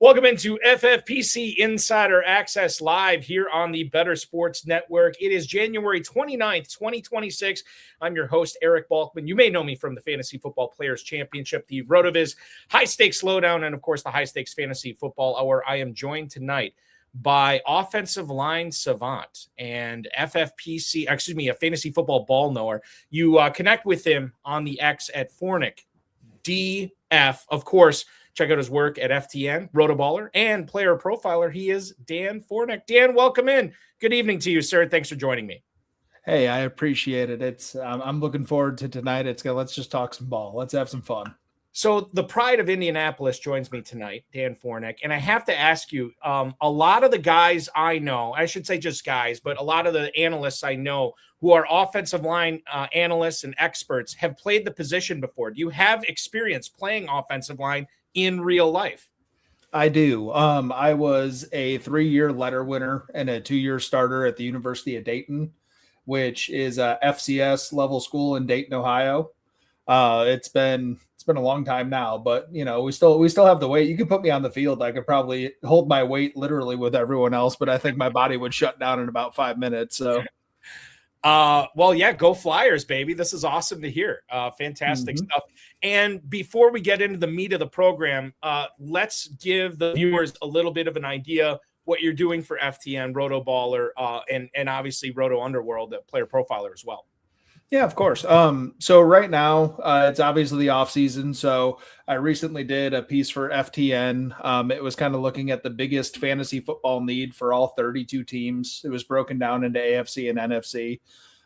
Welcome into FFPC Insider Access Live here on the Better Sports Network. It is January 29th, 2026. I'm your host, Eric Balkman. You may know me from the Fantasy Football Players Championship, the RotoViz High Stakes Lowdown, and of course, the High Stakes Fantasy Football Hour. I am joined tonight by offensive line savant and a fantasy football ball knower. You connect with him on the X at Fornek DF. Of course, check out his work at FTN, RotoBaller, and Player Profiler. He is Dan Fornek. Dan, welcome in. Good evening to you, sir. Thanks for joining me. Hey, I appreciate it. I'm looking forward to tonight. Let's just talk some ball. Let's have some fun. So the pride of Indianapolis joins me tonight, Dan Fornek, and I have to ask you, a lot of the guys I know, I should say just guys, but a lot of the analysts I know who are offensive line analysts and experts have played the position before. Do you have experience playing offensive line in real life? I do. I was a 3-year letter winner and a 2-year starter at the University of Dayton, which is a FCS level school in Dayton, Ohio. It's been a long time now, but you know, we still have the weight. You could put me on the field. I could probably hold my weight literally with everyone else, but I think my body would shut down in about 5 minutes. So well, yeah, go Flyers, baby. This is awesome to hear. Fantastic stuff. And before we get into the meat of the program, let's give the viewers a little bit of an idea what you're doing for FTN, RotoBaller, and obviously Roto Underworld, Player Profiler as well. Yeah, of course. So right now, it's obviously the off season. So I recently did a piece for FTN. It was kind of looking at the biggest fantasy football need for all 32 teams. It was broken down into AFC and NFC.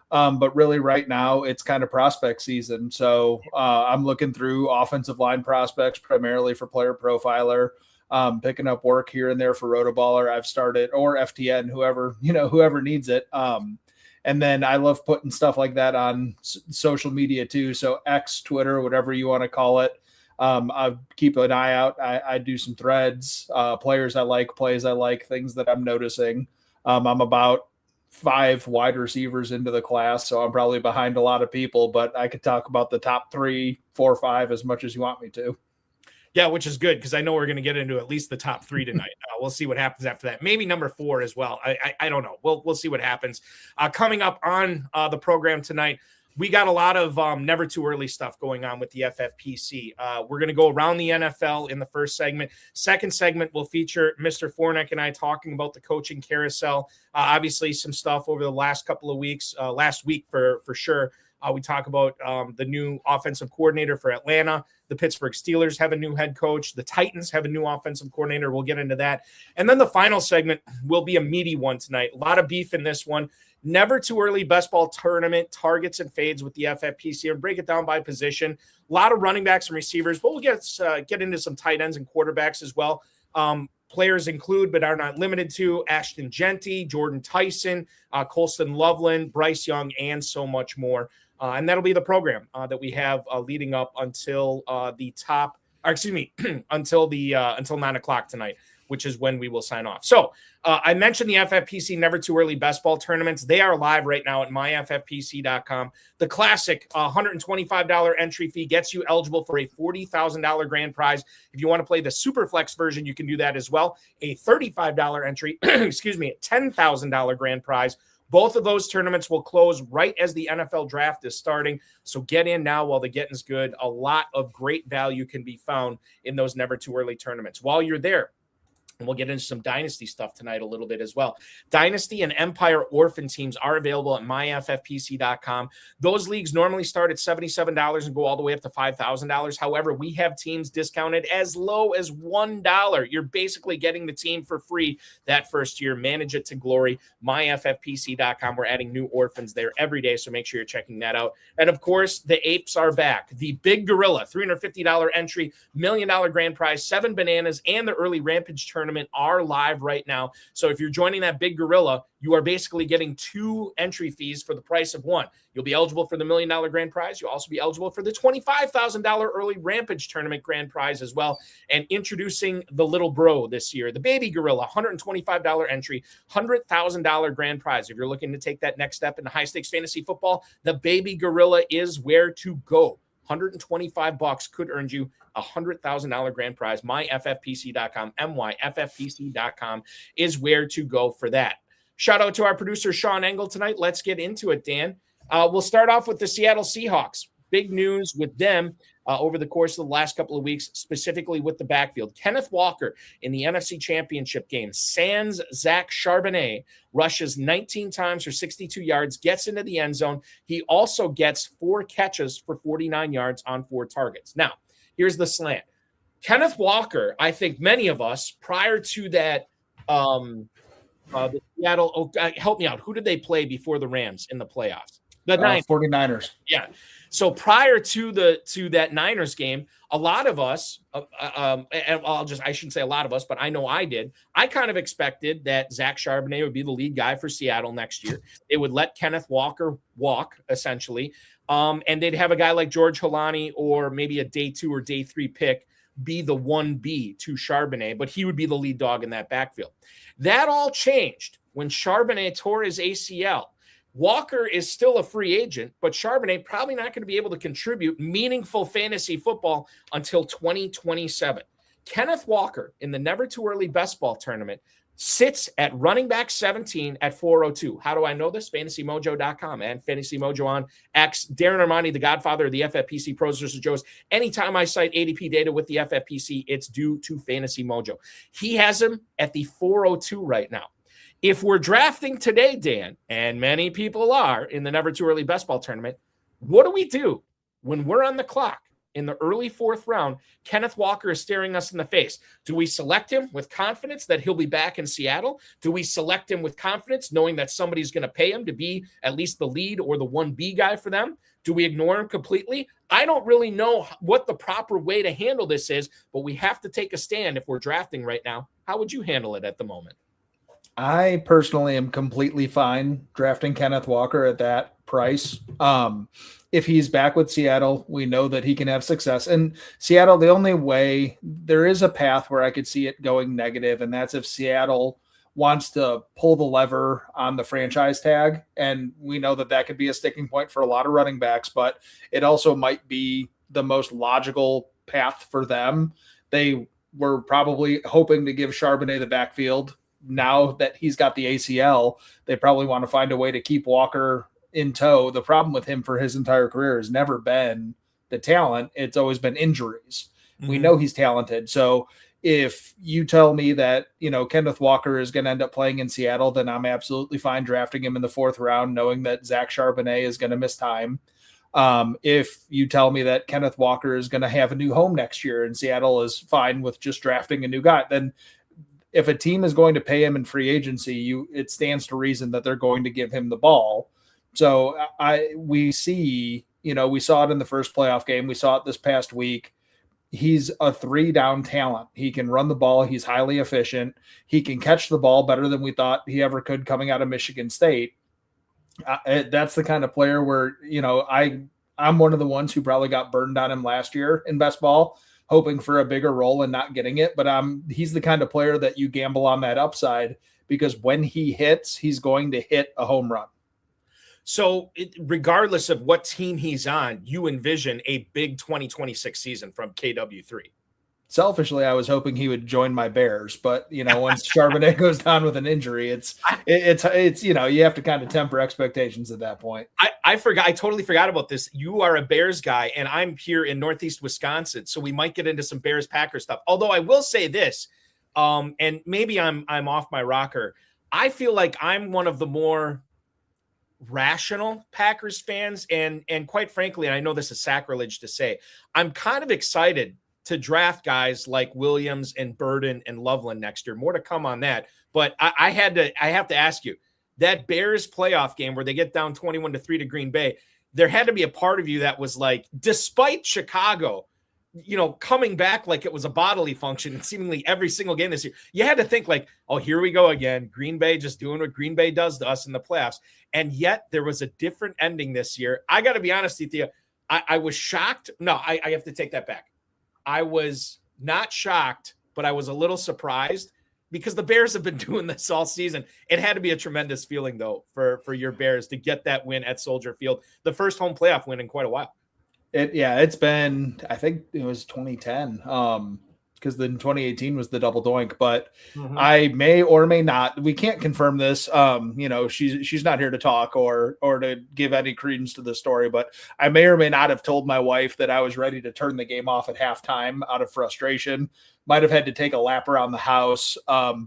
But really right now, it's kind of prospect season. So I'm looking through offensive line prospects primarily for Player Profiler, picking up work here and there for RotoBaller. I've started, or FTN, whoever needs it. And then I love putting stuff like that on social media too. So X, Twitter, whatever you want to call it. I keep an eye out. I do some threads, players I like, plays I like, things that I'm noticing. I'm about 5 wide receivers into the class, so I'm probably behind a lot of people, but I could talk about the top 3, 4, 5 as much as you want me to. Yeah, which is good because I know we're going to get into at least the top 3 tonight. We'll see what happens after that. Maybe number 4 as well. I don't know. We'll see what happens. Coming up on the program tonight, we got a lot of never too early stuff going on with the FFPC. We're going to go around the NFL in the first segment. Second segment will feature Mr. Fornek and I talking about the coaching carousel. Obviously, some stuff over the last couple of weeks, last week for sure. We talk about the new offensive coordinator for Atlanta. The Pittsburgh Steelers have a new head coach. The Titans have a new offensive coordinator. We'll get into that. And then the final segment will be a meaty one tonight. A lot of beef in this one. Never too early best ball tournament targets and fades with the FFPC and break it down by position. A lot of running backs and receivers, but we'll get into some tight ends and quarterbacks as well. Players include, but are not limited to, Ashton Genty, Jordan Tyson, Colston Loveland, Bryce Young, and so much more. And that'll be the program that we have leading up until until 9 o'clock tonight, which is when we will sign off. So I mentioned the FFPC Never Too Early Best Ball tournaments. They are live right now at myffpc.com. The classic $125 entry fee gets you eligible for a $40,000 grand prize. If you want to play the Superflex version, you can do that as well. A $35 entry, $10,000 grand prize. Both of those tournaments will close right as the NFL draft is starting. So get in now while the getting's good. A lot of great value can be found in those never too early tournaments. While you're there, and we'll get into some Dynasty stuff tonight a little bit as well. Dynasty and Empire Orphan teams are available at myffpc.com. Those leagues normally start at $77 and go all the way up to $5,000. However, we have teams discounted as low as $1. You're basically getting the team for free that first year. Manage it to glory. myffpc.com. We're adding new orphans there every day, so make sure you're checking that out. And, of course, the apes are back. The Big Gorilla, $350 entry, $1 million grand prize, 7 bananas, and the early Rampage tournament are live right now. So if you're joining that Big Gorilla, you are basically getting 2 entry fees for the price of 1. You'll be eligible for the $1 million grand prize. You'll also be eligible for the $25,000 early Rampage tournament grand prize as well. And introducing the little bro this year, the Baby Gorilla, $125 entry, $100,000 grand prize. If you're looking to take that next step in high stakes fantasy football, the Baby Gorilla is where to go. $125 could earn you a $100,000 grand prize. MyFFPC.com, MyFFPC.com is where to go for that. Shout out to our producer, Sean Engel, tonight. Let's get into it, Dan. We'll start off with the Seattle Seahawks. Big news with them over the course of the last couple of weeks, specifically with the backfield. Kenneth Walker in the NFC Championship game, sans Zach Charbonnet, rushes 19 times for 62 yards, gets into the end zone. He also gets 4 catches for 49 yards on 4 targets. Now, here's the slant. Kenneth Walker, I think many of us, prior to that, the Seattle, help me out. Who did they play before the Rams in the playoffs? The 49ers. Yeah. So prior to that Niners game, a lot of us, and I shouldn't say a lot of us, but I know I did. I kind of expected that Zach Charbonnet would be the lead guy for Seattle next year. They would let Kenneth Walker walk, essentially, and they'd have a guy like George Holani or maybe a day 2 or day 3 pick be the 1B to Charbonnet, but he would be the lead dog in that backfield. That all changed when Charbonnet tore his ACL. Walker is still a free agent, but Charbonnet probably not going to be able to contribute meaningful fantasy football until 2027. Kenneth Walker in the Never Too Early Best Ball tournament sits at running back 17 at 402. How do I know this? FantasyMojo.com and Fantasy Mojo on X. Darren Armani, the godfather of the FFPC Pros vs. Joes. Anytime I cite ADP data with the FFPC, it's due to Fantasy Mojo. He has him at the 402 right now. If we're drafting today, Dan, and many people are in the Never Too Early Best Ball tournament, what do we do when we're on the clock in the early 4th round? Kenneth Walker is staring us in the face. Do we select him with confidence that he'll be back in Seattle? Do we select him with confidence knowing that somebody's going to pay him to be at least the lead or the 1B guy for them? Do we ignore him completely? I don't really know what the proper way to handle this is, but we have to take a stand if we're drafting right now. How would you handle it at the moment? I personally am completely fine drafting Kenneth Walker at that price. If he's back with Seattle, we know that he can have success. And Seattle, the only way, there is a path where I could see it going negative, and that's if Seattle wants to pull the lever on the franchise tag. And we know that that could be a sticking point for a lot of running backs, but it also might be the most logical path for them. They were probably hoping to give Charbonnet the backfield. Now that he's got the ACL, they probably want to find a way to keep Walker in tow. The problem with him for his entire career has never been the talent. It's always been injuries. Mm-hmm. We know he's talented. So if you tell me that, Kenneth Walker is going to end up playing in Seattle, then I'm absolutely fine drafting him in the 4th round, knowing that Zach Charbonnet is going to miss time. If you tell me that Kenneth Walker is going to have a new home next year and Seattle is fine with just drafting a new guy, then if a team is going to pay him in free agency, it stands to reason that they're going to give him the ball. So we see, we saw it in the first playoff game. We saw it this past week. He's a 3-down talent. He can run the ball. He's highly efficient. He can catch the ball better than we thought he ever could coming out of Michigan State. That's the kind of player where, I'm one of the ones who probably got burned on him last year in best ball, hoping for a bigger role and not getting it. But he's the kind of player that you gamble on that upside, because when he hits, he's going to hit a home run. So regardless of what team he's on, you envision a big 2026 season from KW3. Selfishly, I was hoping he would join my Bears, but once Charbonnet goes down with an injury, it's you have to kind of temper expectations at that point. I totally forgot about this. You are a Bears guy, and I'm here in Northeast Wisconsin, so we might get into some Bears Packers stuff. Although I will say this, and maybe I'm off my rocker. I feel like I'm one of the more rational Packers fans, and quite frankly, and I know this is sacrilege to say, I'm kind of excited to draft guys like Williams and Burden and Loveland next year. More to come on that. But I have to ask you, that Bears playoff game where they get down 21-3 to Green Bay, there had to be a part of you that was like, despite Chicago, coming back like it was a bodily function and seemingly every single game this year, you had to think like, oh, here we go again. Green Bay just doing what Green Bay does to us in the playoffs. And yet there was a different ending this year. I got to be honest with you. I was shocked. No, I have to take that back. I was not shocked, but I was a little surprised because the Bears have been doing this all season. It had to be a tremendous feeling, though, for your Bears to get that win at Soldier Field, the first home playoff win in quite a while. It's been, I think it was 2010. Because then 2018 was the double doink, but I may or may not. We can't confirm this. She's not here to talk or to give any credence to the story, but I may or may not have told my wife that I was ready to turn the game off at halftime out of frustration. Might have had to take a lap around the house.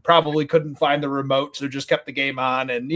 Probably couldn't find the remote, so just kept the game on. And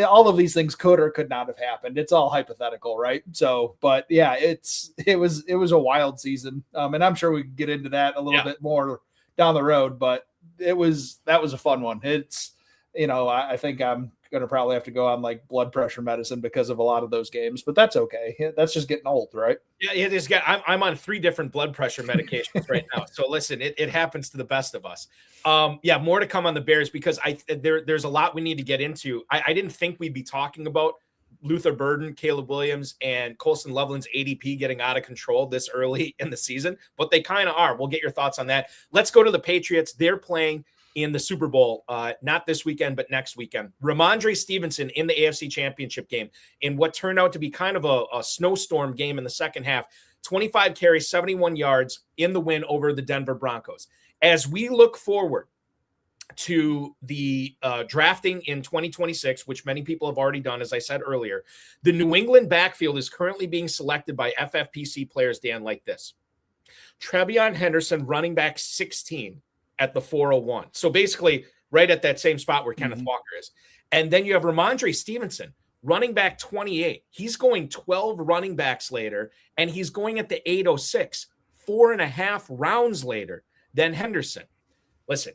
all of these things could or could not have happened. It's all hypothetical, right? So, but yeah, it was a wild season, and I'm sure we can get into that a little bit more down the road. But that was a fun one. It's I think I'm gonna probably have to go on like blood pressure medicine because of a lot of those games, but that's okay. That's just getting old, right? Yeah, it is. I'm on 3 different blood pressure medications right now. So listen, it happens to the best of us. More to come on the Bears because there's a lot we need to get into. I didn't think we'd be talking about Luther Burden, Caleb Williams, and Colson Loveland's ADP getting out of control this early in the season, but they kind of are. We'll get your thoughts on that. Let's go to the Patriots. They're playing in the Super Bowl, not this weekend, but next weekend. Rhamondre Stevenson in the AFC Championship game in what turned out to be kind of a snowstorm game in the second half. 25 carries, 71 yards in the win over the Denver Broncos. As we look forward to the drafting in 2026, which many people have already done, as I said earlier, the New England backfield is currently being selected by FFPC players, Dan, like this. Trevion Henderson, running back 16 at the 401. So basically right at that same spot where Kenneth Walker is. And then you have Rhamondre Stevenson, running back 28. He's going 12 running backs later, and he's going at the 806, 4.5 rounds later than Henderson. Listen,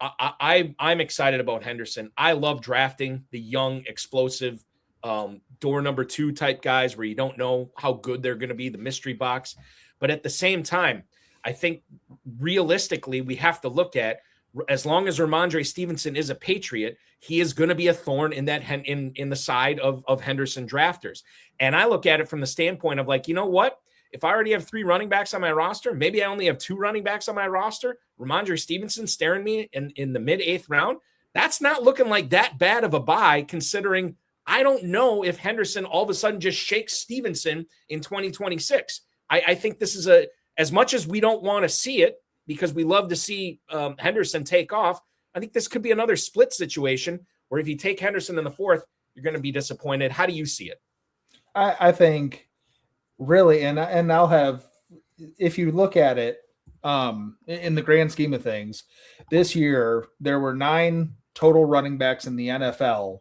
I'm excited about Henderson. I love drafting the young, explosive, door number 2 type guys where you don't know how good they're going to be, the mystery box. But at the same time, I think realistically, we have to look at, as long as Rhamondre Stevenson is a Patriot, he is going to be a thorn in that in the side of Henderson drafters. And I look at it from the standpoint of like, you know what? If I already have 3 running backs on my roster, maybe I only have 2 running backs on my roster. Rhamondre Stevenson staring me in the mid-8th round. That's not looking like that bad of a buy, considering I don't know if Henderson all of a sudden just shakes Stevenson in 2026. I think this is as much as we don't want to see it, because we love to see Henderson take off, I think this could be another split situation where if you take Henderson in the 4th, you're going to be disappointed. How do you see it? I think really, and I'll have, if you look at it in the grand scheme of things, this year there were 9 total running backs in the NFL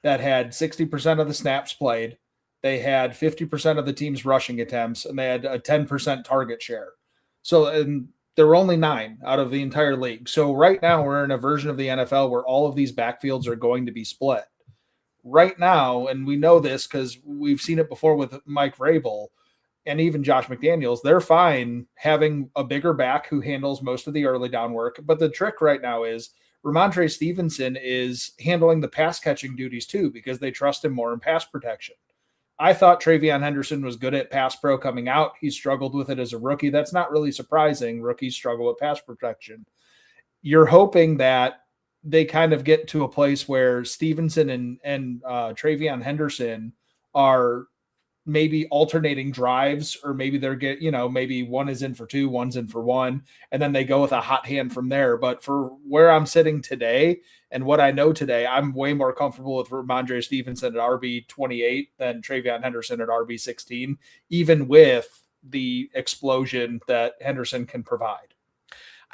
that had 60% of the snaps played. They had 50% of the team's rushing attempts, and they had a 10% target share. So, and there were only 9 out of the entire league. So right now we're in a version of the NFL where all of these backfields are going to be split. Right now, and we know this because we've seen it before with Mike Vrabel and even Josh McDaniels, they're fine having a bigger back who handles most of the early down work. But the trick right now is Rhamondre Stevenson is handling the pass catching duties too, because they trust him more in pass protection. I thought Trevion Henderson was good at pass pro coming out. He struggled with it as a rookie. That's not really surprising. Rookies struggle with pass protection. You're hoping that they kind of get to a place where Stevenson and Trevion Henderson are maybe alternating drives, or maybe maybe one is in for 2, one's in for 1, and then they go with a hot hand from there. But for where I'm sitting today and what I know today, I'm way more comfortable with Rhamondre Stevenson at RB28 than Trevion Henderson at RB16, even with the explosion that Henderson can provide.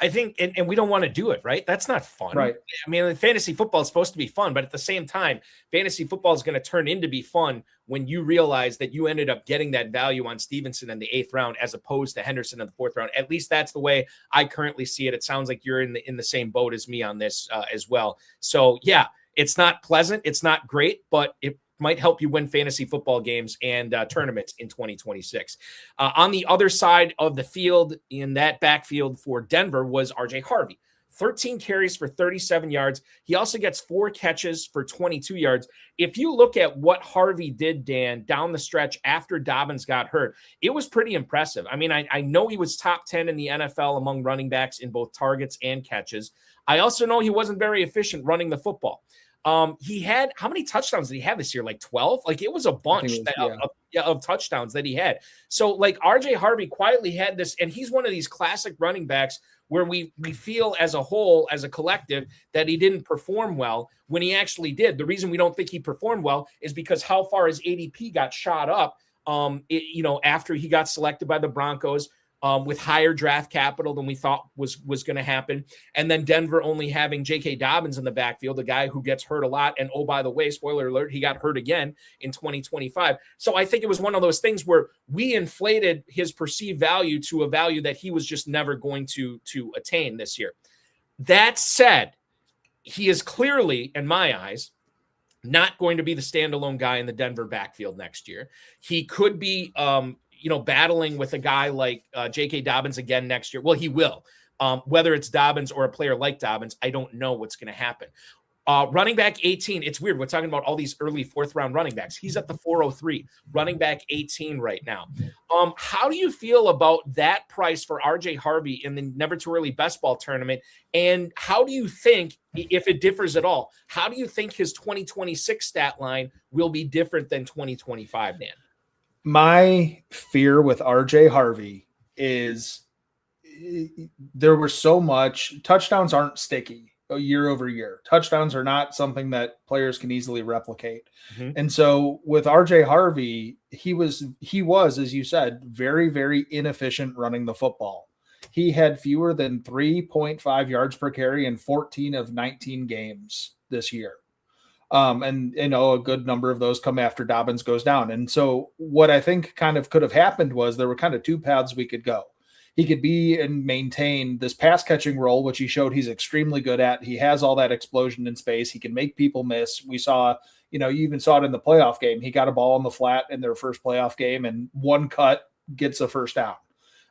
I think, and we don't want to do it, right? That's not fun. Right. I mean, fantasy football is supposed to be fun, but at the same time, fantasy football is going to turn into be fun when you realize that you ended up getting that value on Stevenson in the 8th round as opposed to Henderson in the 4th round. At least that's the way I currently see it. It sounds like you're in the same boat as me on this as well. So yeah, it's not pleasant. It's not great, but it might help you win fantasy football games and tournaments in 2026. On the other side of the field, in that backfield for Denver, was RJ Harvey. 13 carries for 37 yards. He also gets 4 catches for 22 yards. If you look at what Harvey did, Dan, down the stretch after Dobbins got hurt, it was pretty impressive. I mean, I know he was top 10 in the NFL among running backs in both targets and catches. I also know he wasn't very efficient running the football. He had, how many touchdowns did he have this year? Like 12? Like it was a bunch of touchdowns that he had. So like RJ Harvey quietly had this, and he's one of these classic running backs where we feel as a whole, as a collective, that he didn't perform well when he actually did. The reason we don't think he performed well is because how far his ADP got shot up, after he got selected by the Broncos, with higher draft capital than we thought was going to happen. And then Denver only having J.K. Dobbins in the backfield, a guy who gets hurt a lot. And oh, by the way, spoiler alert, he got hurt again in 2025. So I think it was one of those things where we inflated his perceived value to a value that he was just never going to attain this year. That said, he is clearly, in my eyes, not going to be the standalone guy in the Denver backfield next year. He could be, battling with a guy like J.K. Dobbins again next year. Well, he will. Whether it's Dobbins or a player like Dobbins, I don't know what's going to happen. Running back 18, it's weird. We're talking about all these early fourth-round running backs. He's at the 403, running back 18 right now. How do you feel about that price for RJ Harvey in the Never Too Early Best Ball tournament? And how do you think, if it differs at all, how do you think his 2026 stat line will be different than 2025, Dan? My fear with RJ Harvey is there was so much touchdowns aren't sticky year over year. Touchdowns are not something that players can easily replicate. Mm-hmm. And so with RJ Harvey, he was, as you said, very, very inefficient running the football. He had fewer than 3.5 yards per carry in 14 of 19 games this year. And a good number of those come after Dobbins goes down. And so what I think kind of could have happened was there were kind of two paths we could go. He could be and maintain this pass catching role, which he showed he's extremely good at. He has all that explosion in space. He can make people miss. We saw, you even saw it in the playoff game. He got a ball in the flat in their first playoff game and one cut gets a first down.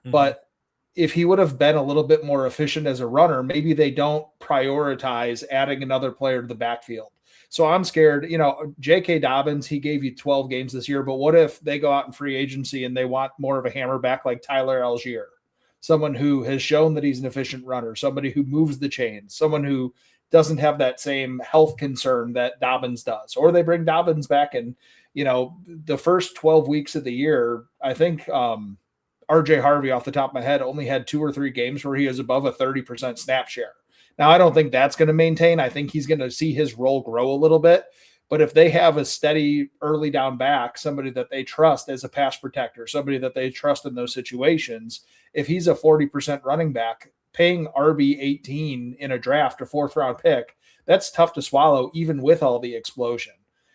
Mm-hmm. But if he would have been a little bit more efficient as a runner, maybe they don't prioritize adding another player to the backfield. So I'm scared, J.K. Dobbins, he gave you 12 games this year, but what if they go out in free agency and they want more of a hammer back like Tyler Algier, someone who has shown that he's an efficient runner, somebody who moves the chains, someone who doesn't have that same health concern that Dobbins does, or they bring Dobbins back and, the first 12 weeks of the year, I think RJ Harvey off the top of my head only had 2 or 3 games where he was above a 30% snap share. Now, I don't think that's going to maintain. I think he's going to see his role grow a little bit. But if they have a steady early down back, somebody that they trust as a pass protector, somebody that they trust in those situations, if he's a 40% running back, paying RB 18 in a draft, a 4th round pick, that's tough to swallow even with all the explosion.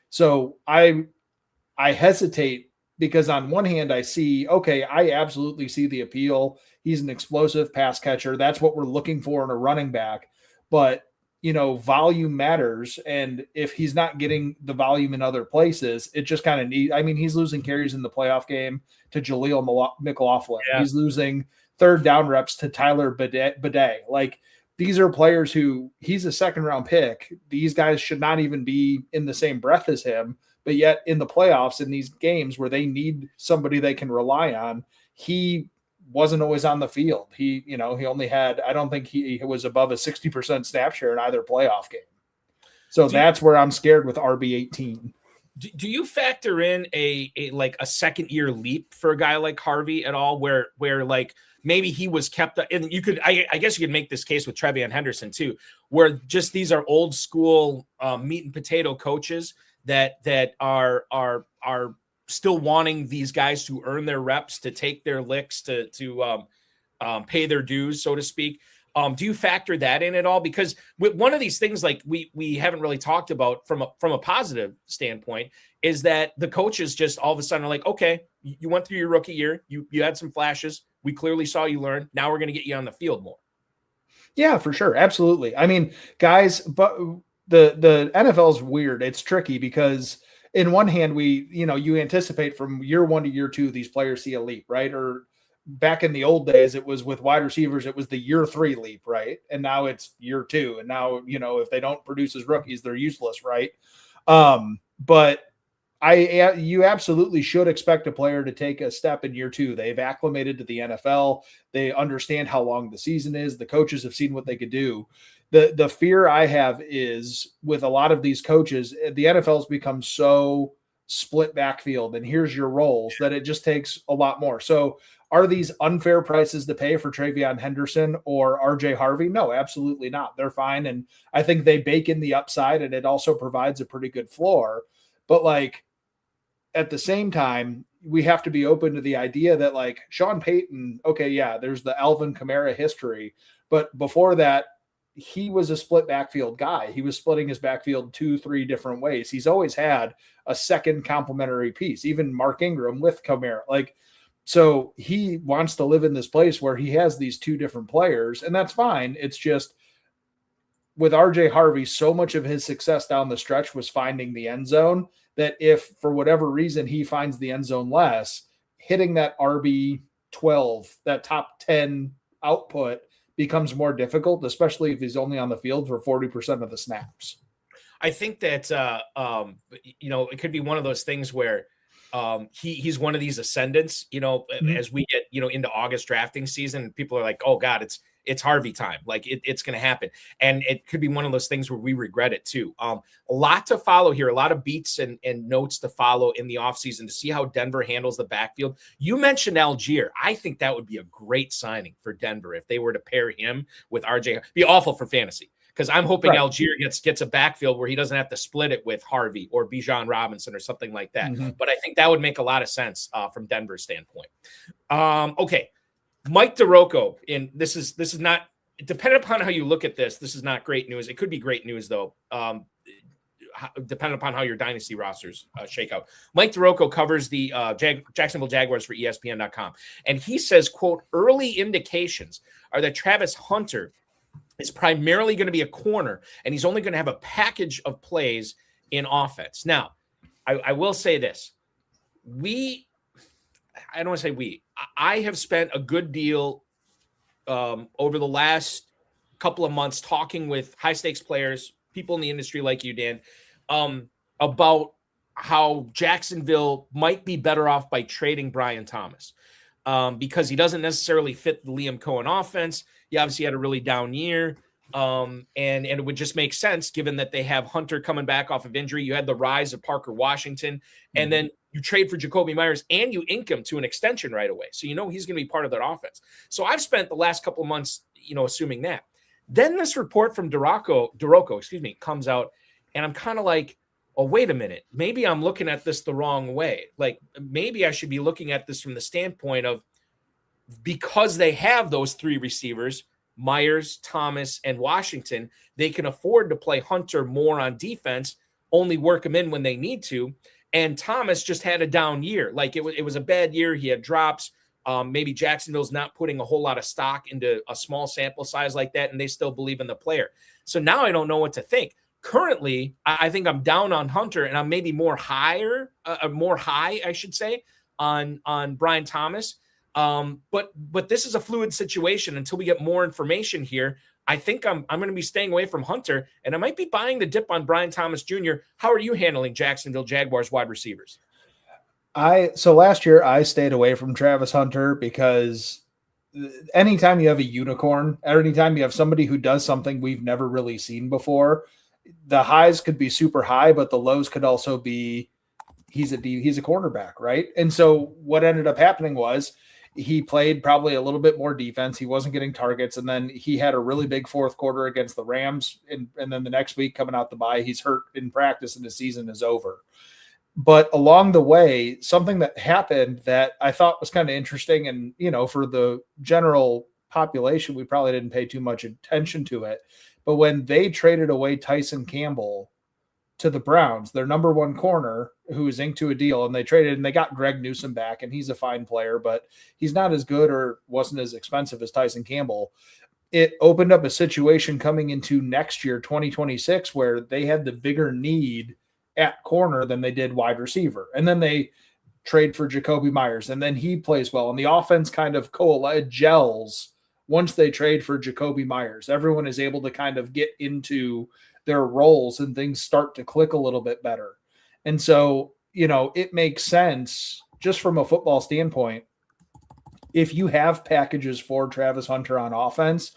So I hesitate because on one hand I absolutely see the appeal. He's an explosive pass catcher. That's what we're looking for in a running back. But, volume matters. And if he's not getting the volume in other places, it just kind of he's losing carries in the playoff game to Jaleel McLaughlin. Yeah. He's losing third down reps to Tyler Bidet. Like, these are players who he's a 2nd round pick. These guys should not even be in the same breath as him. But yet in the playoffs, in these games where they need somebody they can rely on, he wasn't always on the field. He only had, I don't think he was above a 60% snap share in either playoff game. So that's where I'm scared with RB18. Do you factor in a second year leap for a guy like Harvey at all, where like maybe he was kept, and you could, I guess you could make this case with Trevion Henderson too, where just these are old school meat and potato coaches that are still wanting these guys to earn their reps, to take their licks, to pay their dues, so to speak. Do you factor that in at all? Because with one of these things, like we haven't really talked about from a positive standpoint, is that the coaches just all of a sudden are like, okay, you went through your rookie year, you had some flashes, we clearly saw you learn. Now we're going to get you on the field more. Yeah, for sure, absolutely. I mean, guys, but the NFL is weird. It's tricky because in one hand, you anticipate from year 1 to year 2, these players see a leap, right? Or back in the old days, it was with wide receivers, it was the year 3 leap, right? And now it's year 2. And now, if they don't produce as rookies, they're useless, right? But you absolutely should expect a player to take a step in year 2. They've acclimated to the NFL. They understand how long the season is. The coaches have seen what they could do. The fear I have is with a lot of these coaches, the NFL's become so split backfield and here's your roles that it just takes a lot more. So are these unfair prices to pay for Travion Henderson or RJ Harvey? No, absolutely not. They're fine. And I think they bake in the upside and it also provides a pretty good floor. But like at the same time, we have to be open to the idea that like Sean Payton, okay, yeah, there's the Alvin Kamara history. But before that, he was a split backfield guy. He was splitting his backfield 2-3 different ways. He's always had a second complementary piece, even Mark Ingram with Kamara. Like, so he wants to live in this place where he has these two different players, and that's fine. It's just with RJ Harvey, so much of his success down the stretch was finding the end zone that if for whatever reason he finds the end zone less, hitting that RB12, that top 10 output becomes more difficult, especially if he's only on the field for 40% of the snaps. I think that, it could be one of those things where he's one of these ascendants, as we get, into August drafting season, people are like, oh God, it's Harvey time. Like it's going to happen. And it could be one of those things where we regret it too. A lot to follow here, a lot of beats and notes to follow in the offseason to see how Denver handles the backfield. You mentioned Algier. I think that would be a great signing for Denver if they were to pair him with RJ. It'd be awful for fantasy because I'm hoping right. Algier gets a backfield where he doesn't have to split it with Harvey or Bijan Robinson or something like that. Mm-hmm. But I think that would make a lot of sense from Denver's standpoint. Okay. Mike DeRocco, and this is not, depending upon how you look at this is not great news. It could be great news, though, depending upon how your dynasty rosters shake out. Mike DeRocco covers the Jacksonville Jaguars for ESPN.com, and he says, quote, early indications are that Travis Hunter is primarily going to be a corner, and he's only going to have a package of plays in offense. Now, I will say this. I don't want to say I have spent a good deal over the last couple of months talking with high-stakes players, people in the industry like you, Dan, about how Jacksonville might be better off by trading Brian Thomas because he doesn't necessarily fit the Liam Cohen offense. He obviously had a really down year, and it would just make sense given that they have Hunter coming back off of injury. You had the rise of Parker Washington, and then you trade for Jacoby Myers and you ink him to an extension right away. So he's going to be part of that offense. So I've spent the last couple of months, assuming that. Then this report from DeRocco, comes out, and I'm kind of like, oh, wait a minute. Maybe I'm looking at this the wrong way. Like maybe I should be looking at this from the standpoint of because they have those three receivers, Myers, Thomas, and Washington, they can afford to play Hunter more on defense, only work him in when they need to. And Thomas just had a down year. Like it was a bad year. He had drops. Maybe Jacksonville's not putting a whole lot of stock into a small sample size like that, and they still believe in the player. So now I don't know what to think. Currently, I think I'm down on Hunter, and I'm maybe more high, I should say, on Brian Thomas. But this is a fluid situation until we get more information here. I think I'm going to be staying away from Hunter, and I might be buying the dip on Brian Thomas Jr. How are you handling Jacksonville Jaguars wide receivers? So last year I stayed away from Travis Hunter because anytime you have a unicorn, anytime you have somebody who does something we've never really seen before, the highs could be super high, but the lows could also be he's a cornerback, right? And so what ended up happening was he played probably a little bit more defense. He wasn't getting targets. And then he had a really big fourth quarter against the Rams. And then the next week coming out the bye, he's hurt in practice and the season is over. But along the way, something that happened that I thought was kind of interesting. And, for the general population, we probably didn't pay too much attention to it. But when they traded away Tyson Campbell to the Browns, their number one corner, who was inked to a deal, and they got Greg Newsome back, and he's a fine player, but he's not as good or wasn't as expensive as Tyson Campbell. It opened up a situation coming into next year, 2026, where they had the bigger need at corner than they did wide receiver. And then they trade for Jacoby Myers, and then he plays well, and the offense kind of gels once they trade for Jacoby Myers. Everyone is able to kind of get into their roles and things start to click a little bit better. And so, it makes sense just from a football standpoint. If you have packages for Travis Hunter on offense,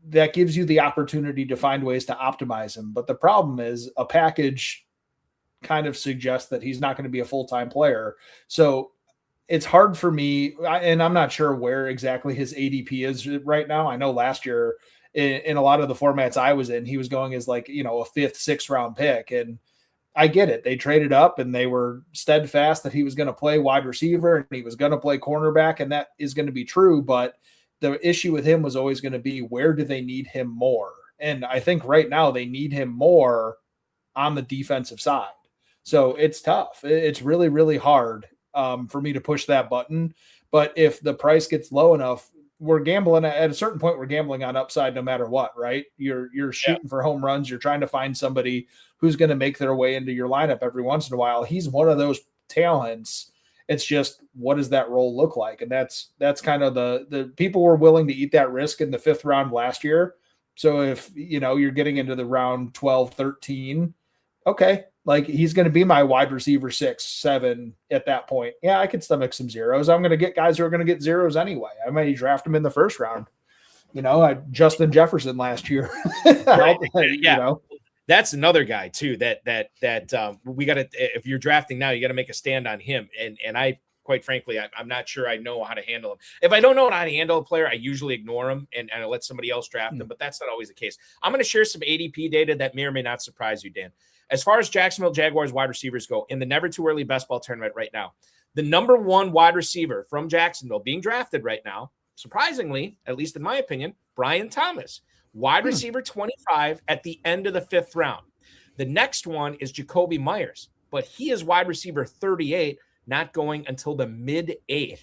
that gives you the opportunity to find ways to optimize him. But the problem is a package kind of suggests that he's not going to be a full-time player. So it's hard for me, and I'm not sure where exactly his ADP is right now. I know last year in a lot of the formats I was in, he was going as like, a fifth, sixth round pick. And I get it. They traded up and they were steadfast that he was going to play wide receiver and he was going to play cornerback, and that is going to be true. But the issue with him was always going to be, where do they need him more? And I think right now they need him more on the defensive side. So it's tough. It's really, really hard for me to push that button. But if the price gets low enough, we're gambling at a certain point. We're gambling on upside no matter what, right? You're shooting for home runs. You're trying to find somebody who's going to make their way into your lineup every once in a while. He's one of those talents. It's just, what does that role look like? And that's kind of the people were willing to eat that risk in the 5th round last year. So if, you're getting into the round 12, 13, okay, like he's going to be my wide receiver 6, 7 at that point. Yeah, I can stomach some zeros. I'm going to get guys who are going to get zeros anyway. I may draft them in the 1st round. Justin Jefferson last year. Yeah. That's another guy too, that we got to, if you're drafting now, you got to make a stand on him. And I, quite frankly, I'm not sure I know how to handle him. If I don't know how to handle a player, I usually ignore him and I let somebody else draft him, but that's not always the case. I'm going to share some ADP data that may or may not surprise you, Dan. As far as Jacksonville Jaguars wide receivers go in the Never Too Early Best Ball tournament right now, the number 1 wide receiver from Jacksonville being drafted right now, surprisingly, at least in my opinion, Brian Thomas. Wide receiver 25 at the end of the 5th round. The next one is Jacoby Myers, but he is wide receiver 38, not going until the mid-8th.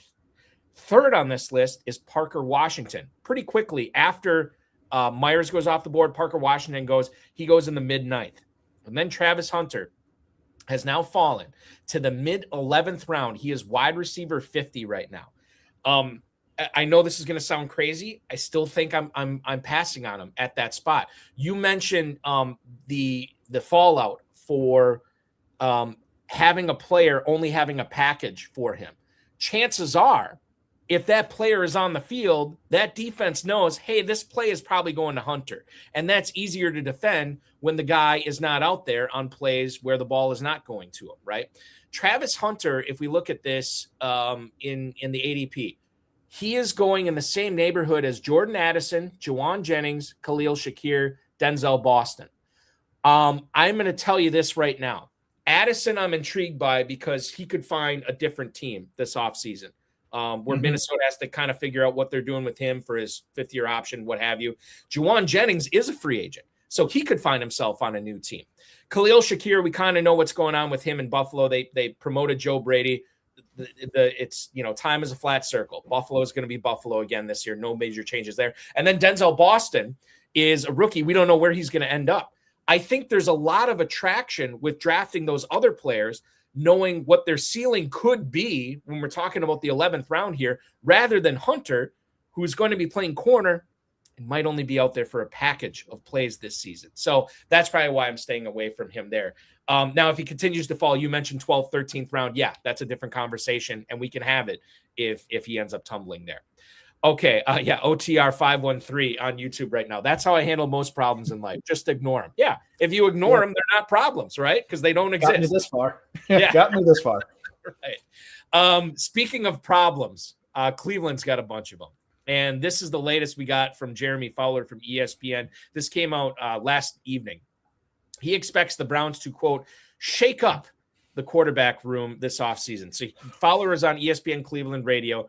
Third on this list is Parker Washington. Pretty quickly after Myers goes off the board, Parker Washington goes in the mid-9th. And then Travis Hunter has now fallen to the mid-11th round. He is wide receiver 50 right now. I know this is going to sound crazy. I still think I'm passing on him at that spot. You mentioned the fallout for having a player only having a package for him. Chances are, if that player is on the field, that defense knows, hey, this play is probably going to Hunter. And that's easier to defend when the guy is not out there on plays where the ball is not going to him, right? Travis Hunter, if we look at this in the ADP, he is going in the same neighborhood as Jordan Addison, Juwan Jennings, Khalil Shakir, Denzel Boston. I'm going to tell you this right now. Addison I'm intrigued by because he could find a different team this offseason. Where Minnesota has to kind of figure out what they're doing with him for his 5th-year option, what have you. Juwan Jennings is a free agent, so he could find himself on a new team. Khalil Shakir, we kind of know what's going on with him in Buffalo. They promoted Joe Brady. It's time is a flat circle. Buffalo is going to be Buffalo again this year. No major changes there. And then Denzel Boston is a rookie. We don't know where he's going to end up. I think there's a lot of attraction with drafting those other players, knowing what their ceiling could be when we're talking about the 11th round here, rather than Hunter, who's going to be playing corner and might only be out there for a package of plays this season. So that's probably why I'm staying away from him there. Now, if he continues to fall, you mentioned 12th, 13th round. Yeah, that's a different conversation, and we can have it if he ends up tumbling there. Okay, OTR 513 on YouTube right now. That's how I handle most problems in life. Just ignore them. Yeah, if you ignore them, they're not problems, right? Because they don't exist. Got me this far. Got me this far. Right. Speaking of problems, Cleveland's got a bunch of them. And this is the latest we got from Jeremy Fowler from ESPN. This came out last evening. He expects the Browns to, quote, shake up the quarterback room this offseason. So Fowler is on ESPN Cleveland radio.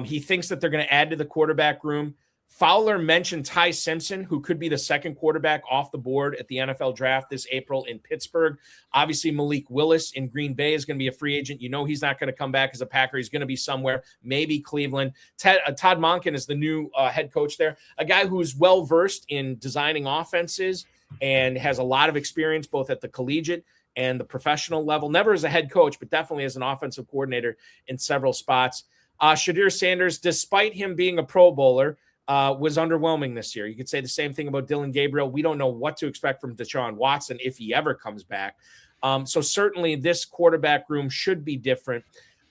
He thinks that they're going to add to the quarterback room. Fowler mentioned Ty Simpson, who could be the 2nd quarterback off the board at the NFL draft this April in Pittsburgh. Obviously, Malik Willis in Green Bay is going to be a free agent. He's not going to come back as a Packer. He's going to be somewhere, maybe Cleveland. Todd Monken is the new head coach there, a guy who's well-versed in designing offenses and has a lot of experience both at the collegiate and the professional level. Never as a head coach, but definitely as an offensive coordinator in several spots. Shadir Sanders, despite him being a Pro Bowler, was underwhelming this year. You could say the same thing about Dylan Gabriel. We don't know what to expect from Deshaun Watson if he ever comes back. So certainly this quarterback room should be different.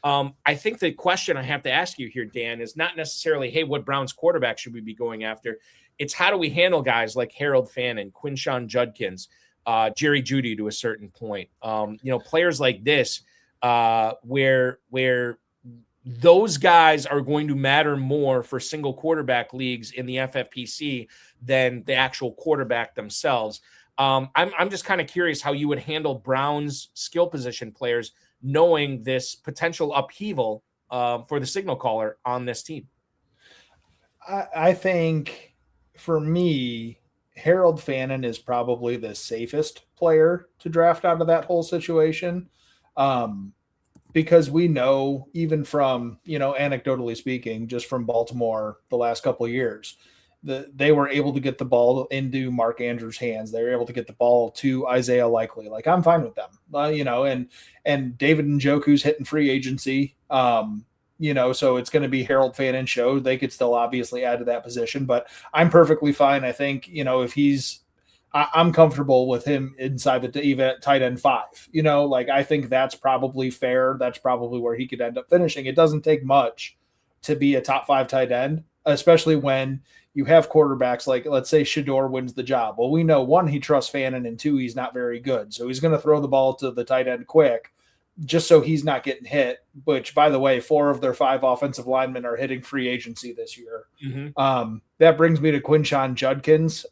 I think the question I have to ask you here, Dan, is not necessarily, hey, what Browns quarterback should we be going after? It's how do we handle guys like Harold Fannin, Quinshon Judkins, Jerry Jeudy to a certain point. Players like this, where those guys are going to matter more for single quarterback leagues in the FFPC than the actual quarterback themselves. I'm just kind of curious how you would handle Brown's skill position players, knowing this potential upheaval for the signal caller on this team. I think for me, Harold Fannin is probably the safest player to draft out of that whole situation. Because we know, even from, anecdotally speaking, just from Baltimore the last couple of years, they were able to get the ball into Mark Andrews' hands. They were able to get the ball to Isaiah Likely. Like, I'm fine with them, and David Njoku's hitting free agency. So it's going to be Harold Fannin show. They could still obviously add to that position, but I'm perfectly fine. I think, if I'm comfortable with him inside even at tight end 5, I think that's probably fair. That's probably where he could end up finishing. It doesn't take much to be a top 5 tight end, especially when you have quarterbacks like, let's say Shedeur wins the job. Well, we know 1, he trusts Fannin, and 2, he's not very good. So he's going to throw the ball to the tight end quick just so he's not getting hit, which, by the way, 4 of their 5 offensive linemen are hitting free agency this year. Mm-hmm. That brings me to Quinshon Judkins.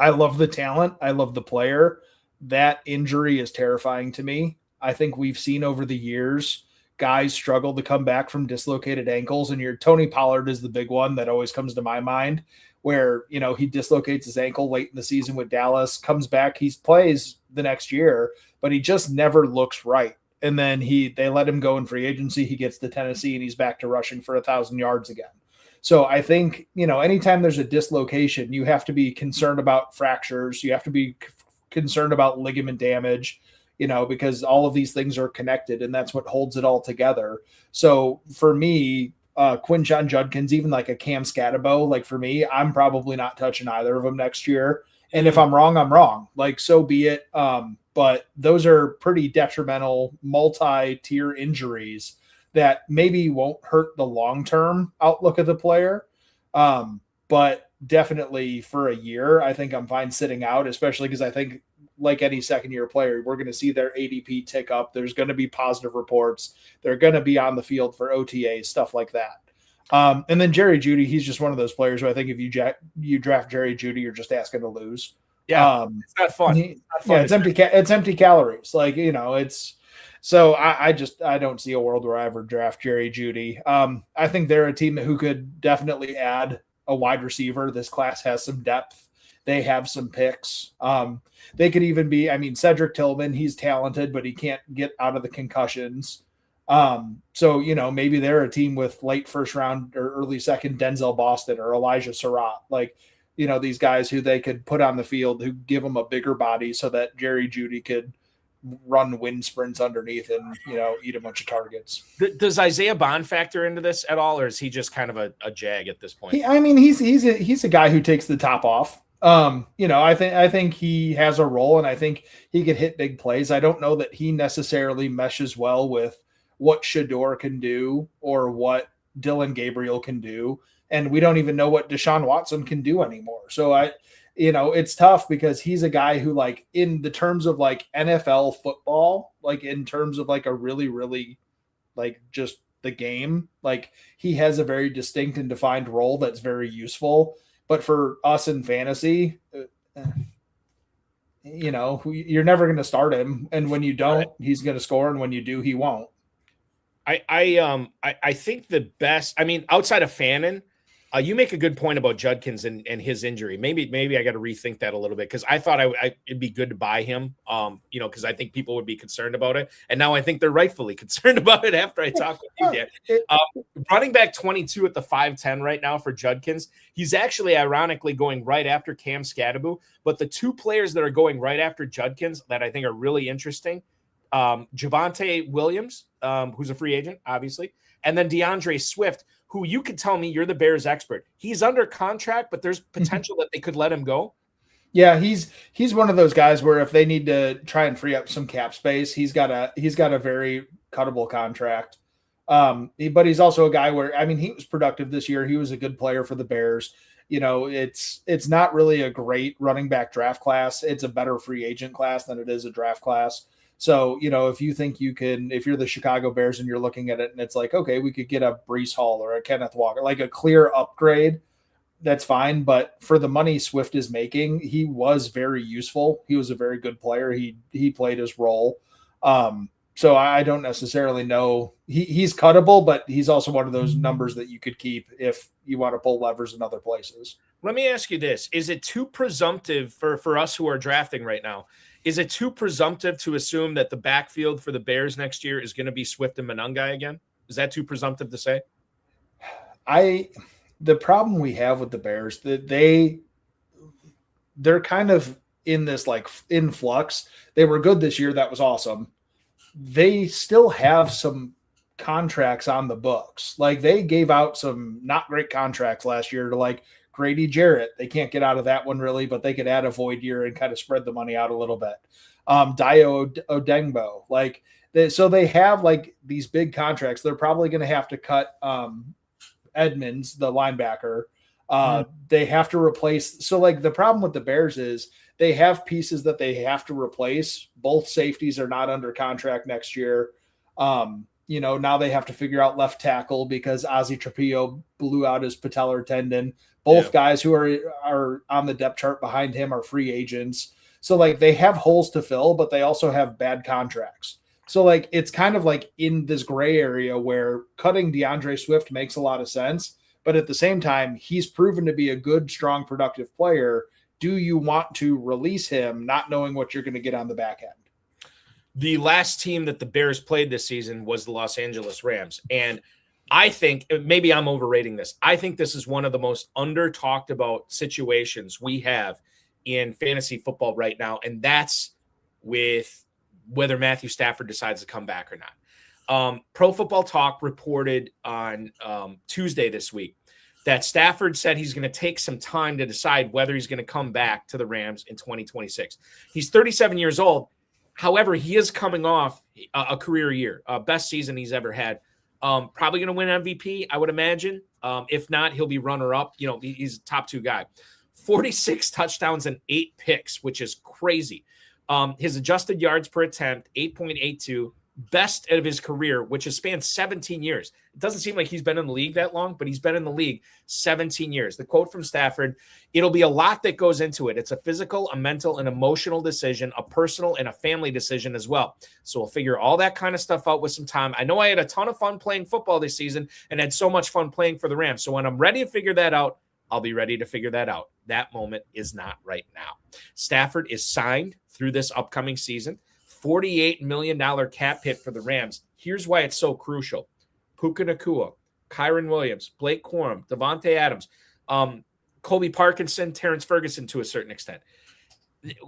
I love the talent. I love the player. That injury is terrifying to me. I think we've seen over the years guys struggle to come back from dislocated ankles, and Tony Pollard is the big one that always comes to my mind, where, he dislocates his ankle late in the season with Dallas, comes back, he plays the next year, but he just never looks right. And then they let him go in free agency. He gets to Tennessee and he's back to rushing for 1,000 yards again. So I think, anytime there's a dislocation, you have to be concerned about fractures. You have to be concerned about ligament damage, because all of these things are connected, and that's what holds it all together. So for me, Quinshon Judkins, even like a Cam Scatabo, like for me, I'm probably not touching either of them next year. And if I'm wrong, I'm wrong. Like, so be it. But those are pretty detrimental multi-tier injuries that maybe won't hurt the long-term outlook of the player. But definitely for a year, I think I'm fine sitting out, especially because I think, like any second-year player, we're going to see their ADP tick up. There's going to be positive reports. They're going to be on the field for OTAs, stuff like that. And then Jerry Jeudy, he's just one of those players who I think if you draft Jerry Jeudy, you're just asking to lose. Yeah, it's not fun. It's empty calories. Like, it's – so I don't see a world where I ever draft Jerry Jeudy. I think they're a team who could definitely add a wide receiver. This class has some depth. They have some picks. They could even be, Cedric Tillman, he's talented, but he can't get out of the concussions. So, maybe they're a team with late first round or early second Denzel Boston or Elijah Surratt. Like, these guys who they could put on the field who give them a bigger body so that Jerry Jeudy could run wind sprints underneath and, eat a bunch of targets. Does Isaiah Bond factor into this at all, or is he just kind of a jag at this point? He's a guy who takes the top off. I think he has a role, and I think he could hit big plays. I don't know that he necessarily meshes well with what Shedeur can do or what Dylan Gabriel can do. And we don't even know what Deshaun Watson can do anymore. So it's tough because he's a guy who, like, in the terms of like NFL football, like in terms of like a really, really like just the game, like he has a very distinct and defined role that's very useful. But for us in fantasy, you're never going to start him. And when you don't, he's going to score. And when you do, he won't. I think the best, outside of Fannin, you make a good point about Judkins and his injury. Maybe I got to rethink that a little bit, because I thought it'd be good to buy him, because I think people would be concerned about it. And now I think they're rightfully concerned about it after I talk with you, Dan. Running back 22 at the 5'10 right now for Judkins. He's actually ironically going right after Cam Scatabo. But the 2 players that are going right after Judkins that I think are really interesting, Javonte Williams, who's a free agent, obviously, and then DeAndre Swift, who you could tell me, you're the Bears expert. He's under contract, but there's potential that they could let him go. Yeah, he's one of those guys where if they need to try and free up some cap space, he's got a very cuttable contract. But he's also a guy where, he was productive this year. He was a good player for the Bears. it's not really a great running back draft class. It's a better free agent class than it is a draft class. So, if you think if you're the Chicago Bears and you're looking at it and it's like, okay, we could get a Breece Hall or a Kenneth Walker, like a clear upgrade, that's fine. But for the money Swift is making, he was very useful. He was a very good player. He played his role. So I don't necessarily know. He's cuttable, but he's also one of those numbers that you could keep if you want to pull levers in other places. Let me ask you this. Is it too presumptive for us who are drafting right now? Is it too presumptive to assume that the backfield for the Bears next year is going to be Swift and Monangai again? Is that too presumptive to say? The problem we have with the Bears, that they're kind of in this like in flux. They were good this year. That was awesome. They still have some contracts on the books. Like they gave out some not great contracts last year to like Grady Jarrett. They can't get out of that one really, but they could add a void year and kind of spread the money out a little bit. Dio Odengbo, so they have like these big contracts. They're probably going to have to cut Edmonds, the linebacker. They have to replace. So like the problem with the Bears is they have pieces that they have to replace. Both safeties are not under contract next year. Now they have to figure out left tackle because Ozzie Trapillo blew out his patellar tendon. Both guys who are on the depth chart behind him are free agents. So like they have holes to fill, but they also have bad contracts. So like it's kind of like in this gray area where cutting DeAndre Swift makes a lot of sense, but at the same time, he's proven to be a good, strong, productive player. Do you want to release him not knowing what you're going to get on the back end? The last team that the Bears played this season was the Los Angeles Rams. And I think maybe I'm overrating this. I think this is one of the most under talked about situations we have in fantasy football right now. And that's with whether Matthew Stafford decides to come back or not. Pro Football Talk reported on Tuesday this week that Stafford said he's going to take some time to decide whether he's going to come back to the Rams in 2026. He's 37 years old. However, he is coming off a career year, best season he's ever had. Probably going to win MVP, I would imagine. If not, he'll be runner-up. He's a top 2 guy. 46 touchdowns and 8 picks, which is crazy. His adjusted yards per attempt, 8.82, best of his career, which has spanned 17 years. It doesn't seem like he's been in the league that long, but he's been in the league 17 years. The quote from Stafford, it'll be a lot that goes into it. It's a physical, a mental, an emotional decision, a personal, and a family decision as well. So we'll figure all that kind of stuff out with some time. I know I had a ton of fun playing football this season and had so much fun playing for the Rams. So when I'm ready to figure that out, I'll be ready to figure that out. That moment is not right now. Stafford is signed through this upcoming season. $48 million cap hit for the Rams. Here's why it's so crucial. Puka Nacua, Kyron Williams, Blake Corum, Devontae Adams, Colby Parkinson, Terrence Ferguson to a certain extent.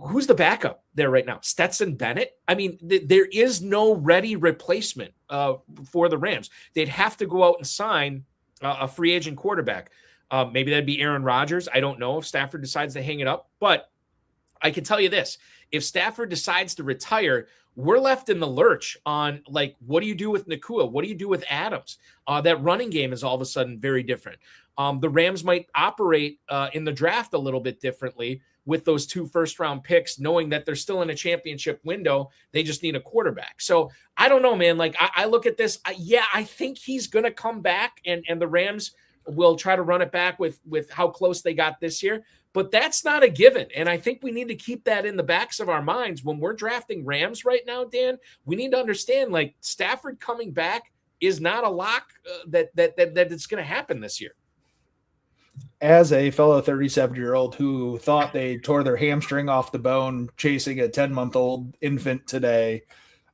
Who's the backup there right now? Stetson Bennett? I mean, there is no ready replacement for the Rams. They'd have to go out and sign a free agent quarterback. Maybe that'd be Aaron Rodgers. I don't know if Stafford decides to hang it up, but I can tell you this. If Stafford decides to retire, we're left in the lurch on, like, what do you do with Nacua? What do you do with Adams? That running game is all of a sudden very different. The Rams might operate in the draft a little bit differently with those 2 first-round picks, knowing that they're still in a championship window. They just need a quarterback. So I don't know, man. Like, I look at this. I think he's going to come back, and the Rams will try to run it back with how close they got this year. But that's not a given. And I think we need to keep that in the backs of our minds when we're drafting Rams right now, Dan. We need to understand, like, Stafford coming back is not a lock that it's going to happen this year. As a fellow 37-year-old who thought they tore their hamstring off the bone chasing a 10-month-old infant today,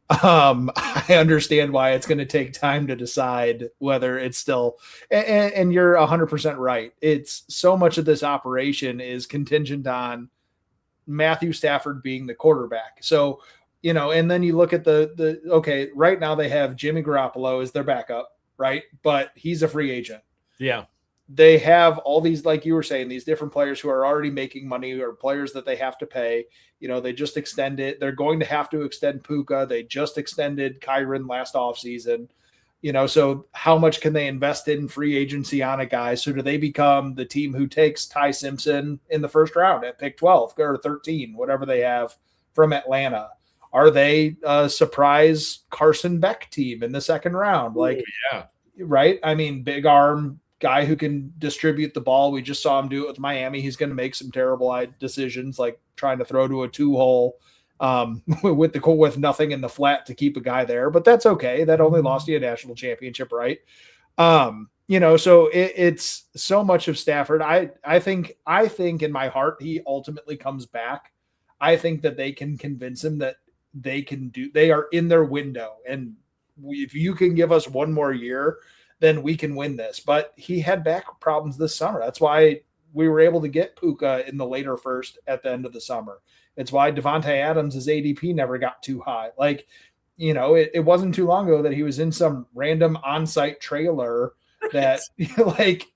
I understand why it's going to take time to decide whether it's still, and you're 100% right. It's so much of this operation is contingent on Matthew Stafford being the quarterback. So, and then you look at okay, right now they have Jimmy Garoppolo as their backup, right? But he's a free agent. Yeah. They have all these, like you were saying, these different players who are already making money or players that they have to pay. They just extend it. They're going to have to extend Puka. They just extended Kyron last offseason. So how much can they invest in free agency on a guy? So do they become the team who takes Ty Simpson in the first round at pick 12 or 13, whatever they have from Atlanta? Are they a surprise Carson Beck team in the second round? Right? I mean, big arm guy who can distribute the ball. We just saw him do it with Miami. He's going to make some terrible decisions, like trying to throw to a 2-hole with nothing in the flat to keep a guy there, but that's okay. That only lost you a national championship, right? So it's so much of Stafford. I think in my heart, he ultimately comes back. I think that they can convince him that they are in their window. And if you can give us one more year, then we can win this. But he had back problems this summer. That's why we were able to get Puka in the later first at the end of the summer. It's why Devontae Adams' ADP never got too high. It wasn't too long ago that he was in some random on-site trailer that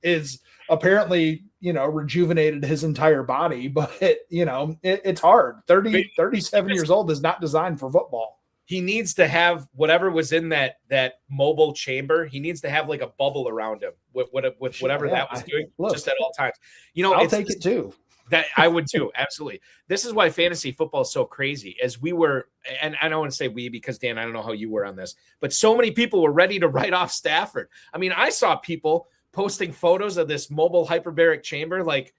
is apparently, rejuvenated his entire body, but it's hard. 37 years old is not designed for football. He needs to have whatever was in that mobile chamber. He needs to have like a bubble around him with whatever that was doing just at all times. I'll take it too. That I would too. Absolutely. This is why fantasy football is so crazy. As we were, and I don't want to say we because Dan, I don't know how you were on this, but so many people were ready to write off Stafford. I mean, I saw people posting photos of this mobile hyperbaric chamber, like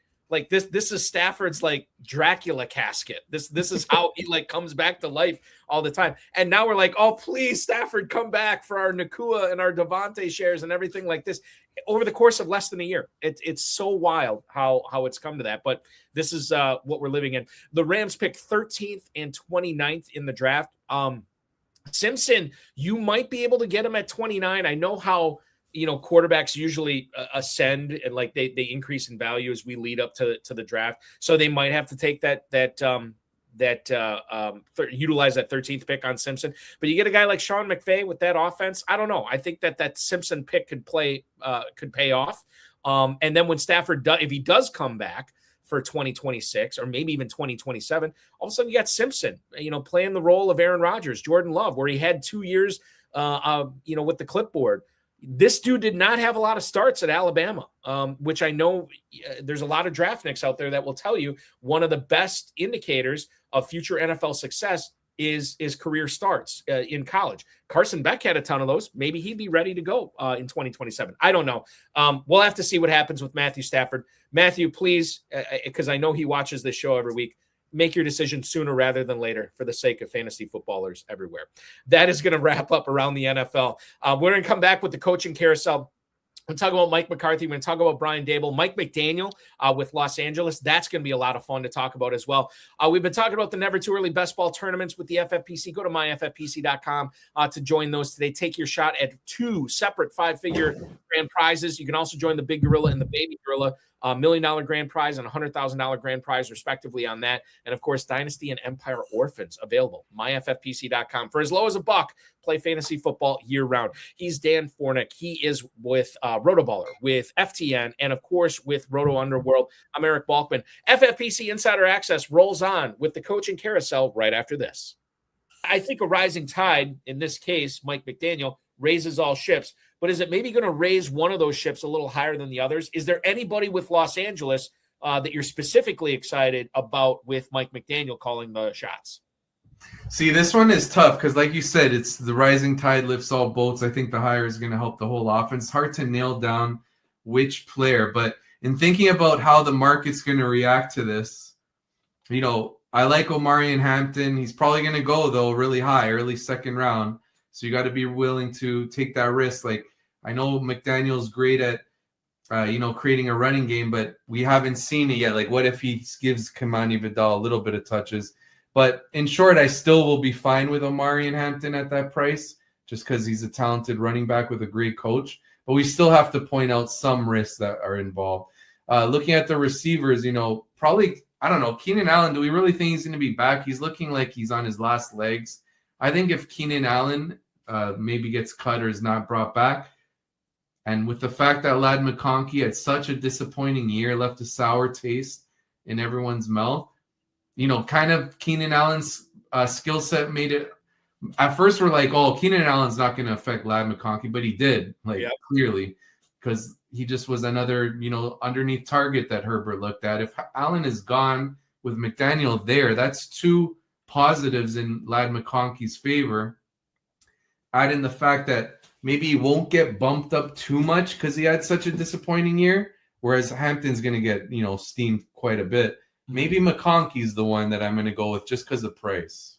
this is Stafford's like Dracula casket. This is how he comes back to life all the time. And now we're like, oh, please, Stafford, come back for our Nakua and our Devontae shares and everything like this over the course of less than a year. It's so wild how it's come to that. But this is what we're living in. The Rams picked 13th and 29th in the draft. Simpson, you might be able to get him at 29. I know how quarterbacks usually ascend and they increase in value as we lead up to the draft. So they might have to take utilize that 13th pick on Simpson. But you get a guy like Sean McVay with that offense. I don't know. I think that Simpson pick could pay off. And then when Stafford if he does come back for 2026 or maybe even 2027, all of a sudden you got Simpson, playing the role of Aaron Rodgers, Jordan Love, where he had 2 years, with the clipboard. This dude did not have a lot of starts at Alabama, which I know there's a lot of draft nicks out there that will tell you one of the best indicators of future NFL success is career starts in college. Carson Beck had a ton of those. Maybe he'd be ready to go in 2027. I don't know. We'll have to see what happens with Matthew Stafford. Matthew, please, because I know he watches this show every week, make your decision sooner rather than later for the sake of fantasy footballers everywhere. That is going to wrap up around the NFL. We're going to come back with the coaching carousel. We're going to talk about Mike McCarthy. We're going to talk about Brian Daboll, Mike McDaniel with Los Angeles. That's going to be a lot of fun to talk about as well. We've been talking about the never too early best ball tournaments with the FFPC. Go to myffpc.com to join those today. Take your shot at 2 separate 5-figure grand prizes. You can also join the Big Gorilla and the Baby Gorilla. $1 million grand prize and $100,000 grand prize, respectively, on that. And, of course, Dynasty and Empire Orphans available. MyFFPC.com. For as low as $1, play fantasy football year-round. He's Dan Fornek. He is with RotoBaller, with FTN, and, of course, with Roto Underworld. I'm Eric Balkman. FFPC Insider Access rolls on with the coaching carousel right after this. I think a rising tide, in this case, Mike McDaniel, raises all ships. But is it maybe going to raise one of those ships a little higher than the others? Is there anybody with Los Angeles that you're specifically excited about with Mike McDaniel calling the shots? See, this one is tough because, like you said, it's the rising tide lifts all boats. I think the hire is going to help the whole offense. It's hard to nail down which player. But in thinking about how the market's going to react to this, I like Omarion Hampton. He's probably going to go, though, really high, early second round. So you got to be willing to take that risk. I know McDaniel's great at, creating a running game, but we haven't seen it yet. What if he gives Kamani Vidal a little bit of touches? But in short, I still will be fine with Omarion Hampton at that price, just because he's a talented running back with a great coach. But we still have to point out some risks that are involved. Looking at the receivers, probably, I don't know, Keenan Allen, do we really think he's going to be back? He's looking like he's on his last legs. I think if Keenan Allen maybe gets cut or is not brought back, and with the fact that Ladd McConkey had such a disappointing year, left a sour taste in everyone's mouth, kind of Keenan Allen's skill set made it at first we're like, oh, Keenan Allen's not going to affect Ladd McConkey, but he did, clearly, because he just was another, underneath target that Herbert looked at. If Allen is gone with McDaniel there, that's two positives in Ladd McConkey's favor. Add in the fact that maybe he won't get bumped up too much because he had such a disappointing year, whereas Hampton's going to get, steamed quite a bit. Maybe McConkey's the one that I'm going to go with just because of price.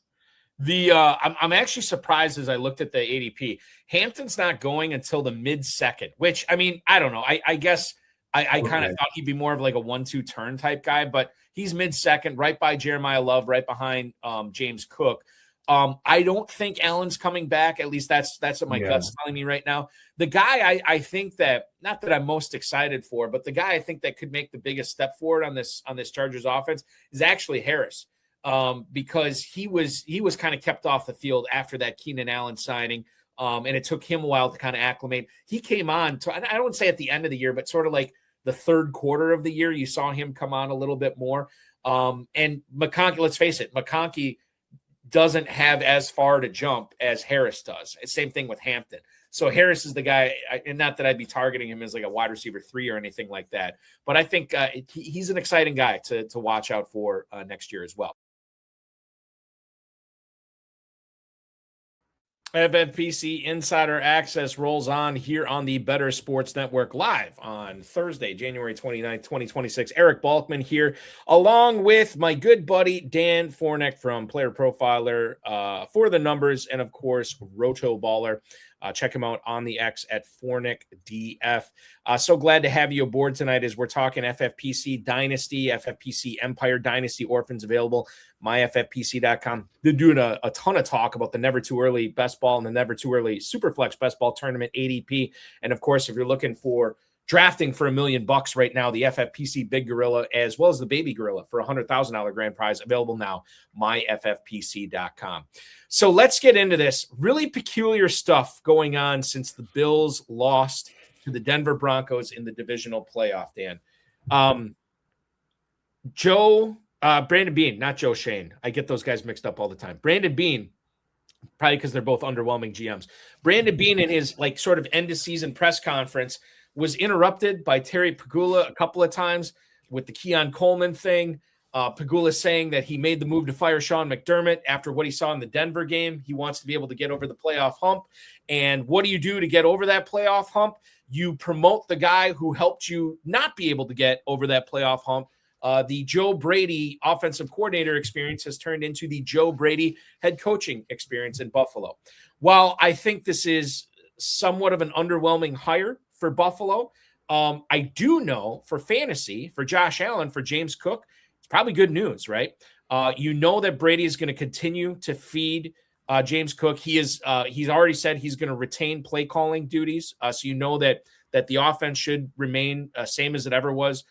I'm actually surprised as I looked at the ADP. Hampton's not going until the mid-second, which, I mean, I don't know. I guess I kind of thought he'd be more of like a 1-2 turn type guy, but he's mid-second, right by Jeremiah Love, right behind James Cook. I don't think Allen's coming back. At least that's what my gut's telling me right now. The guy I think that, not that I'm most excited for, but the guy I think that could make the biggest step forward on this Chargers offense is actually Harris. Because he was kind of kept off the field after that Keenan Allen signing. And it took him a while to kind of acclimate. He came on to, I don't say at the end of the year, but sort of like the third quarter of the year, you saw him come on a little bit more. And McConkey, let's face it, McConkey doesn't have as far to jump as Harris does. Same thing with Hampton. So Harris is the guy, and not that I'd be targeting him as like a wide receiver 3 or anything like that, but I think he's an exciting guy to watch out for next year as well. FFPC Insider Access rolls on here on the Better Sports Network live on Thursday, January 29th, 2026. Eric Balkman here, along with my good buddy Dan Fornek from Player Profiler for the numbers, and of course, RotoBaller. Check him out on the X at FornekDF. So glad to have you aboard tonight as we're talking FFPC Dynasty, FFPC Empire Dynasty Orphans available, myffpc.com. They're doing a ton of talk about the Never Too Early Best Ball and the Never Too Early Superflex Best Ball Tournament ADP. And of course, if you're looking for drafting for $1 million right now, the FFPC Big Gorilla as well as the Baby Gorilla for $100,000 grand prize available now, myffpc.com. So let's get into this. Really peculiar stuff going on since the Bills lost to the Denver Broncos in the divisional playoff, Dan. Brandon Beane, not Joe Shane. I get those guys mixed up all the time. Brandon Beane, probably because they're both underwhelming GMs. Brandon Beane in his sort of end of season press conference was interrupted by Terry Pegula a couple of times with the Keon Coleman thing. Pegula saying that he made the move to fire Sean McDermott after what he saw in the Denver game. He wants to be able to get over the playoff hump. And what do you do to get over that playoff hump? You promote the guy who helped you not be able to get over that playoff hump. The Joe Brady offensive coordinator experience has turned into the Joe Brady head coaching experience in Buffalo. While I think this is somewhat of an underwhelming hire for Buffalo, I do know for fantasy, for Josh Allen, for James Cook, it's probably good news, right? You know that Brady is going to continue to feed James Cook. He's already said he's going to retain play calling duties. So you know that the offense should remain same as it ever was.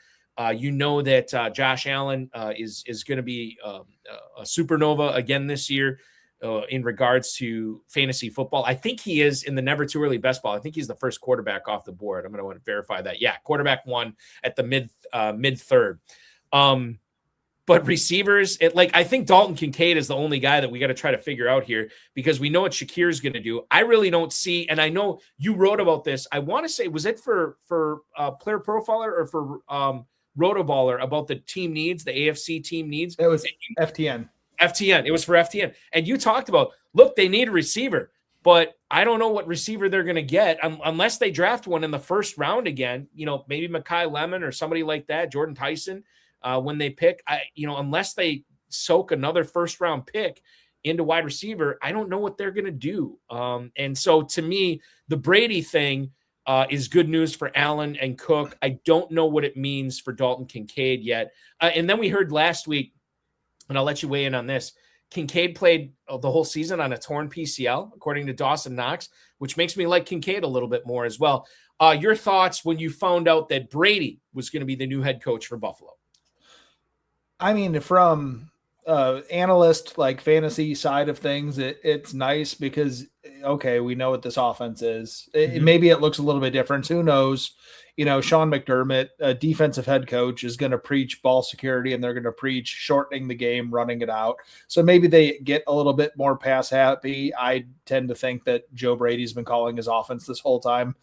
You know that Josh Allen is going to be a supernova again this year in regards to fantasy football. I think he is in the Never Too Early Best Ball. I think he's the first quarterback off the board. I'm going to want to verify that. Yeah, quarterback 1 at the mid third. But receivers, I think Dalton Kincaid is the only guy that we got to try to figure out here because we know what Shakir's going to do. I really don't see, and I know you wrote about this. I want to say, was it for Player Profiler or for RotoBaller about the team needs, the AFC team needs? It was FTN. FTN. It was for FTN. And you talked about, look, they need a receiver, but I don't know what receiver they're going to get unless they draft one in the first round again. Maybe Mekhi Lemon or somebody like that, Jordan Tyson, when they pick. Unless they soak another first round pick into wide receiver, I don't know what they're going to do. And so to me, the Brady thing is good news for Allen and Cook. I don't know what it means for Dalton Kincaid yet. And then we heard last week, and I'll let you weigh in on this, Kincaid played the whole season on a torn PCL, according to Dawson Knox, which makes me like Kincaid a little bit more as well. Your thoughts when you found out that Brady was going to be the new head coach for Buffalo? I mean, from analyst fantasy side of things, it's nice because okay, we know what this offense is. Maybe it looks a little bit different. Who knows? Sean McDermott, a defensive head coach, is going to preach ball security, and they're going to preach shortening the game, running it out. So maybe they get a little bit more pass happy. I tend to think that Joe Brady's been calling his offense this whole time.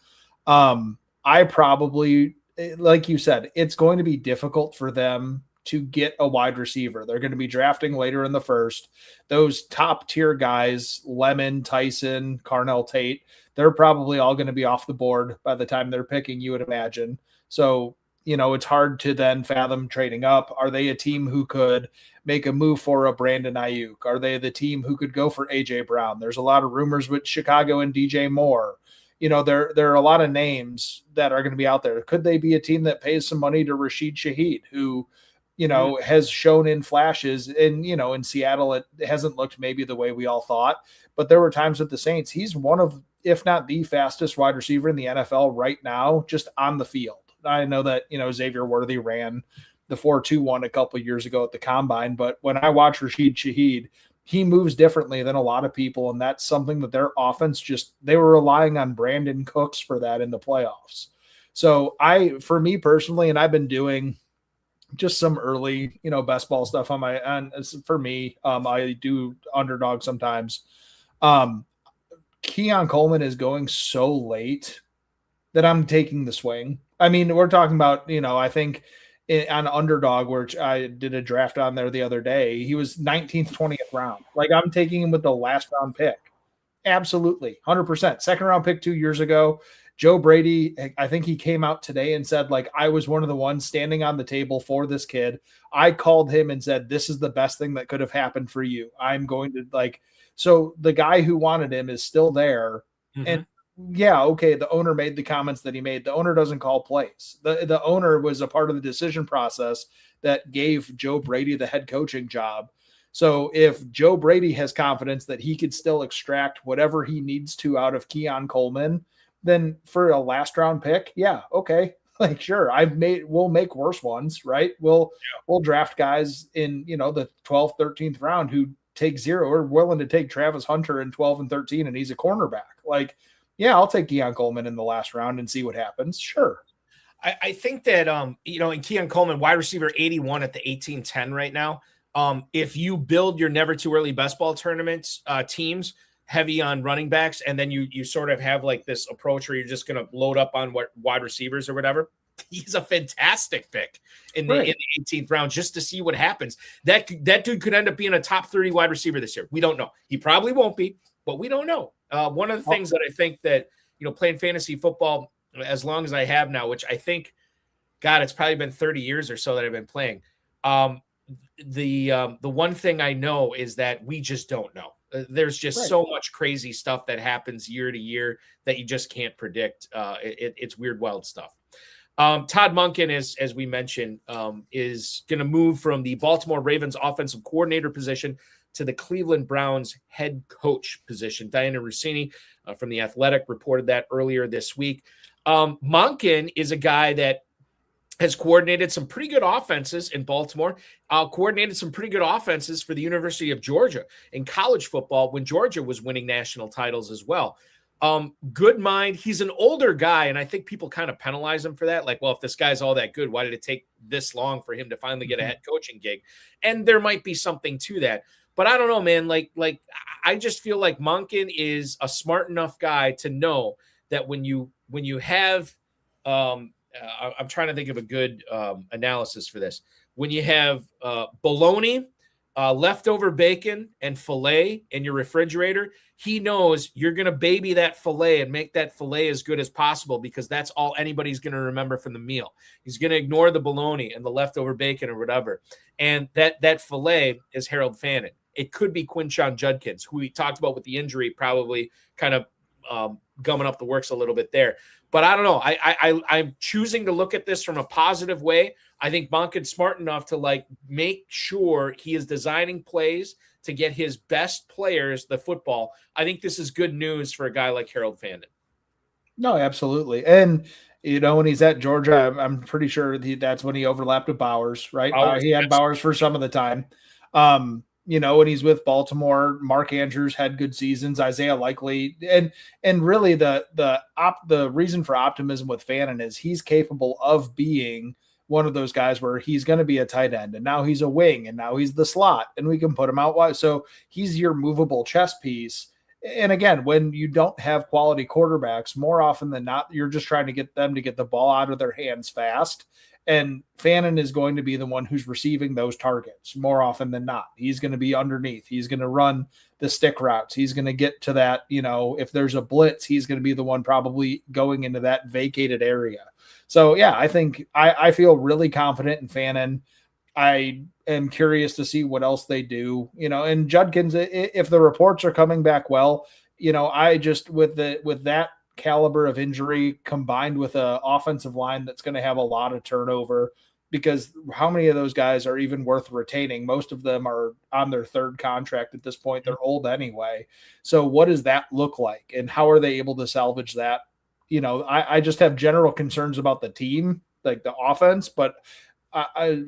I probably, like you said, it's going to be difficult for them to get a wide receiver. They're going to be drafting later in the first. Those top tier guys, Lemon, Tyson, Carnell Tate, they're probably all going to be off the board by the time they're picking, you would imagine. So, it's hard to then fathom trading up. Are they a team who could make a move for a Brandon Ayuk? Are they the team who could go for AJ Brown? There's a lot of rumors with Chicago and DJ Moore. There are a lot of names that are going to be out there. Could they be a team that pays some money to Rashid Shaheed, who, has shown in flashes, and, in Seattle, it hasn't looked maybe the way we all thought, but there were times with the Saints. He's one of, if not the fastest wide receiver in the NFL right now, just on the field. I know that, Xavier Worthy ran the 4.21 a couple of years ago at the combine, but when I watch Rashid Shaheed, he moves differently than a lot of people. And that's something that their offense they were relying on Brandon Cooks for that in the playoffs. So for me personally, and I've been doing just some early, best ball stuff for me. I do underdog sometimes. Keon Coleman is going so late that I'm taking the swing. I mean, we're talking about, I think on underdog, which I did a draft on there the other day, he was 19th, 20th round. Like, I'm taking him with the last round pick. Absolutely. 100%. Second round pick 2 years ago. Joe Brady, I think he came out today and said, like, I was one of the ones standing on the table for this kid. I called him and said, this is the best thing that could have happened for you. I'm going to so the guy who wanted him is still there. Mm-hmm. And yeah, okay, the owner made the comments that he made. The owner doesn't call plays. The owner was a part of the decision process that gave Joe Brady the head coaching job. So if Joe Brady has confidence that he could still extract whatever he needs to out of Keon Coleman, then for a last round pick, yeah, okay. Like, sure, we'll make worse ones, right? We'll draft guys in, the 12th, 13th round who take zero. We're willing to take Travis Hunter in 12 and 13, and he's a cornerback. Like, yeah, I'll take Keon Coleman in the last round and see what happens. Sure. I think that, in Keon Coleman, wide receiver 81 at the 18-10 right now. If you build your never too early best ball tournaments teams heavy on running backs, and then you sort of have like this approach where you're just going to load up on what wide receivers or whatever, he's a fantastic pick in the 18th round just to see what happens. That dude could end up being a top 30 wide receiver this year. We don't know. He probably won't be, but we don't know. One of the things that I think that, playing fantasy football as long as I have now, which I think, God, it's probably been 30 years or so that I've been playing. The one thing I know is that we just don't know. There's just so much crazy stuff that happens year to year that you just can't predict. It's weird, wild stuff. Todd Monken, as we mentioned, is going to move from the Baltimore Ravens offensive coordinator position to the Cleveland Browns head coach position. Diana Rossini from The Athletic reported that earlier this week. Monken is a guy that has coordinated some pretty good offenses in Baltimore, coordinated some pretty good offenses for the University of Georgia in college football when Georgia was winning national titles as well. Good mind. He's an older guy, and I think people kind of penalize him for that. Like, well, if this guy's all that good, why did it take this long for him to finally get a head coaching gig? And there might be something to that. But I don't know, man. Like I just feel like Monken is a smart enough guy to know that when you have I'm trying to think of a good analysis for this. When you have bologna, leftover bacon, and filet in your refrigerator, he knows you're going to baby that filet and make that filet as good as possible because that's all anybody's going to remember from the meal. He's going to ignore the bologna and the leftover bacon or whatever. And that filet is Harold Fannin. It could be Quinshon Judkins, who we talked about with the injury, probably kind of gumming up the works a little bit there. But I don't know. I'm choosing to look at this from a positive way. I think Monken's smart enough to make sure he is designing plays to get his best players the football. I think this is good news for a guy like Harold Fannin. No, absolutely. And, when he's at Georgia, I'm pretty sure that's when he overlapped with Bowers, right? He had Bowers for some of the time. when he's with Baltimore. Mark Andrews had good seasons. Isaiah Likely, and really the reason for optimism with Fannin is he's capable of being one of those guys where he's going to be a tight end, and now he's a wing, and now he's the slot, and we can put him out wide. So he's your movable chess piece. And again, when you don't have quality quarterbacks, more often than not, you're just trying to get them to get the ball out of their hands fast. And Fannin is going to be the one who's receiving those targets more often than not. He's going to be underneath. He's going to run the stick routes. He's going to get to that, if there's a blitz, he's going to be the one probably going into that vacated area. So, yeah, I think I feel really confident in Fannin. I am curious to see what else they do, and Judkins, if the reports are coming back well, I just with that caliber of injury combined with an offensive line that's going to have a lot of turnover, because how many of those guys are even worth retaining? Most of them are on their third contract at this point. They're old anyway. So what does that look like? And how are they able to salvage that? I just have general concerns about the team, like the offense, but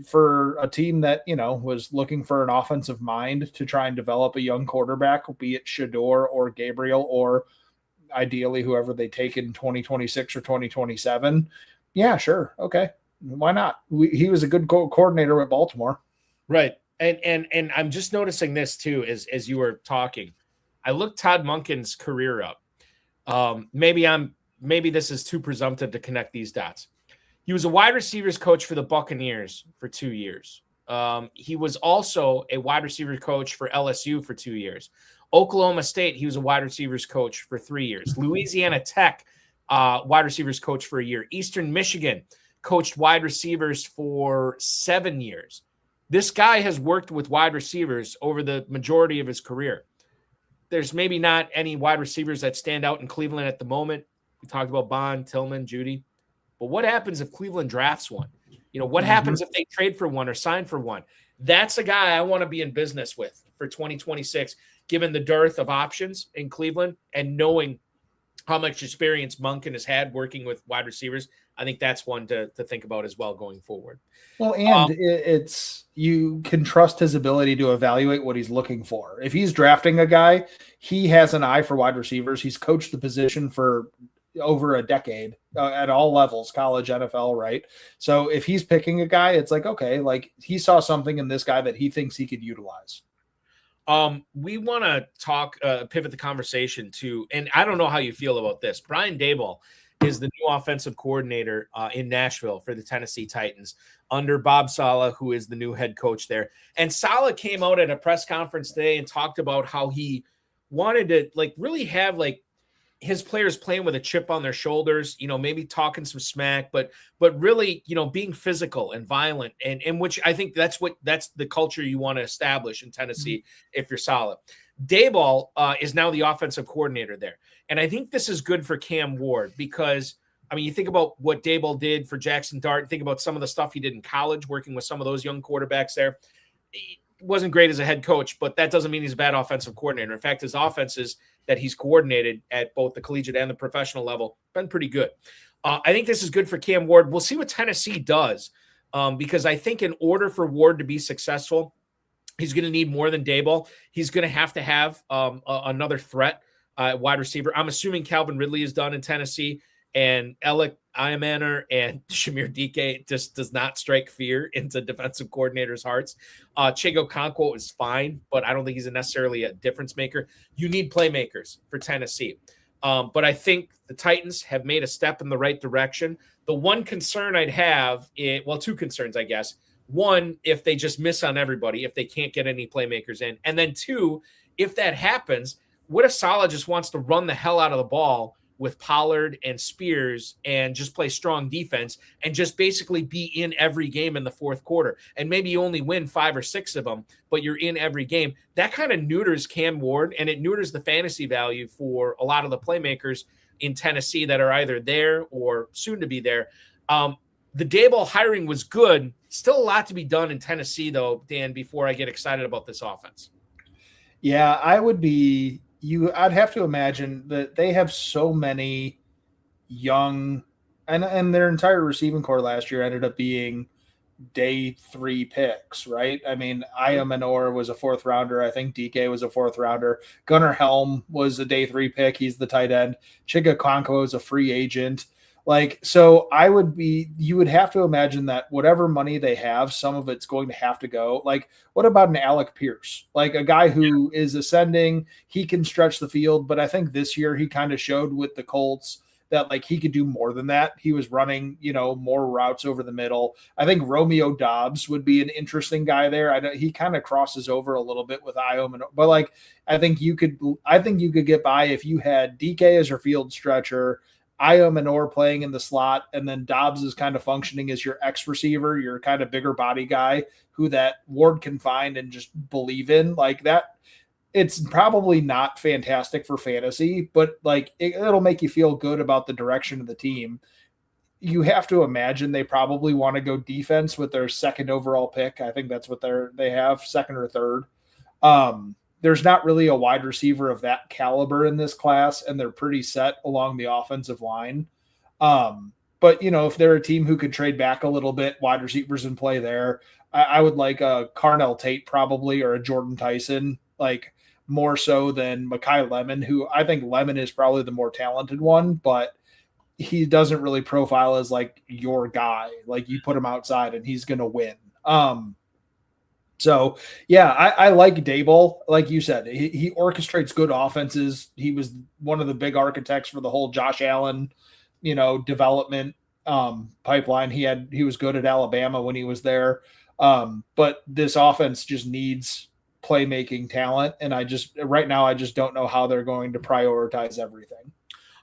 for a team that, was looking for an offensive mind to try and develop a young quarterback, be it Shador or Gabriel, or ideally whoever they take in 2026 or 2027. Yeah, sure. Okay. Why not? He was a good coordinator with Baltimore. Right. And I'm just noticing this too, as you were talking. I looked Todd Monken's career up. Maybe this is too presumptive to connect these dots. He was a wide receivers coach for the Buccaneers for 2 years. He was also a wide receivers coach for LSU for 2 years. Oklahoma State, he was a wide receivers coach for 3 years. Louisiana Tech, wide receivers coach for a year. Eastern Michigan, coached wide receivers for 7 years. This guy has worked with wide receivers over the majority of his career. There's maybe not any wide receivers that stand out in Cleveland at the moment. We talked about Bond, Tillman, Judy. But what happens if Cleveland drafts one? What happens if they trade for one or sign for one? That's a guy I want to be in business with for 2026, given the dearth of options in Cleveland and knowing how much experience Monken has had working with wide receivers. I think that's one to think about as well going forward. Well, and it's you can trust his ability to evaluate what he's looking for. If he's drafting a guy, he has an eye for wide receivers. He's coached the position for over a decade at all levels, college, NFL, right? So if he's picking a guy, it's like, okay, like he saw something in this guy that he thinks he could utilize. We want to talk, pivot the conversation to, and I don't know how you feel about this. Brian Daboll is the new offensive coordinator in Nashville for the Tennessee Titans under Bob Saleh, who is the new head coach there. And Saleh came out at a press conference today and talked about how he wanted to really have his players playing with a chip on their shoulders, maybe talking some smack, but really, being physical and violent, and which I think that's the culture you want to establish in Tennessee if you're solid. Daboll is now the offensive coordinator there. And I think this is good for Cam Ward because, you think about what Daboll did for Jackson Dart, think about some of the stuff he did in college, working with some of those young quarterbacks there. He wasn't great as a head coach, but that doesn't mean he's a bad offensive coordinator. In fact, his offenses that he's coordinated at both the collegiate and the professional level been pretty good. I think this is good for Cam Ward. We'll see what Tennessee does because I think in order for Ward to be successful, he's going to need more than Daboll. He's going to have another threat wide receiver. I'm assuming Calvin Ridley is done in Tennessee, and Alec Iamaner and Shamir Dike just does not strike fear into defensive coordinators' hearts. Chigo Okonkwo is fine, but I don't think he's necessarily a difference maker. You need playmakers for Tennessee. But I think the Titans have made a step in the right direction. The one concern I'd have, two concerns, I guess. One, if they just miss on everybody, if they can't get any playmakers in. And then two, if that happens, what if Saleh just wants to run the hell out of the ball with Pollard and Spears and just play strong defense and just basically be in every game in the fourth quarter? And maybe you only win 5 or 6 of them, but you're in every game. That kind of neuters Cam Ward, and it neuters the fantasy value for a lot of the playmakers in Tennessee that are either there or soon to be there. The Daboll hiring was good. Still a lot to be done in Tennessee, though, Dan, before I get excited about this offense. Yeah, I'd have to imagine that they have so many young, and their entire receiving core last year ended up being day 3 picks, right? I mean, Iomanor was a 4th rounder. I think DK was a 4th rounder. Gunnar Helm was a day 3 pick. He's the tight end. Chiga Konko is a free agent. Like, so you would have to imagine that whatever money they have, some of it's going to have to go. Like, what about an Alec Pierce? Like a guy who is ascending, he can stretch the field, but I think this year he kind of showed with the Colts that like he could do more than that. He was running, more routes over the middle. I think Romeo Dobbs would be an interesting guy there. He kind of crosses over a little bit with Ioman, but like, I think you could get by if you had DK as your field stretcher, Iomanor playing in the slot, and then Dobbs is kind of functioning as your X receiver, your kind of bigger body guy who that Ward can find and just believe in like that. It's probably not fantastic for fantasy, but like it'll make you feel good about the direction of the team. You have to imagine they probably want to go defense with their 2nd overall pick. I think that's what they have, 2nd or 3rd. There's not really a wide receiver of that caliber in this class, and they're pretty set along the offensive line. But, if they're a team who could trade back a little bit, wide receivers in play there, I would like a Carnell Tate probably, or a Jordan Tyson, like more so than Mekhi Lemon, who I think Lemon is probably the more talented one, but he doesn't really profile as like your guy. Like you put him outside and he's going to win. So, yeah, I like Daboll. Like you said, he orchestrates good offenses. He was one of the big architects for the whole Josh Allen, development pipeline. He was good at Alabama when he was there. But this offense just needs playmaking talent. And right now, I just don't know how they're going to prioritize everything.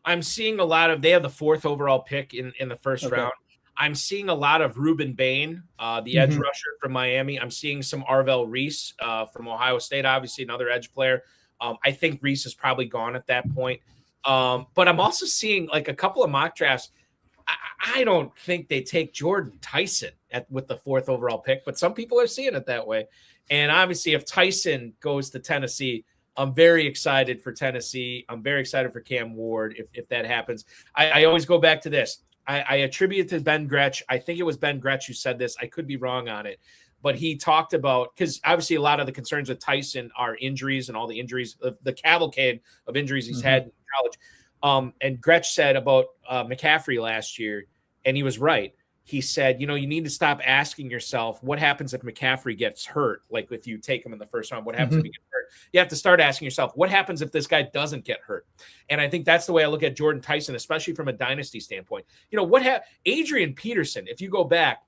I'm seeing they have the 4th overall pick in the 1st round. I'm seeing a lot of Ruben Bain, the edge rusher from Miami. I'm seeing some Arvell Reese from Ohio State, obviously another edge player. I think Reese is probably gone at that point. But I'm also seeing like a couple of mock drafts. I don't think they take Jordan Tyson with the 4th overall pick, but some people are seeing it that way. And obviously if Tyson goes to Tennessee, I'm very excited for Tennessee. I'm very excited for Cam Ward if that happens. I always go back to this. I attribute it to Ben Gretsch. I think it was Ben Gretsch who said this. I could be wrong on it. But he talked about, because obviously a lot of the concerns with Tyson are injuries and all the injuries, the cavalcade of injuries he's had in college. And Gretsch said about McCaffrey last year, and he was right. He said, you need to stop asking yourself, what happens if McCaffrey gets hurt? Like if you take him in the 1st round, what happens if he gets hurt? You have to start asking yourself, what happens if this guy doesn't get hurt? And I think that's the way I look at Jordan Tyson, especially from a dynasty standpoint. Adrian Peterson, if you go back,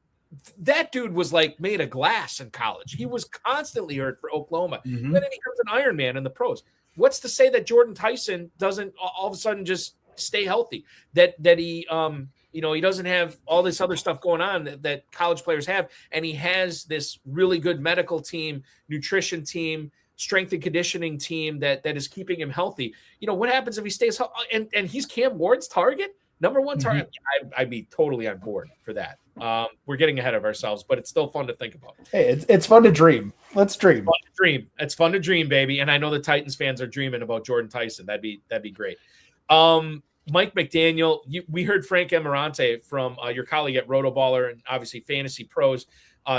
that dude was like made of glass in college. He was constantly hurt for Oklahoma. Then he becomes an Iron Man in the pros. What's to say that Jordan Tyson doesn't all of a sudden just stay healthy? That he he doesn't have all this other stuff going on that college players have. And he has this really good medical team, nutrition team, strength and conditioning team that is keeping him healthy. What happens if he stays healthy? And he's Cam Ward's target, number 1 target. I'd be totally on board for that. We're getting ahead of ourselves, but it's still fun to think about. Hey, it's fun to dream. Let's dream. It's fun to dream, baby. And I know the Titans fans are dreaming about Jordan Tyson. That'd be great. Mike McDaniel, we heard Frank Emirante from your colleague at RotoBaller and obviously Fantasy Pros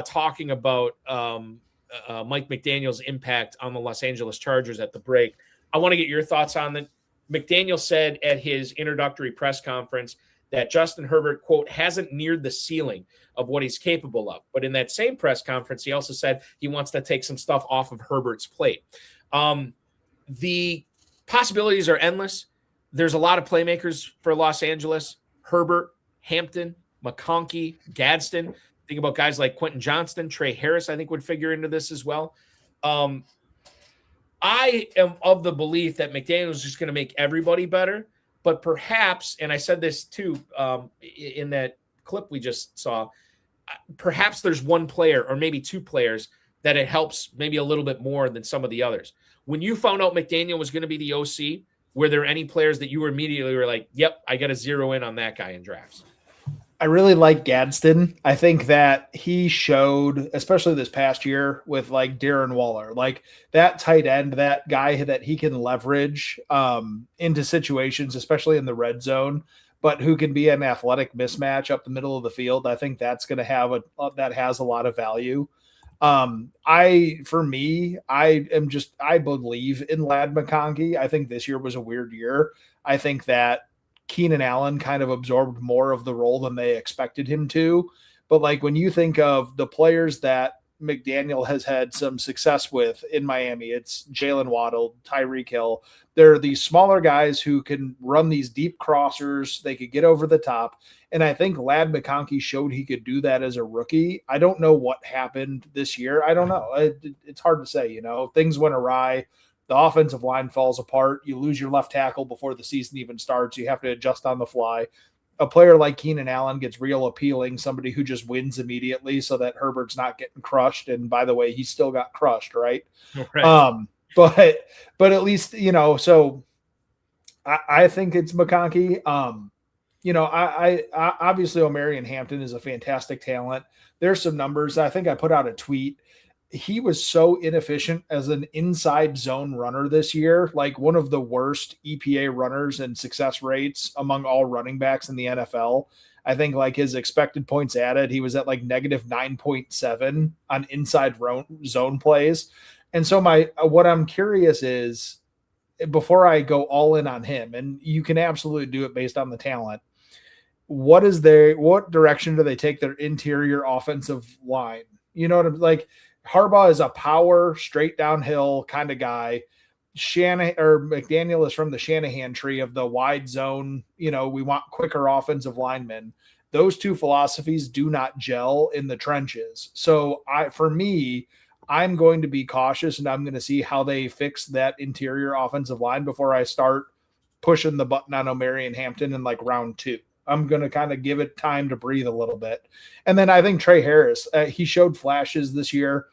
talking about Mike McDaniel's impact on the Los Angeles Chargers at the break. I want to get your thoughts on that. McDaniel said at his introductory press conference that Justin Herbert, quote, hasn't neared the ceiling of what he's capable of. But in that same press conference, he also said he wants to take some stuff off of Herbert's plate. The possibilities are endless. There's a lot of playmakers for Los Angeles: Herbert, Hampton, McConkey, Gadsden. Think about guys like Quentin Johnston, Trey Harris, I think would figure into this as well. I am of the belief that McDaniel is just going to make everybody better, but perhaps, and I said this too in that clip we just saw, perhaps there's one player or maybe 2 players that it helps maybe a little bit more than some of the others. When you found out McDaniel was going to be the OC, were there any players that you immediately were like, yep, I got to zero in on that guy in drafts? I really like Gadsden. I think that he showed, especially this past year with like Darren Waller, like that tight end, that guy that he can leverage into situations, especially in the red zone. but who can be an athletic mismatch up the middle of the field. I think that's going to have that has a lot of value. I believe in Lad McConkey. I think this year was a weird year. I think that Keenan Allen kind of absorbed more of the role than they expected him to. But like when you think of the players that McDaniel has had some success with in Miami, it's Jalen Waddle, Tyreek Hill. They're these smaller guys who can run these deep crossers. They could get over the top. And I think Lad McConkey showed he could do that as a rookie. I don't know what happened this year. I don't know. It's hard to say, things went awry. The offensive line falls apart. You lose your left tackle before the season even starts. You have to adjust on the fly. A player like Keenan Allen gets real appealing, somebody who just wins immediately so that Herbert's not getting crushed. And by the way, he still got crushed, right? Right. But at least, so I think it's McConkey. I obviously Omarion Hampton is a fantastic talent. There's some numbers. I think I put out a tweet. He was so inefficient as an inside zone runner this year, like one of the worst EPA runners and success rates among all running backs in the NFL. I think like his expected points added, he was at like negative 9.7 on inside zone plays. And so what I'm curious is, before I go all in on him, and you can absolutely do it based on the talent, what direction do they take their interior offensive line? You know what I'm like? Harbaugh is a power, straight downhill kind of guy. McDaniel is from the Shanahan tree of the wide zone. We want quicker offensive linemen. Those two philosophies do not gel in the trenches. So I'm going to be cautious, and I'm going to see how they fix that interior offensive line before I start pushing the button on Omarion Hampton in like round 2. I'm going to kind of give it time to breathe a little bit. And then I think Trey Harris, he showed flashes this year.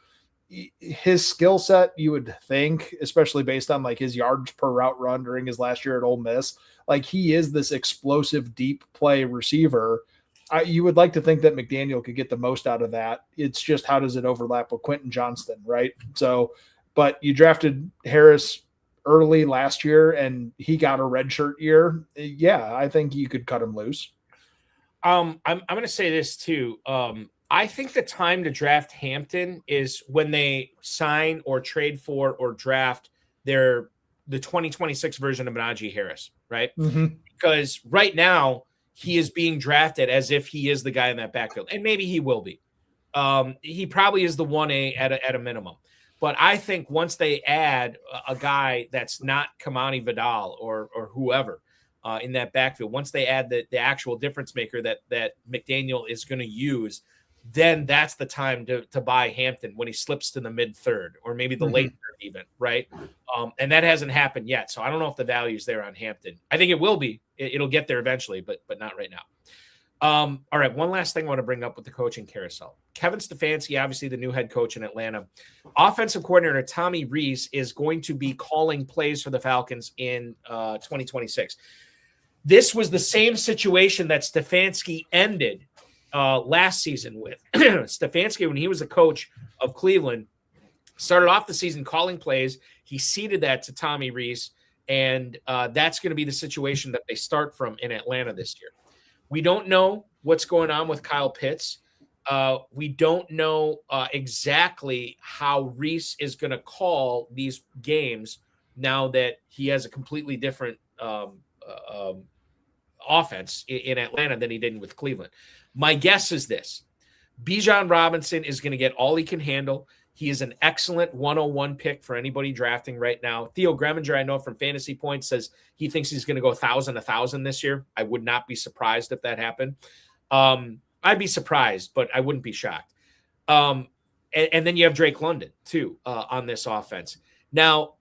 His skill set, you would think, especially based on like his yards per route run during his last year at Ole Miss, like he is this explosive deep play receiver. You would like to think that McDaniel could get the most out of that. It's just, how does it overlap with Quentin Johnston, right? So, but you drafted Harris early last year and he got a redshirt year. Yeah, I think you could cut him loose. I'm going to say this too. I think the time to draft Hampton is when they sign or trade for or draft the 2026 version of Najee Harris, right? Mm-hmm. Because right now he is being drafted as if he is the guy in that backfield, and maybe he will be. He probably is the 1A at a minimum. But I think once they add a guy that's not Kamani Vidal or whoever in that backfield, once they add the actual difference maker that McDaniel is going to use, then that's the time to buy Hampton, when he slips to the mid-third or maybe the late third even, right? And that hasn't happened yet. So I don't know if the value is there on Hampton. I think it will be. It'll get there eventually, but not right now. All right, one last thing I want to bring up with the coaching carousel. Kevin Stefanski, obviously the new head coach in Atlanta. Offensive coordinator Tommy Rees is going to be calling plays for the Falcons in 2026. This was the same situation that Stefanski ended last season with. Stefanski, when he was the coach of Cleveland, started off the season calling plays. He ceded that to Tommy Rees, and that's going to be the situation that they start from in Atlanta this year. We don't know what's going on with Kyle Pitts. We don't know exactly how Rees is going to call these games now that he has a completely different offense in Atlanta than he did with Cleveland. My guess is this: Bijan Robinson is going to get all he can handle. He is an excellent 101 pick for anybody drafting right now. Theo Greminger, I know from Fantasy Points, says he thinks he's going to go 1,000 this year. I would not be surprised if that happened. I'd be surprised, but I wouldn't be shocked. And then you have Drake London, too, on this offense. Now,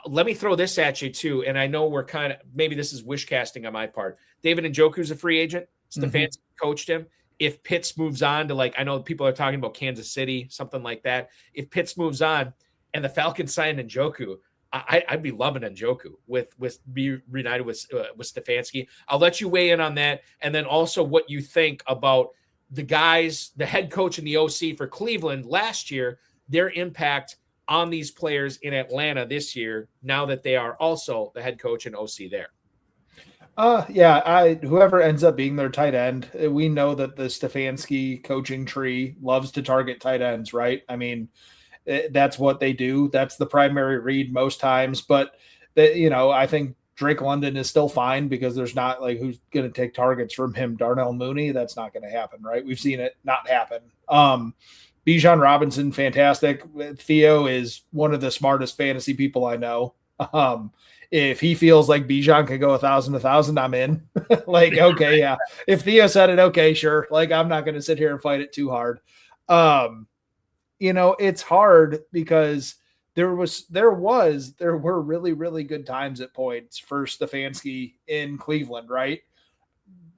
let me throw this at you, too, and I know we're kind of – maybe this is wish casting on my part. David Njoku's a free agent. Stefanski coached him. If Pitts moves on to, like, I know people are talking about Kansas City, something like that. If Pitts moves on and the Falcons sign Njoku, I'd be loving Njoku with be reunited with Stefanski. I'll let you weigh in on that, and then also what you think about the guys, the head coach and the OC for Cleveland last year, their impact on these players in Atlanta this year, now that they are also the head coach and OC there. Whoever ends up being their tight end, we know that the Stefanski coaching tree loves to target tight ends, right? I mean, that's what they do. That's the primary read most times. But I think Drake London is still fine because there's not like who's going to take targets from him. Darnell Mooney, that's not going to happen, right? We've seen it not happen. Bijan Robinson, fantastic. Theo is one of the smartest fantasy people I know. If he feels like Bijan could go 1,000, I'm in. Like, okay, yeah. If Theo said it, okay, sure. Like, I'm not going to sit here and fight it too hard. It's hard because there were really, really good times at points for Stefanski in Cleveland, right?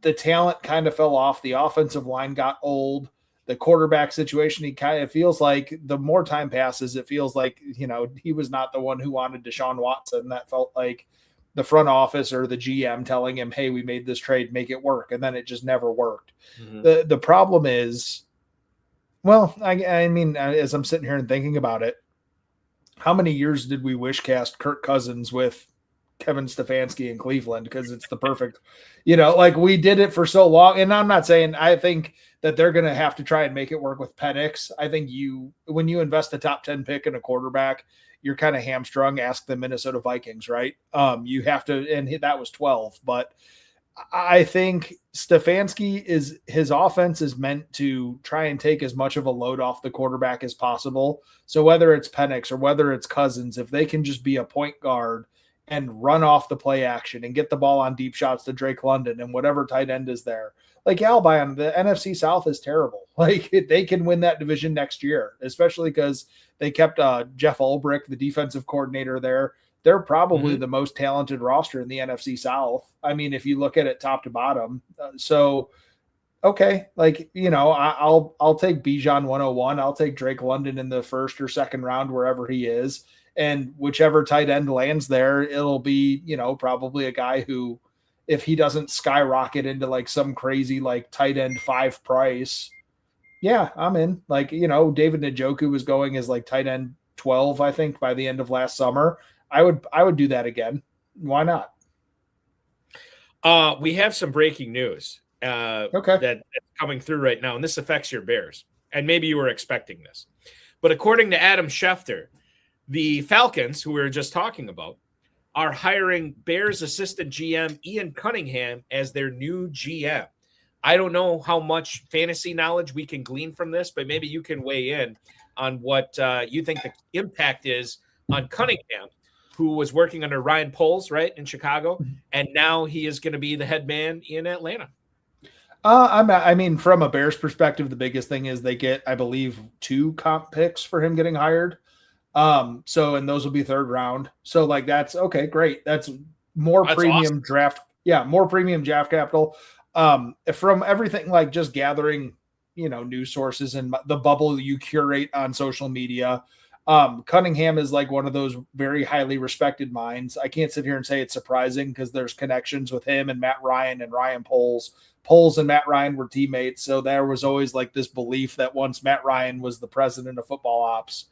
The talent kind of fell off. The offensive line got old. The quarterback situation, he kind of feels like the more time passes, it feels like, he was not the one who wanted Deshaun Watson. That felt like the front office or the GM telling him, hey, we made this trade, make it work. And then it just never worked. Mm-hmm. The problem is, well, I mean, as I'm sitting here and thinking about it, how many years did we wish cast Kirk Cousins with Kevin Stefanski in Cleveland? Because it's the perfect, like we did it for so long. And I'm not saying I think that they're going to have to try and make it work with Penix. I think when you invest a top 10 pick in a quarterback, you're kind of hamstrung. Ask the Minnesota Vikings, right? You have to, and that was 12. But I think Stefanski his offense is meant to try and take as much of a load off the quarterback as possible. So whether it's Penix or whether it's Cousins, if they can just be a point guard and run off the play action and get the ball on deep shots to Drake London and whatever tight end is there. Like Albion, the NFC South is terrible. Like they can win that division next year, especially because they kept Jeff Ulbrich, the defensive coordinator there. They're probably the most talented roster in the NFC South. I mean, if you look at it top to bottom. Okay, like, I'll take Bijan 101. I'll take Drake London in the first or second round, wherever he is. And whichever tight end lands there, it'll be, probably a guy who, if he doesn't skyrocket into like some crazy like tight end 5 price, yeah, I'm in. Like, David Njoku was going as like tight end 12, I think, by the end of last summer. I would do that again. Why not? We have some breaking news that's coming through right now, and this affects your Bears. And maybe you were expecting this. But according to Adam Schefter, the Falcons, who we were just talking about, are hiring Bears assistant GM Ian Cunningham as their new GM. I don't know how much fantasy knowledge we can glean from this, but maybe you can weigh in on what you think the impact is on Cunningham, who was working under Ryan Poles, right, in Chicago, and now he is going to be the head man in Atlanta. I mean, from a Bears perspective, the biggest thing is they get, I believe, 2 comp picks for him getting hired. And those will be third round. So like, that's okay. Great. That's premium awesome. Draft. Yeah. More premium draft capital. From everything, like just gathering, news sources and the bubble you curate on social media. Cunningham is like one of those very highly respected minds. I can't sit here and say it's surprising because there's connections with him and Matt Ryan and Ryan Poles. Poles and Matt Ryan were teammates. So there was always like this belief that once Matt Ryan was the president of football ops,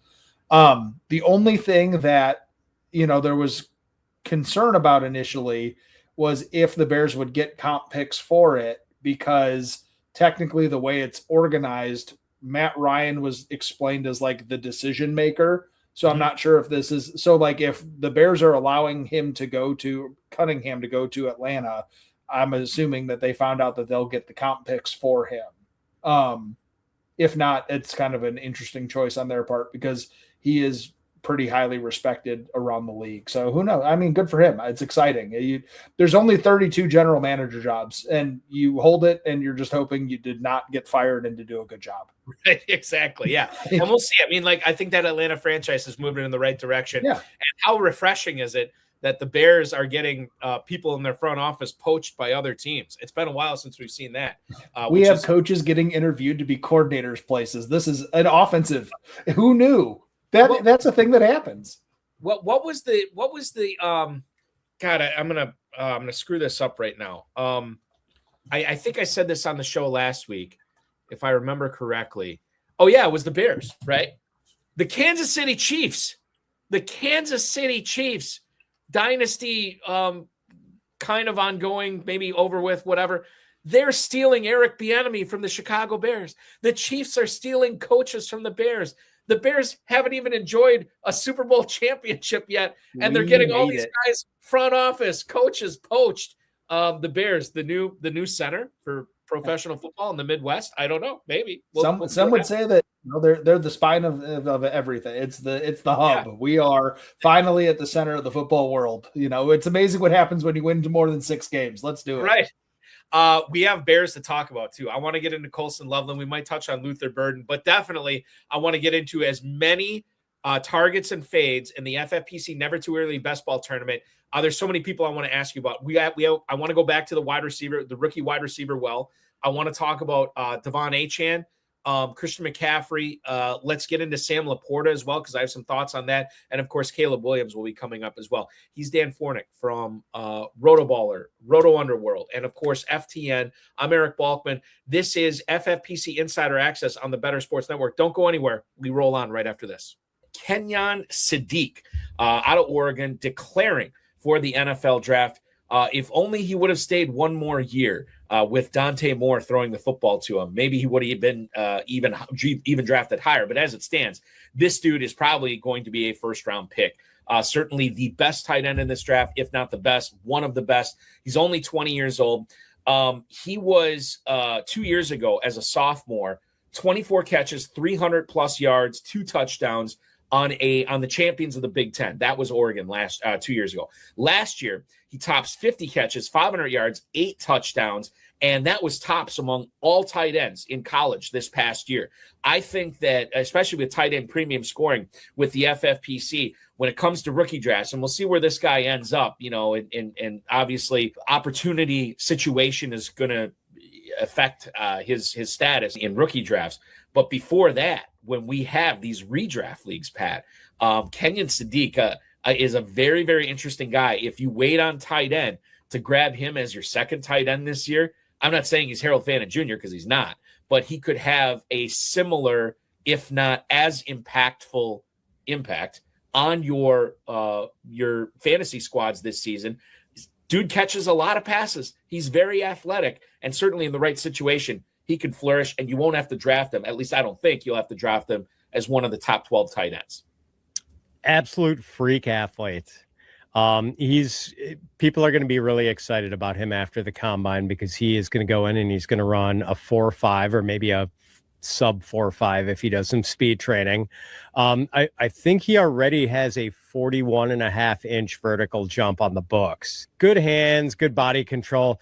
the only thing that, there was concern about initially was if the Bears would get comp picks for it, because technically the way it's organized, Matt Ryan was explained as like the decision maker. So I'm not sure if this is, so like if the Bears are allowing him to go to Cunningham to go to Atlanta, I'm assuming that they found out that they'll get the comp picks for him. If not, it's kind of an interesting choice on their part because he is pretty highly respected around the league. So who knows? I mean, good for him. It's exciting. There's only 32 general manager jobs, and you hold it, and you're just hoping you did not get fired and to do a good job. Right, exactly. Yeah. And we'll see. I mean, like, I think that Atlanta franchise is moving in the right direction. Yeah. And how refreshing is it that the Bears are getting people in their front office poached by other teams? It's been a while since we've seen that. We have coaches getting interviewed to be coordinators places. This is an offensive. Who knew? That's a thing that happens. What was the God, I'm gonna screw this up right now. I think I said this on the show last week, if I remember correctly. Oh yeah, it was the Bears, right? The Kansas City Chiefs Dynasty kind of ongoing, maybe over with, whatever. They're stealing Eric Bieniemy from the Chicago Bears. The Chiefs are stealing coaches from the Bears. The Bears haven't even enjoyed a Super Bowl championship yet, and they're getting all these guys, front office, coaches poached. The Bears, the new center for professional football in the Midwest. I don't know. Maybe some would say that they're the spine of everything. It's the hub. Yeah. We are finally at the center of the football world. It's amazing what happens when you win more than 6 games. Let's do it. Right. We have Bears to talk about too. I want to get into Colson Loveland. We might touch on Luther Burden, but definitely I want to get into as many targets and fades in the FFPC Never Too Early Best Ball Tournament. There's so many people I want to ask you about. I want to go back to the rookie wide receiver. I want to talk about Devon Achane, Christian McCaffrey. Let's get into Sam Laporta as well, because I have some thoughts on that. And of course, Caleb Williams will be coming up as well. He's Dan Fornek from RotoBaller, Roto Underworld, and of course, FTN. I'm Eric Balkman. This is FFPC Insider Access on the Better Sports Network. Don't go anywhere. We roll on right after this. Kenyon Sadiq out of Oregon declaring for the NFL draft. If only he would have stayed one more year with Dante Moore throwing the football to him, maybe he would have been even drafted higher. But as it stands, this dude is probably going to be a first-round pick. Certainly the best tight end in this draft, if not the best, one of the best. He's only 20 years old. He was 2 years ago as a sophomore, 24 catches, 300-plus yards, 2 touchdowns, on the champions of the Big Ten. That was Oregon 2 years ago. Last year, he tops 50 catches, 500 yards, 8 touchdowns, and that was tops among all tight ends in college this past year. I think that, especially with tight end premium scoring with the FFPC, when it comes to rookie drafts, and we'll see where this guy ends up, and obviously opportunity situation is going to affect his status in rookie drafts. But before that, when we have these redraft leagues, Pat, Kenyon Sadiq is a very, very interesting guy. If you wait on tight end to grab him as your second tight end this year, I'm not saying he's Harold Fannin Jr. because he's not, but he could have a similar, if not as impactful impact on your fantasy squads this season. Dude catches a lot of passes. He's very athletic, and certainly in the right situation, he could flourish, and you won't have to draft him. At least I don't think you'll have to draft him as one of the top 12 tight ends. Absolute freak athlete. People are going to be really excited about him after the combine, because he is going to go in and he's going to run a 4.5 or maybe a sub 4.5 if he does some speed training. I think he already has a 41.5-inch vertical jump on the books. Good hands, good body control.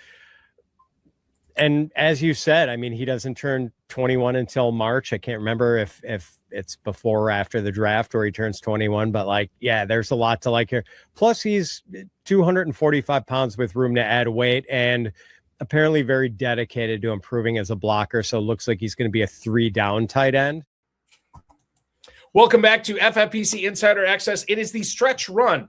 And as you said, I mean, he doesn't turn 21 until March. I can't remember if it's before or after the draft or he turns 21, but there's a lot to like here. Plus he's 245 pounds with room to add weight and apparently very dedicated to improving as a blocker. So it looks like he's going to be a 3-down tight end. Welcome back to FFPC Insider Access. It is the stretch run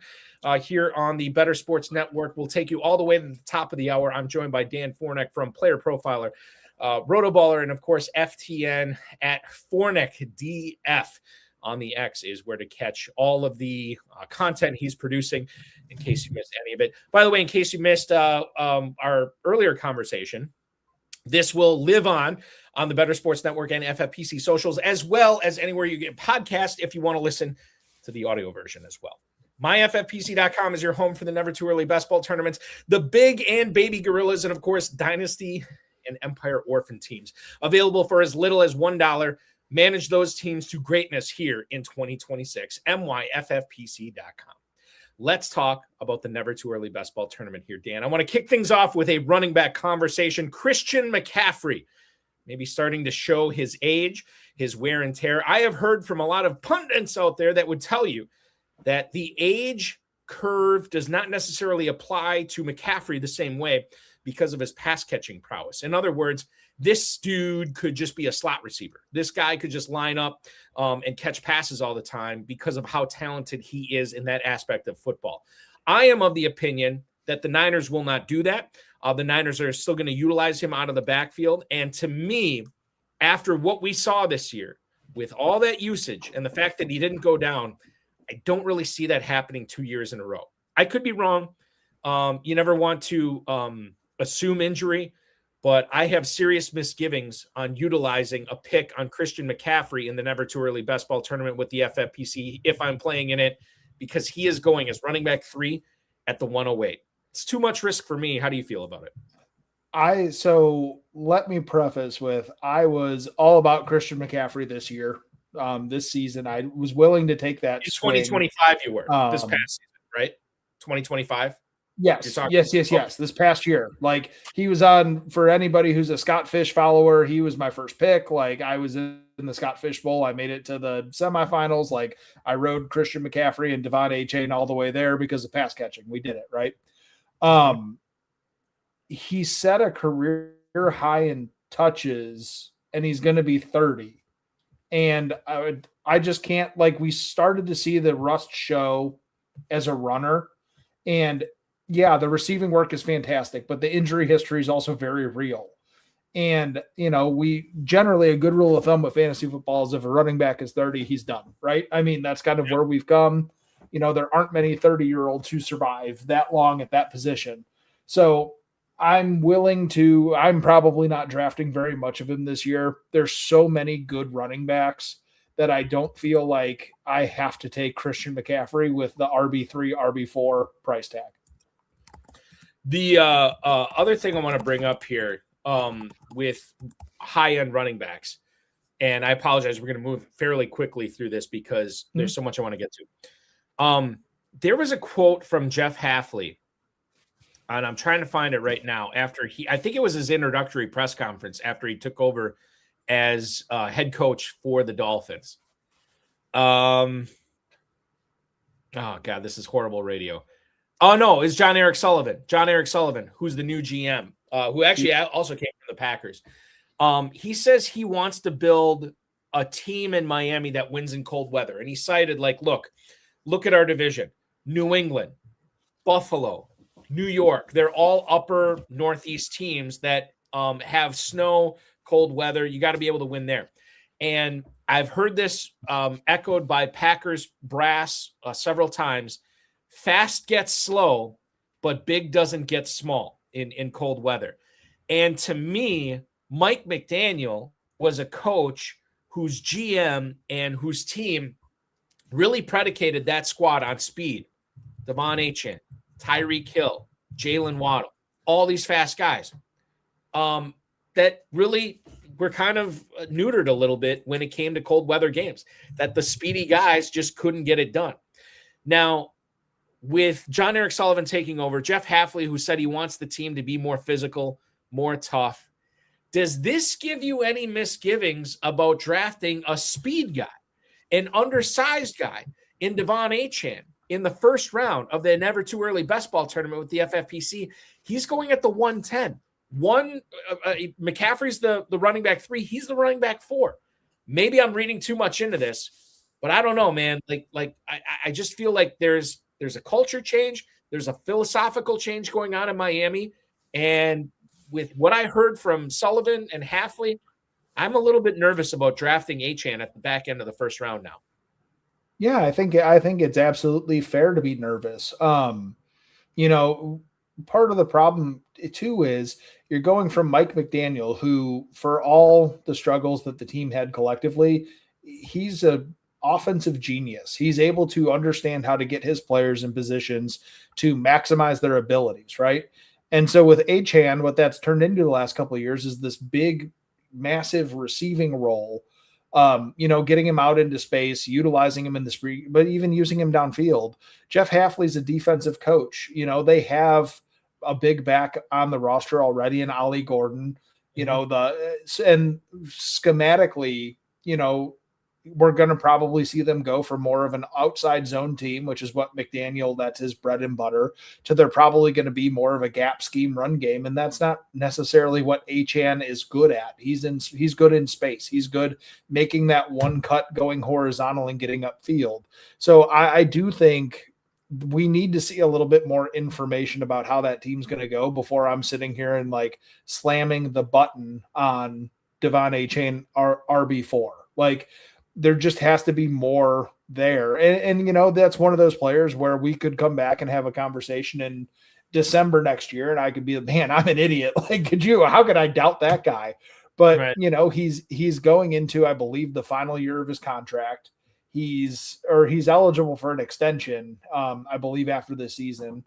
here on the Better Sports Network. We'll take you all the way to the top of the hour. I'm joined by Dan Fornek from Player Profiler, RotoBaller, and of course FTN at Fornek DF on the X is where to catch all of the content he's producing in case you missed any of it. By the way, in case you missed our earlier conversation, this will live on the Better Sports Network and FFPC socials, as well as anywhere you get podcast if you want to listen to the audio version as well. MyFFPC.com is your home for the Never Too Early Best Ball tournaments, the big and baby gorillas, and of course, Dynasty and Empire Orphan teams. Available for as little as $1. Manage those teams to greatness here in 2026. MyFFPC.com. Let's talk about the Never Too Early Best Ball tournament here, Dan. I want to kick things off with a running back conversation. Christian McCaffrey, maybe starting to show his age, his wear and tear. I have heard from a lot of pundits out there that would tell you that the age curve does not necessarily apply to McCaffrey the same way because of his pass catching prowess. In other words, this dude could just be a slot receiver. This guy could just line up and catch passes all the time because of how talented he is in that aspect of football. I am of the opinion that the Niners will not do that. The Niners are still going to utilize him out of the backfield. And to me, after what we saw this year, with all that usage and the fact that he didn't go down, I don't really see that happening 2 years in a row. I could be wrong, You never want to assume injury, but I have serious misgivings on utilizing a pick on Christian McCaffrey in the Never Too Early Best Ball tournament with the FFPC if I'm playing in it, because he is going as running back 3 at the 108. It's too much risk for me. How do you feel about it? So let me preface with, I was all about Christian McCaffrey this year. This season, I was willing to take that In swing. 2025 you were, this past season, right? 2025 Yes. This past year, like, he was on, for anybody who's a Scott Fish follower, he was my first pick. Like, I was in the Scott Fish Bowl. I made it to the semifinals. Like, I rode Christian McCaffrey and Devon A-Chain all the way there because of pass catching. We did it, right? He set a career high in touches, and he's going to be 30. And I just can't, like, we started to see the rust show as a runner, and yeah, the receiving work is fantastic, but the injury history is also very real. And, we generally, a good rule of thumb with fantasy football is if a running back is 30, he's done, right? I mean, that's kind of where we've come. There aren't many 30-year-olds who survive that long at that position. So I'm probably not drafting very much of him this year. There's so many good running backs that I don't feel like I have to take Christian McCaffrey with the RB3, RB4 price tag. The other thing I want to bring up here with high-end running backs, and I apologize, we're going to move fairly quickly through this because there's so much I want to get to. There was a quote from Jeff Hafley, and I'm trying to find it right now, I think it was his introductory press conference after he took over as head coach for the Dolphins. Oh, God, this is horrible radio. Oh, no, it's John Eric Sullivan. John Eric Sullivan, who's the new GM, who actually also came from the Packers. He says he wants to build a team in Miami that wins in cold weather. And he cited, like, look at our division. New England, Buffalo, New York. They're all upper Northeast teams that have snow, cold weather. You got to be able to win there. And I've heard this echoed by Packers brass several times. Fast gets slow, but big doesn't get small in cold weather. And to me, Mike McDaniel was a coach whose GM and whose team really predicated that squad on speed. Devon Achane, Tyreek Hill, Jalen Waddle, all these fast guys that really were kind of neutered a little bit when it came to cold weather games, that the speedy guys just couldn't get it done. Now, with John Eric Sullivan taking over, Jeff Hafley, who said he wants the team to be more physical, more tough, does this give you any misgivings about drafting a speed guy, an undersized guy in Devon Achane in the first round of the Never Too Early Best Ball tournament with the FFPC? He's going at the 110. McCaffrey's the running back 3. He's the running back 4. Maybe I'm reading too much into this, but I don't know, man. I just feel like there's a culture change. There's a philosophical change going on in Miami. And with what I heard from Sullivan and Hafley, I'm a little bit nervous about drafting Achane at the back end of the first round now. Yeah, I think it's absolutely fair to be nervous. Part of the problem too is you're going from Mike McDaniel, who, for all the struggles that the team had collectively, he's a offensive genius. He's able to understand how to get his players in positions to maximize their abilities, right? And so with Achane, what that's turned into the last couple of years is this big, massive receiving role, getting him out into space, utilizing him in the spree, but even using him downfield. Jeff Hafley's a defensive coach. They have a big back on the roster already in Ollie Gordon, and schematically, we're going to probably see them go for more of an outside zone team, which is what McDaniel, that's his bread and butter, to they're probably going to be more of a gap scheme run game. And that's not necessarily what Achane is good at. He's good in space. He's good making that one cut, going horizontal and getting upfield. So I do think we need to see a little bit more information about how that team's going to go before I'm sitting here and like slamming the button on Devon Achane RB4. Like, there just has to be more there. And that's one of those players where we could come back and have a conversation December next year and I could be, man, I'm an idiot. Like, how could I doubt that guy? But, Right. He's going into, I believe, the final year of his contract. He's eligible for an extension, I believe, after this season.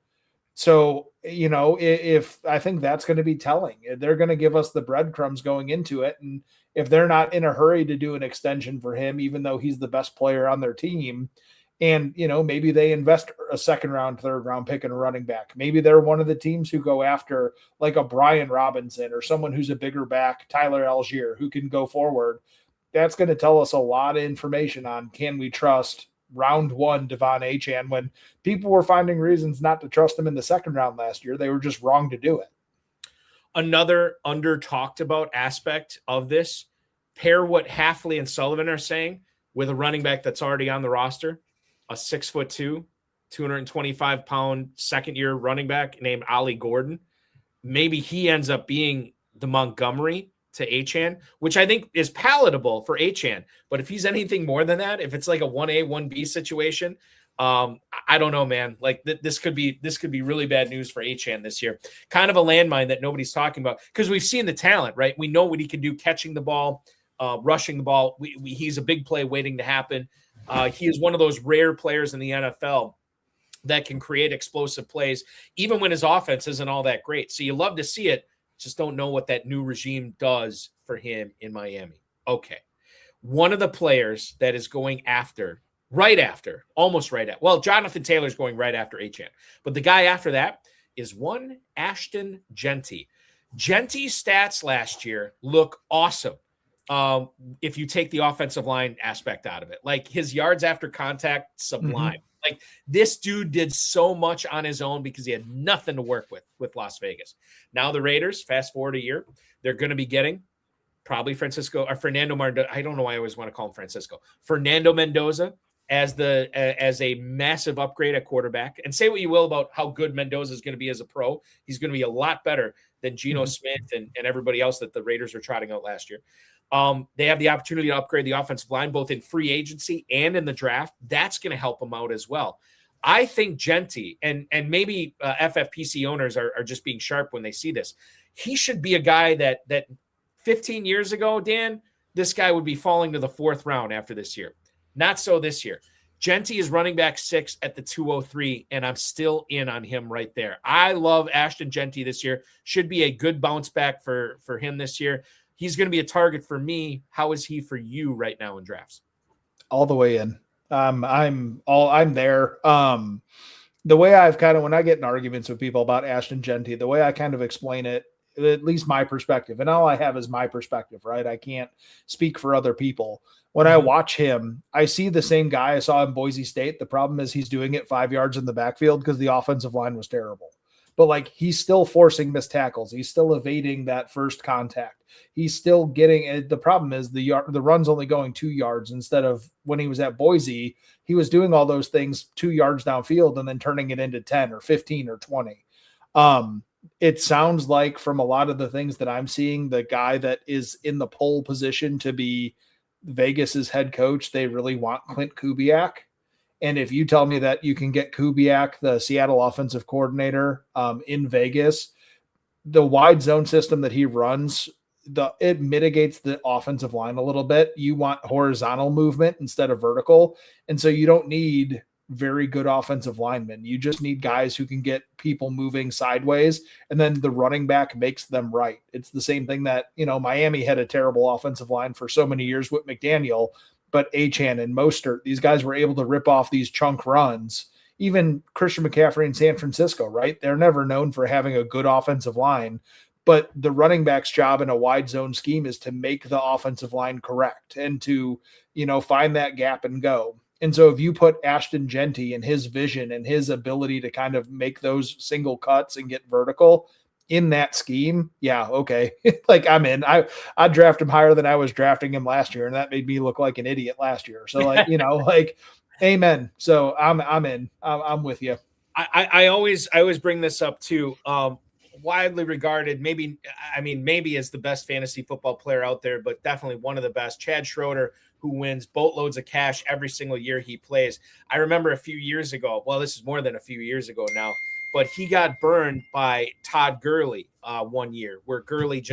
So, if I think that's going to be telling, they're going to give us the breadcrumbs going into it. And if they're not in a hurry to do an extension for him, even though he's the best player on their team, and, maybe they invest a second round, third round pick in a running back. Maybe they're one of the teams who go after like a Brian Robinson or someone who's a bigger back, Tyler Algier, who can go forward. That's going to tell us a lot of information on, can we trust round one Devon Achane, when people were finding reasons not to trust him in the second round last year. They were just wrong to do it. Another under talked about aspect of this, pair what Halfley and Sullivan are saying with a running back that's already on the roster, a 6'2", 225-pound second-year running back named Ollie Gordon. Maybe he ends up being the Montgomery to Achane, which I think is palatable for Achane. But if he's anything more than that, if it's like a 1A, 1B situation, I don't know, man. Like this could be really bad news for Achane this year. Kind of a landmine that nobody's talking about, because we've seen the talent, right? We know what he can do catching the ball, rushing the ball. He's a big play waiting to happen. He is one of those rare players in the NFL that can create explosive plays, even when his offense isn't all that great. So you love to see it. Just don't know what that new regime does for him in Miami. Okay. One of the players that is going almost right at, well, Jonathan Taylor's going right after Achane, but the guy after that is one Ashton Jeanty. Jeanty's stats last year look awesome. If you take the offensive line aspect out of it, like his yards after contact, sublime. Mm-hmm. Like this dude did so much on his own because he had nothing to work with Las Vegas. Now the Raiders, fast forward a year, they're going to be getting probably Fernando Mendoza. I don't know why I always want to call him Francisco. Fernando Mendoza as a massive upgrade at quarterback. And say what you will about how good Mendoza is going to be as a pro. He's going to be a lot better than Geno Smith and everybody else that the Raiders were trotting out last year. They have the opportunity to upgrade the offensive line, both in free agency and in the draft. That's going to help them out as well. I think Jeanty, and maybe FFPC owners are just being sharp when they see this. He should be a guy that 15 years ago, Dan, this guy would be falling to the fourth round after this year. Not so this year. Jeanty is running back 6 at the 203, and I'm still in on him right there. I love Ashton Jeanty this year. Should be a good bounce back for him this year. He's going to be a target for me. How is he for you right now in drafts? All the way in. I'm there. The way I've when I get in arguments with people about Ashton Jeanty, the way I kind of explain it, at least my perspective, and all I have is my perspective, right? I can't speak for other people. When I watch him, I see the same guy I saw in Boise State. The problem is he's doing it 5 yards in the backfield because the offensive line was terrible. But he's still forcing missed tackles. He's still evading that first contact. He's still getting. The problem is the run's only going 2 yards instead of when he was at Boise, he was doing all those things 2 yards downfield and then turning it into 10 or 15 or 20. It sounds like from a lot of the things that I'm seeing, the guy that is in the pole position to be Vegas's head coach, they really want Clint Kubiak. And if you tell me that you can get Kubiak, the Seattle offensive coordinator, in Vegas, the wide zone system that he runs, it mitigates the offensive line a little bit. You want horizontal movement instead of vertical. And so you don't need very good offensive linemen. You just need guys who can get people moving sideways, and then the running back makes them right. It's the same thing that, Miami had a terrible offensive line for so many years with McDaniel, but Achane and Mostert, these guys were able to rip off these chunk runs. Even Christian McCaffrey in San Francisco, right? They're never known for having a good offensive line, but the running back's job in a wide zone scheme is to make the offensive line correct and to, find that gap and go. And so if you put Ashton Jeanty and his vision and his ability to kind of make those single cuts and get vertical in that scheme, yeah, okay. I'm in. I draft him higher than I was drafting him last year, and that made me look like an idiot last year. So amen. So I'm in. I'm with you. I always bring this up too. Widely regarded, maybe as the best fantasy football player out there, but definitely one of the best, Chad Schroeder, who wins boatloads of cash every single year he plays. I remember a few years ago, well, this is more than a few years ago now, but he got burned by Todd Gurley one year, where Gurley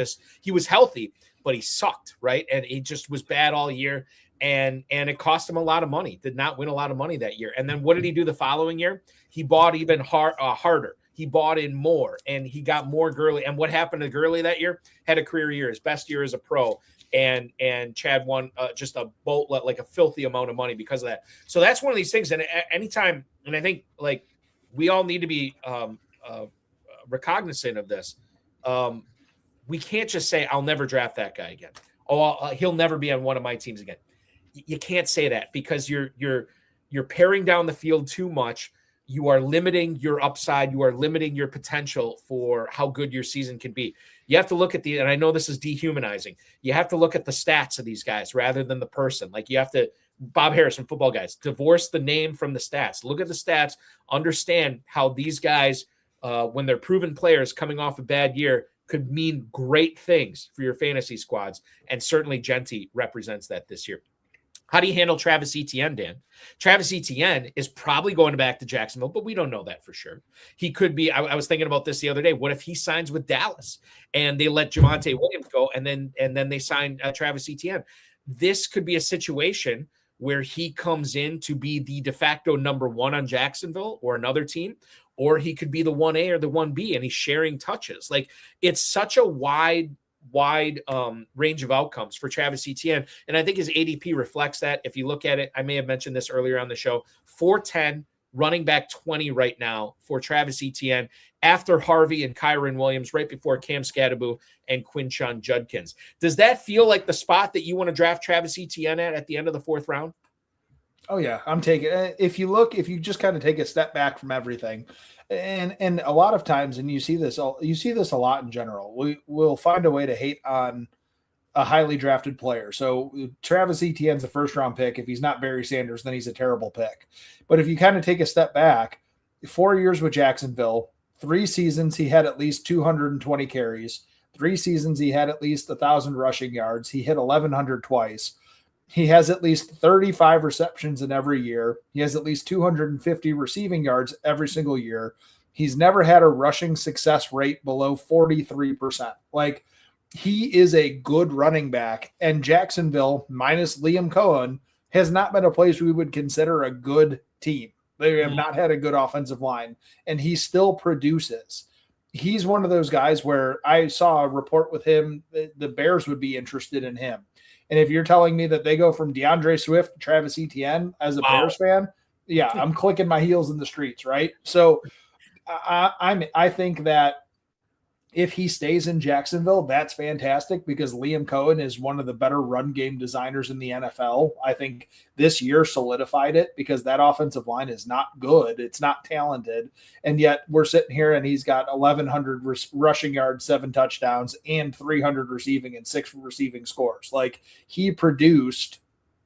he was healthy, but he sucked, right? And he just was bad all year. And it cost him a lot of money, did not win a lot of money that year. And then what did he do the following year? He bought even harder. He bought in more, and he got more Gurley. And what happened to Gurley that year? Had a career year, his best year as a pro. And Chad won just a boatload, like a filthy amount of money because of that. So that's one of these things. And anytime, and I think like we all need to be recognizant of this. We can't just say, I'll never draft that guy again. He'll never be on one of my teams again. You can't say that because you're paring down the field too much. You are limiting your upside. You are limiting your potential for how good your season can be. You have to look at and I know this is dehumanizing. You have to look at the stats of these guys rather than the person. Like you have to, Bob Harris from Football Guys, divorce the name from the stats. Look at the stats, understand how these guys, when they're proven players coming off a bad year, could mean great things for your fantasy squads. And certainly Genty represents that this year. How do you handle Travis Etienne, Dan? Travis Etienne is probably going back to Jacksonville, but we don't know that for sure. He could be. I was thinking about this the other day. What if he signs with Dallas and they let Javonte Williams go, and then they sign Travis Etienne? This could be a situation where he comes in to be the de facto number one on Jacksonville or another team, or he could be the 1A or the 1B, and he's sharing touches. Like it's such a wide range of outcomes for Travis Etienne. And I think his ADP reflects that. If you look at it, I may have mentioned this earlier on the show, 410, running back 20 right now for Travis Etienne after Harvey and Kyron Williams, right before Cam Skattebo and Quinshon Judkins. Does that feel like the spot that you want to draft Travis Etienne at the end of the fourth round? Oh yeah, I'm taking it. If you just kind of take a step back from everything, and a lot of times, and you see this a lot in general, we'll find a way to hate on a highly drafted player. So Travis Etienne's a first round pick. If he's not Barry Sanders, then he's a terrible pick. But if you kind of take a step back, 4 years with Jacksonville, 3 seasons he had at least 220 carries. 3 seasons he had at least 1,000 rushing yards. He hit 1,100 twice. He has at least 35 receptions in every year. He has at least 250 receiving yards every single year. He's never had a rushing success rate below 43%. Like, he is a good running back, and Jacksonville, minus Liam Cohen, has not been a place we would consider a good team. They have not had a good offensive line, and he still produces. He's one of those guys where I saw a report with him, the Bears would be interested in him. And if you're telling me that they go from DeAndre Swift to Travis Etienne as a Bears fan, yeah, I'm clicking my heels in the streets, right? So I think that if he stays in Jacksonville, that's fantastic because Liam Cohen is one of the better run game designers in the NFL. I think this year solidified it because that offensive line is not good. It's not talented. And yet we're sitting here and he's got 1,100 rushing yards, 7 touchdowns, and 300 receiving and 6 receiving scores. Like, he produced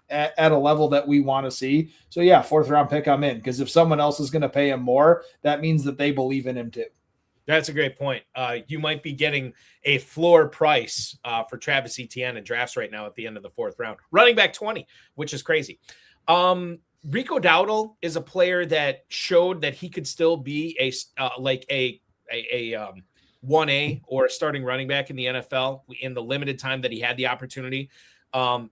at a level that we want to see. So yeah, 4th round pick, I'm in, because if someone else is going to pay him more, that means that they believe in him too. That's a great point. You might be getting a floor price for Travis Etienne in drafts right now at the end of the 4th round. Running back 20, which is crazy. Rico Dowdle is a player that showed that he could still be a 1A or a starting running back in the NFL in the limited time that he had the opportunity.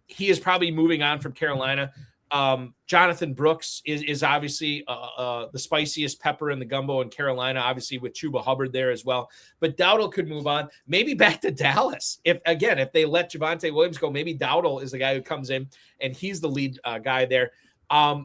He is probably moving on from Carolina. Jonathan Brooks is obviously the spiciest pepper in the gumbo in Carolina, obviously with Chuba Hubbard there as well. But Dowdle could move on, maybe back to Dallas. If they let Javonte Williams go, maybe Dowdle is the guy who comes in and he's the lead guy there. A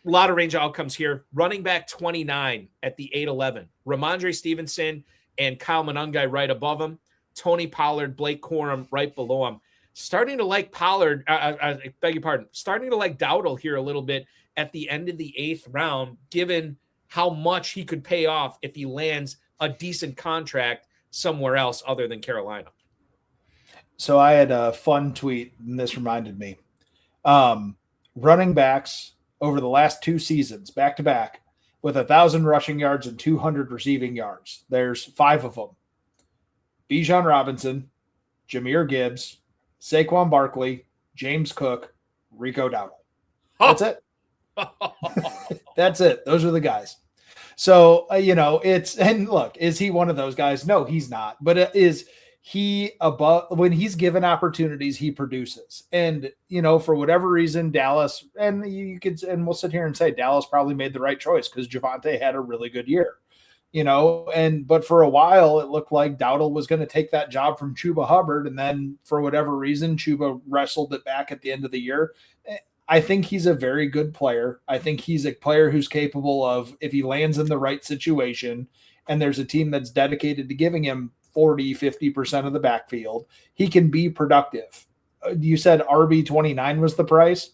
lot of range of outcomes here. Running back 29 at the 8-11. Rhamondre Stevenson and Kyle Monangai right above him. Tony Pollard, Blake Corum right below him. Starting to like Pollard, I beg your pardon, starting to like Dowdle here a little bit at the end of the 8th round, given how much he could pay off if he lands a decent contract somewhere else other than Carolina. So I had a fun tweet, and this reminded me. Running backs over the last 2 seasons, back-to-back, with 1,000 rushing yards and 200 receiving yards. There's 5 of them. Bijan Robinson, Jahmyr Gibbs, Saquon Barkley, James Cook, Rico Dowdle. That's it. That's it. Those are the guys. So, and look, is he one of those guys? No, he's not. But is he above when he's given opportunities, he produces. And, for whatever reason, Dallas, and we'll sit here and say Dallas probably made the right choice because Javonte had a really good year, but for a while it looked like Dowdle was going to take that job from Chuba Hubbard. And then for whatever reason, Chuba wrestled it back at the end of the year. I think he's a very good player. I think he's a player who's capable of, if he lands in the right situation and there's a team that's dedicated to giving him 40, 50% of the backfield, he can be productive. You said RB29 was the price.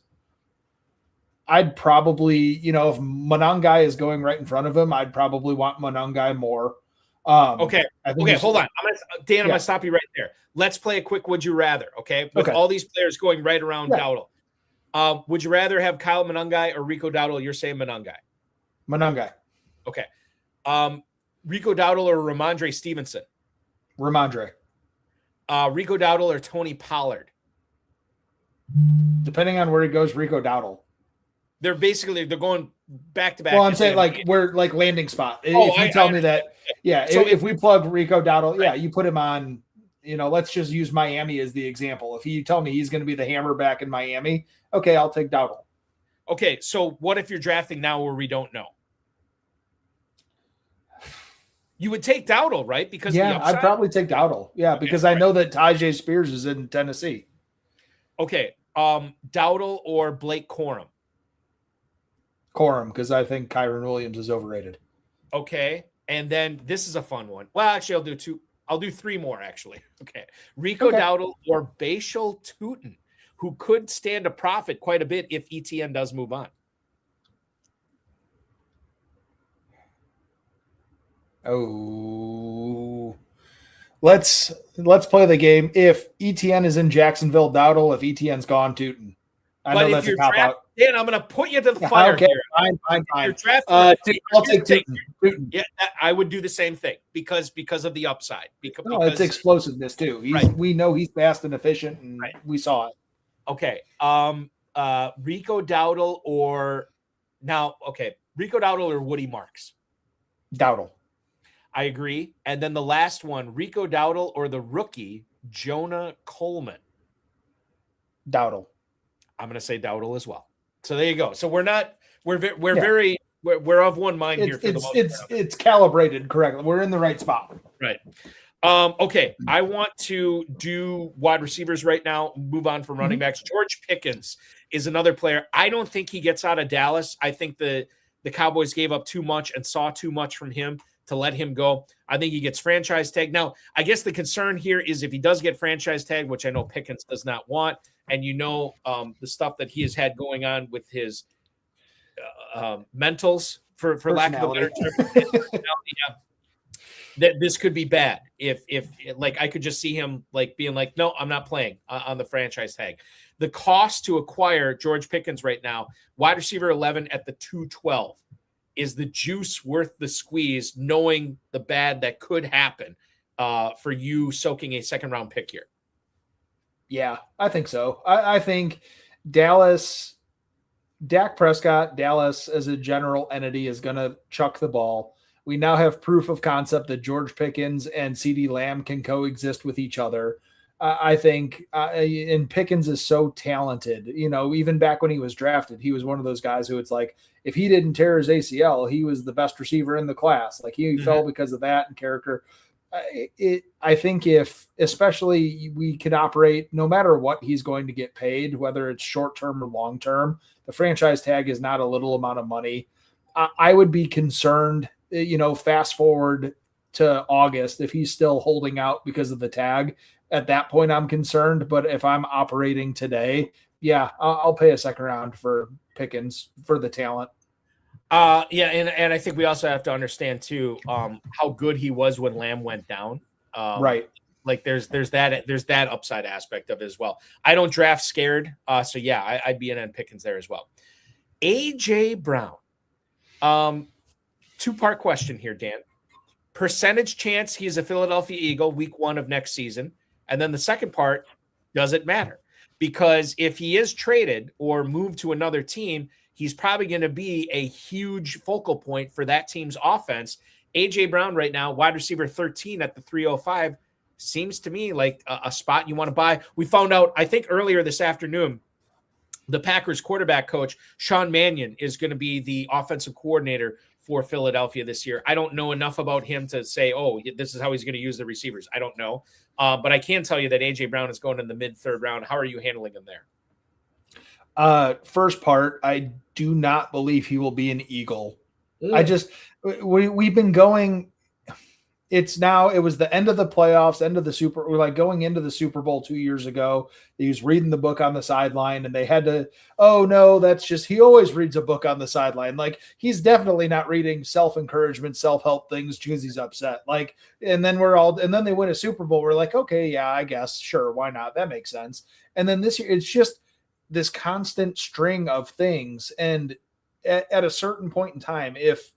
I'd probably, if Monangai is going right in front of him, I'd probably want Monangai more. Okay, hold on. I'm going to stop you right there. Let's play a quick would you rather, okay? With all these players going right around Dowdle. Would you rather have Kyle Monangai or Rico Dowdle? You're saying Monangai. Monangai. Okay. Rico Dowdle or Rhamondre Stevenson? Rhamondre. Rico Dowdle or Tony Pollard? Depending on where he goes, Rico Dowdle. They're going back to back. Well, I'm saying we're like landing spot. If you tell me that, so if we plug Rico Dowdle, you put him on, let's just use Miami as the example. If you tell me he's going to be the hammer back in Miami, okay, I'll take Dowdle. Okay, so what if you're drafting now where we don't know? You would take Dowdle, right? Because I'd probably take Dowdle. Yeah, because I know that Tajay Spears is in Tennessee. Okay, Dowdle or Blake Corum? Corum, because I think Kyron Williams is overrated. Okay, and then this is a fun one. Well, actually, I'll do two. I'll do three more, actually. Okay, Rico Dowdle or Bashal Tutin, who could stand to profit quite a bit if ETN does move on. Oh, let's play the game. If ETN is in Jacksonville, Dowdle. If ETN's gone, Tutin. I know that's a cop out. Dan, I'm going to put you to the fire here. Fine. I'll take Tutin. Yeah, I would do the same thing because of the upside. Because it's explosiveness too. We know he's fast and efficient, and we saw it. Okay. Rico Dowdle or Woody Marks? Dowdle. I agree. And then the last one, Rico Dowdle or the rookie, Jonah Coleman? Dowdle. I'm going to say Dowdle as well. So there you go. So we're of one mind here. It's calibrated correctly. We're in the right spot. Right. Okay. I want to do wide receivers right now. Move on from running backs. George Pickens is another player. I don't think he gets out of Dallas. I think the Cowboys gave up too much and saw too much from him to let him go. I think he gets franchise tag. Now, I guess the concern here is if he does get franchise tag, which I know Pickens does not want, and the stuff that he has had going on with his mentals, for lack of a better term, that this could be bad. If I could just see him being like, no, I'm not playing on the franchise tag. The cost to acquire George Pickens right now, wide receiver 11 at the 212. Is the juice worth the squeeze, knowing the bad that could happen for you soaking a second-round pick here? Yeah, I think so. I think Dak Prescott, Dallas as a general entity is going to chuck the ball. We now have proof of concept that George Pickens and CeeDee Lamb can coexist with each other. I think, and Pickens is so talented. Even back when he was drafted, he was one of those guys who it's like, if he didn't tear his ACL, he was the best receiver in the class. Like he fell because of that and character. I think especially we could operate no matter what he's going to get paid, whether it's short-term or long-term, the franchise tag is not a little amount of money. I would be concerned, fast forward to August, if he's still holding out because of the tag. At that point, I'm concerned. But if I'm operating today, I'll pay a second round for Pickens for the talent. And I think we also have to understand too how good he was when Lamb went down. Right. Like there's that upside aspect of it as well. I don't draft scared, so I'd be in on Pickens there as well. AJ Brown. Two-part question here, Dan. Percentage chance he is a Philadelphia Eagle week 1 of next season. And then the second part, does it matter? Because if he is traded or moved to another team, he's probably going to be a huge focal point for that team's offense. A.J. Brown right now, wide receiver 13 at the 305, seems to me like a spot you want to buy. We found out, I think earlier this afternoon, the Packers quarterback coach, Sean Mannion, is going to be the offensive coordinator for Philadelphia this year. I don't know enough about him to say, oh, this is how he's going to use the receivers. I don't know. But I can tell you that A.J. Brown is going in the mid-third round. How are you handling him there? First part, I do not believe he will be an Eagle. We've been going, it was the end of the playoffs, we're like going into the Super Bowl 2 years ago. He was reading the book on the sideline and they had to, oh no, that's just, he always reads a book on the sideline. Like he's definitely not reading self-encouragement, self-help things because he's upset. Like, and then they win a Super Bowl. We're like, okay, yeah, I guess. Sure. Why not? That makes sense. And then this year, it's just this constant string of things. And at a certain point in time, if,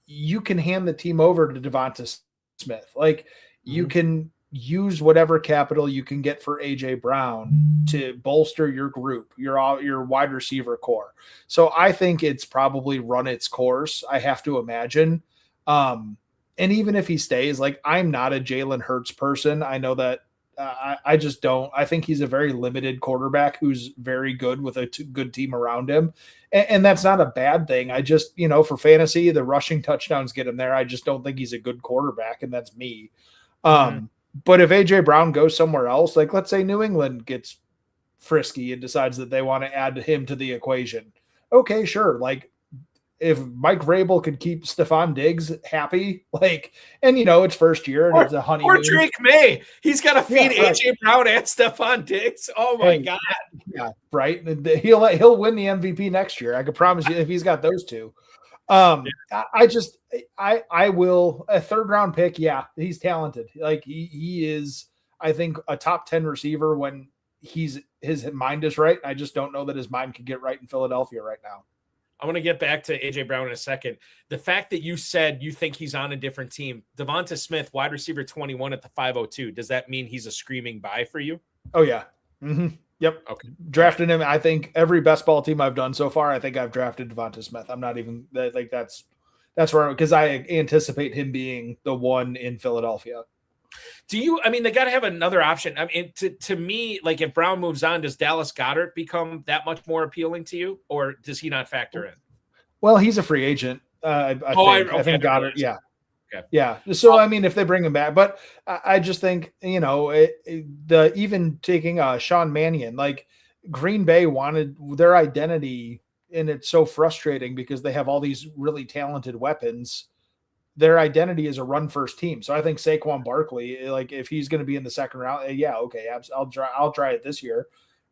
you can hand the team over to Devonta Smith. Like you can use whatever capital you can get for A.J. Brown to bolster your group, your wide receiver core. So I think it's probably run its course, I have to imagine. And even if he stays, like I'm not a Jalen Hurts person. I know that I just don't. I think he's a very limited quarterback who's very good with a good team around him. And that's not a bad thing. I just, for fantasy, the rushing touchdowns get him there. I just don't think he's a good quarterback, and that's me. But if A.J. Brown goes somewhere else, like let's say New England gets frisky and decides that they want to add him to the equation. Okay, sure. Like if Mike Vrabel could keep Stephon Diggs happy, it's first year and it's a honeymoon. Or Drake May. He's got to feed A.J. Brown and Stephon Diggs. Oh my God. Yeah, right. He'll win the MVP next year. I can promise you if he's got those two. I will a third round pick. Yeah, he's talented. Like he is, I think, a top 10 receiver when his mind is right. I just don't know that his mind could get right in Philadelphia right now. I want to get back to A.J. Brown in a second. The fact that you said you think he's on a different team, Devonta Smith, wide receiver 21 at the 502, does that mean he's a screaming buy for you? Oh, yeah. Mm-hmm. Yep. Okay. Drafted him. I think every best ball team I've done so far, I think I've drafted Devonta Smith. I'm not even like that's where, because I anticipate him being the one in Philadelphia. They got to have another option. I mean, to me, like if Brown moves on, does Dallas Goedert become that much more appealing to you, or does he not factor in? Well, he's a free agent. I think Goedert. Yeah. Okay. Yeah. So, if they bring him back, but I just think, even taking Sean Mannion, like Green Bay wanted their identity, and it's so frustrating because they have all these really talented weapons. Their identity is a run first team. So I think Saquon Barkley, like if he's going to be in the second round, yeah, okay, I'll try it this year.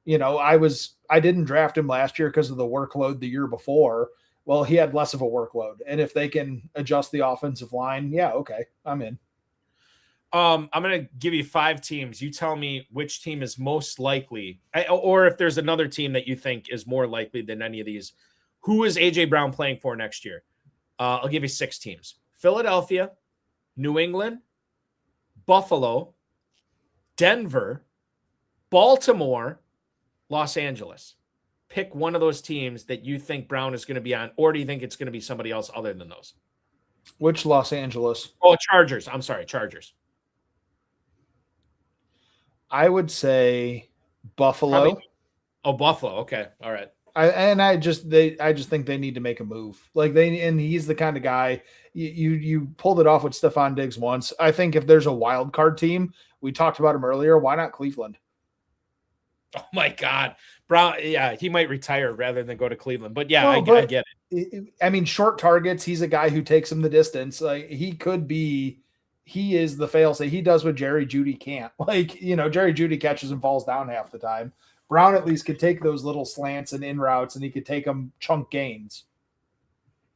I didn't draft him last year because of the workload the year before. Well, he had less of a workload, and if they can adjust the offensive line, yeah, okay, I'm in. I'm going to give you 5 teams. You tell me which team is most likely, or if there's another team that you think is more likely than any of these. Who is A.J. Brown playing for next year? I'll give you 6 teams. Philadelphia, New England, Buffalo, Denver, Baltimore, Los Angeles. Pick one of those teams that you think Brown is going to be on, or do you think it's going to be somebody else other than those? Which Los Angeles? Oh, Chargers. I'm sorry, Chargers. I would say Buffalo. Probably. Oh, Buffalo. Okay. All right. I just think they need to make a move. And he's the kind of guy you pulled it off with Stephon Diggs once. I think if there's a wild card team, we talked about him earlier. Why not Cleveland? Oh my God, Brown. Yeah, he might retire rather than go to Cleveland. But yeah, I get it. Short targets. He's a guy who takes him the distance. Like he is the fail-safe. He does what Jerry Jeudy can't. Jerry Jeudy catches and falls down half the time. Brown at least could take those little slants and in routes, and he could take them chunk gains.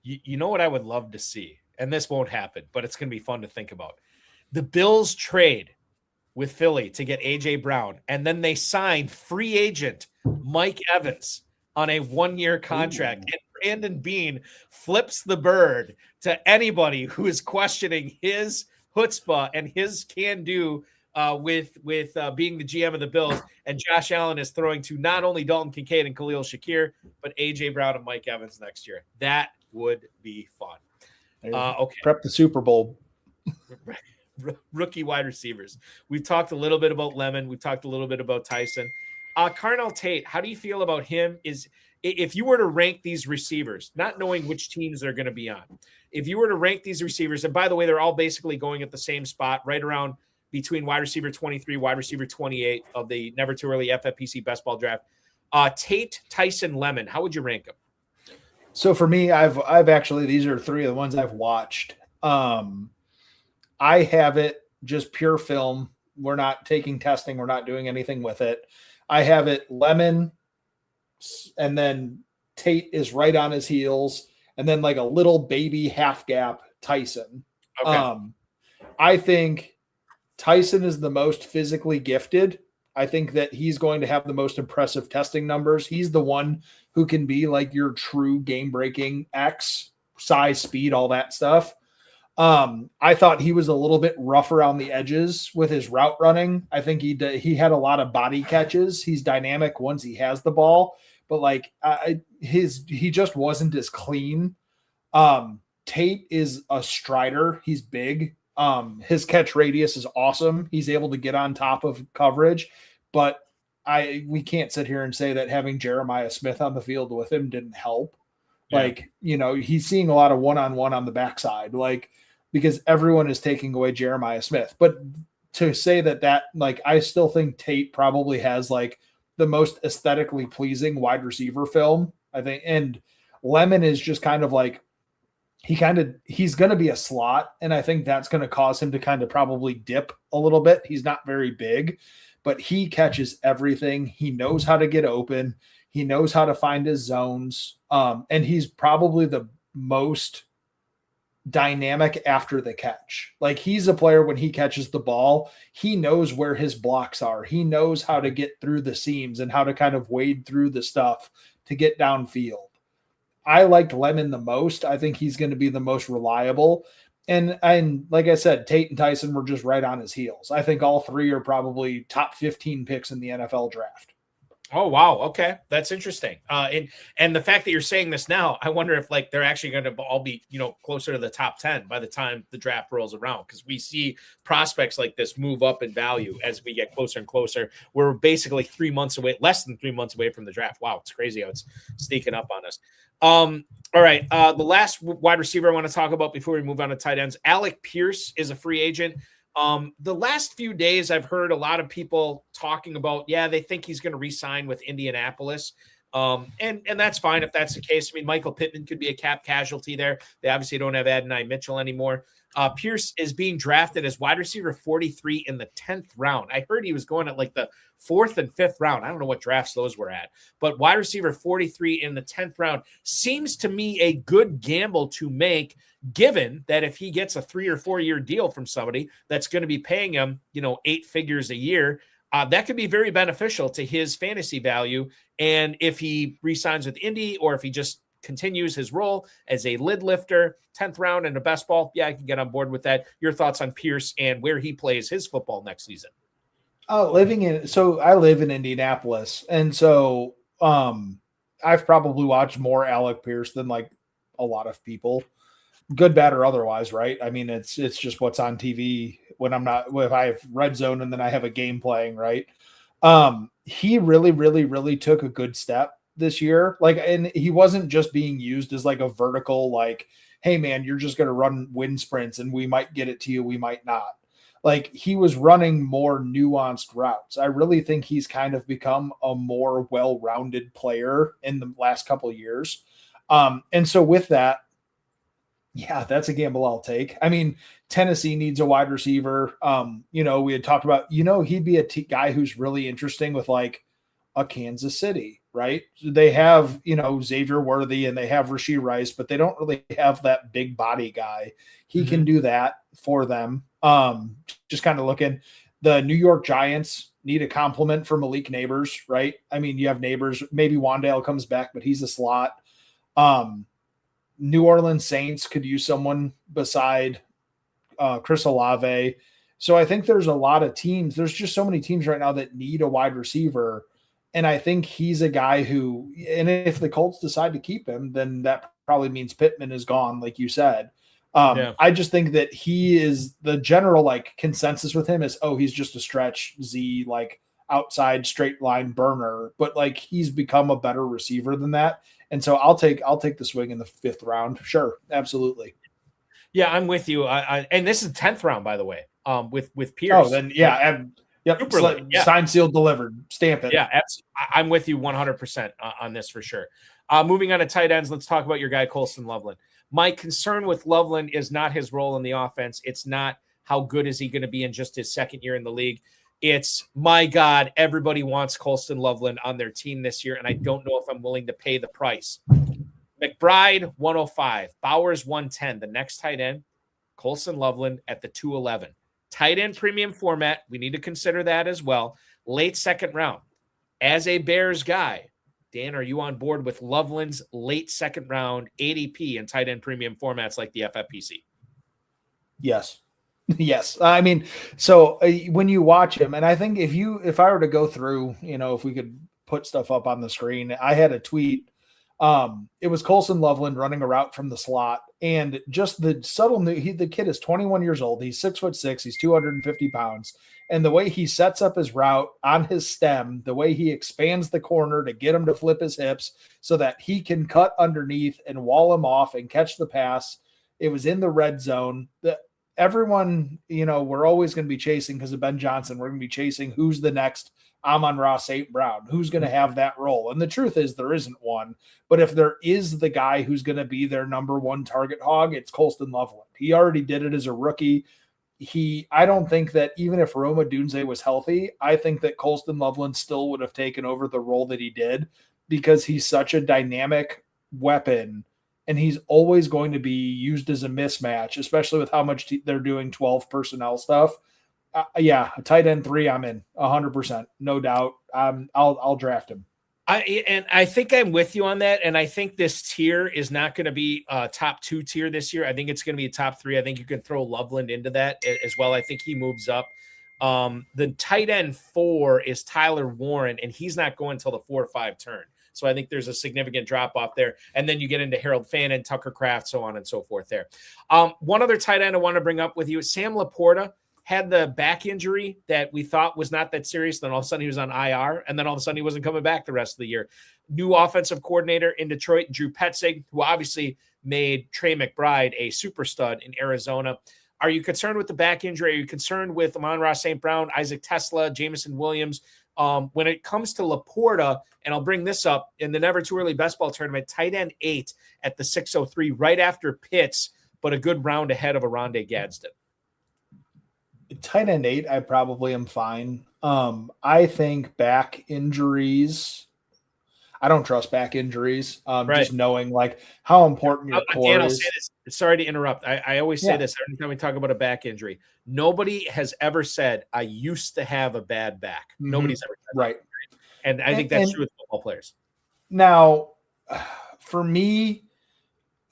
You know what I would love to see, and this won't happen, but it's going to be fun to think about. The Bills trade with Philly to get A.J. Brown, and then they sign free agent Mike Evans on a 1-year contract. Ooh. And Brandon Beane flips the bird to anybody who is questioning his chutzpah and his can-do with being the GM of the Bills, and Josh Allen is throwing to not only Dalton Kincaid and Khalil Shakir, but A.J. Brown and Mike Evans next year. That would be fun. Okay. Prep the Super Bowl. Rookie wide receivers. We've talked a little bit about Lemon. We've talked a little bit about Tyson. Carnell Tate, how do you feel about him? If you were to rank these receivers, not knowing which teams they're going to be on, if you were to rank these receivers, and by the way, they're all basically going at the same spot, right around between wide receiver 23, wide receiver 28 of the Never Too Early FFPC Best Ball Draft. Tate, Tyson, Lemon, how would you rank them? So for me, I've actually, these are three of the ones I've watched. I have it just pure film. We're not taking testing. We're not doing anything with it. I have it Lemon, and then Tate is right on his heels, and then like a little baby half gap Tyson. Okay. I think Tyson is the most physically gifted. I think that he's going to have the most impressive testing numbers. He's the one who can be like your true game-breaking X, size, speed, all that stuff. I thought he was a little bit rough around the edges with his route running. I think he had a lot of body catches. He's dynamic once he has the ball, but like he just wasn't as clean. Tate is a strider. He's big. His catch radius is awesome. He's able to get on top of coverage, but we can't sit here and say that having Jeremiah Smith on the field with him didn't help. Yeah. Like, he's seeing a lot of one-on-one on the backside, like, because everyone is taking away Jeremiah Smith. But to say that like, I still think Tate probably has like the most aesthetically pleasing wide receiver film, I think. And Lemon is just kind of like, he's going to be a slot. And I think that's going to cause him to kind of probably dip a little bit. He's not very big, but he catches everything. He knows how to get open. He knows how to find his zones. And he's probably the most dynamic after the catch. Like, he's a player when he catches the ball, he knows where his blocks are. He knows how to get through the seams and how to kind of wade through the stuff to get downfield. I liked Lemon the most. I think he's going to be the most reliable. And like I said, Tate and Tyson were just right on his heels. I think all three are probably top 15 picks in the NFL draft. Oh, wow. Okay. That's interesting. And the fact that you're saying this now, I wonder if like they're actually going to all be, closer to the top 10 by the time the draft rolls around, because we see prospects like this move up in value as we get closer and closer. We're basically 3 months away, less than 3 months away from the draft. Wow. It's crazy how it's sneaking up on us. All right. The last wide receiver I want to talk about before we move on to tight ends, Alec Pierce is a free agent. The last few days, I've heard a lot of people talking about, they think he's going to re-sign with Indianapolis. And that's fine if that's the case. I mean, Michael Pittman could be a cap casualty there. They obviously don't have Adonai Mitchell anymore. Pierce is being drafted as wide receiver 43 in the 10th round. I heard he was going at like the 4th and 5th round. I don't know what drafts those were at, but wide receiver 43 in the 10th round seems to me a good gamble to make, given that if he gets a 3 or 4 year deal from somebody that's going to be paying him, 8 figures a year, that could be very beneficial to his fantasy value. And if he re-signs with Indy, or if he just continues his role as a lid lifter, 10th round and a best ball, I can get on board with that. Your thoughts on Pierce and where he plays his football next season? I live in Indianapolis. And so I've probably watched more Alec Pierce than like a lot of people, good, bad, or otherwise. Right. I mean, it's just what's on TV when if I have red zone and then I have a game playing, right. He really, really, really took a good step this year. Like, and he wasn't just being used as like a vertical, like, hey man, you're just going to run wind sprints and we might get it to you, we might not. Like, he was running more nuanced routes. I really think he's kind of become a more well-rounded player in the last couple of years. And so with that, that's a gamble I'll take. I mean, Tennessee needs a wide receiver. We had talked about, he'd be a guy who's really interesting with like a Kansas City, right? They have, Xavier Worthy and they have Rashee Rice, but they don't really have that big body guy. He can do that for them. Just kind of looking, the New York Giants need a compliment for Malik Neighbors, right? I mean, you have Neighbors, maybe Wandale comes back, but he's a slot. New Orleans Saints could use someone beside Chris Olave. So I think there's a lot of teams. There's just so many teams right now that need a wide receiver. And I think he's a guy who, and if the Colts decide to keep him, then that probably means Pittman is gone, like you said. I just think that he is the general like consensus with him is, he's just a stretch Z, like outside straight line burner, but like he's become a better receiver than that. And so I'll take the swing in the 5th round. Sure. Absolutely. Yeah, I'm with you. And this is 10th round, by the way, with Pierce. Oh, then yeah. Yep. Signed, sealed, delivered. Stamp it. Yeah, I'm with you 100% on this for sure. Moving on to tight ends, let's talk about your guy, Colston Loveland. My concern with Loveland is not his role in the offense. It's not how good is he going to be in just his second year in the league. It's, my God, everybody wants Colston Loveland on their team this year, and I don't know if I'm willing to pay the price. McBride, 105. Bowers, 110. The next tight end, Colston Loveland at the 211. Tight end premium format, we need to consider that as well. Late second round. As a Bears guy, Dan, are you on board with Loveland's late second round ADP and tight end premium formats like the FFPC? Yes. Yes. I mean, so when you watch him, and I think if I were to go through, if we could put stuff up on the screen, I had a tweet. It was Colston Loveland running a route from the slot, and just the subtle the kid is 21 years old. He's 6'6", he's 250 pounds. And the way he sets up his route on his stem, the way he expands the corner to get him to flip his hips so that he can cut underneath and wall him off and catch the pass. It was in the red zone. Everyone, we're always going to be chasing because of Ben Johnson. We're going to be chasing who's the next Amon-Ra St. Brown, who's going to have that role. And the truth is there isn't one. But if there is the guy who's going to be their number one target hog, it's Colston Loveland. He already did it as a rookie. I don't think that even if Roma Dunze was healthy, I think that Colston Loveland still would have taken over the role that he did because he's such a dynamic weapon and he's always going to be used as a mismatch, especially with how much they're doing 12 personnel stuff. A tight end 3, I'm in 100%, no doubt. I'll draft him. I think I'm with you on that. And I think this tier is not going to be a top 2 tier this year. I think it's going to be a top 3. I think you can throw Loveland into that as well. I think he moves up. The tight end 4 is Tyler Warren, and he's not going until the 4 or 5 turn. So I think there's a significant drop off there. And then you get into Harold Fannin, Tucker Kraft, so on and so forth there. One other tight end I want to bring up with you, Sam Laporta. Had the back injury that we thought was not that serious. Then all of a sudden he was on IR, and then all of a sudden he wasn't coming back the rest of the year. New offensive coordinator in Detroit, Drew Petzing, who obviously made Trey McBride a super stud in Arizona. Are you concerned with the back injury? Are you concerned with Amon-Ra St. Brown, Isaac Tesla, Jamison Williams? When it comes to Laporta, and I'll bring this up, in the Never Too Early Best Ball Tournament, tight end 8 at the 603, right after Pitts, but a good round ahead of Rhamondre Gadsden. Tight end 8, I probably am fine. I think back injuries. I don't trust back injuries. Right. Just knowing like how important your core Dan, is. I'll say this. Sorry to interrupt. I always say this every time we talk about a back injury. Nobody has ever said, I used to have a bad back. Mm-hmm. Nobody's ever said right. That. And I think that's true with football players. Now, for me,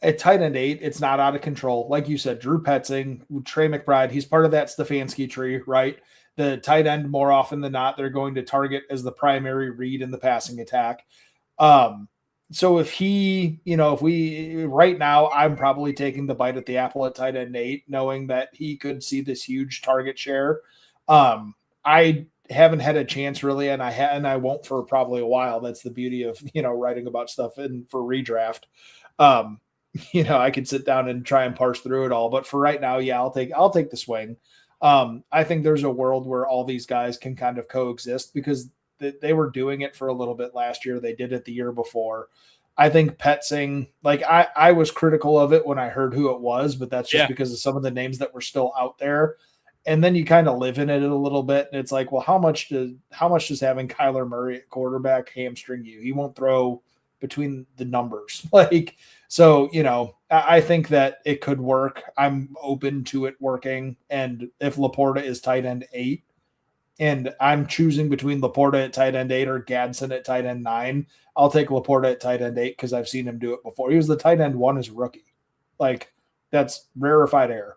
at tight end 8, it's not out of control. Like you said, Drew Petzing, Trey McBride, he's part of that Stefanski tree, right? The tight end, more often than not, they're going to target as the primary read in the passing attack. So if right now, I'm probably taking the bite at the apple at tight end 8, knowing that he could see this huge target share. I haven't had a chance really, and I won't for probably a while. That's the beauty of, writing about stuff for redraft. I could sit down and try and parse through it all, but for right now, I'll take the swing. I think there's a world where all these guys can kind of coexist because they were doing it for a little bit last year. They did it the year before. I think Petzing, like I was critical of it when I heard who it was, but that's just because of some of the names that were still out there. And then you kind of live in it a little bit. And it's like, well, how much does having Kyler Murray at quarterback hamstring you? He won't throw between the numbers. So, I think that it could work. I'm open to it working. And if Laporta is tight end 8 and I'm choosing between Laporta at tight end 8 or Gadsden at tight end 9, I'll take Laporta at tight end 8 because I've seen him do it before. He was the tight end 1 as a rookie. That's rarefied air.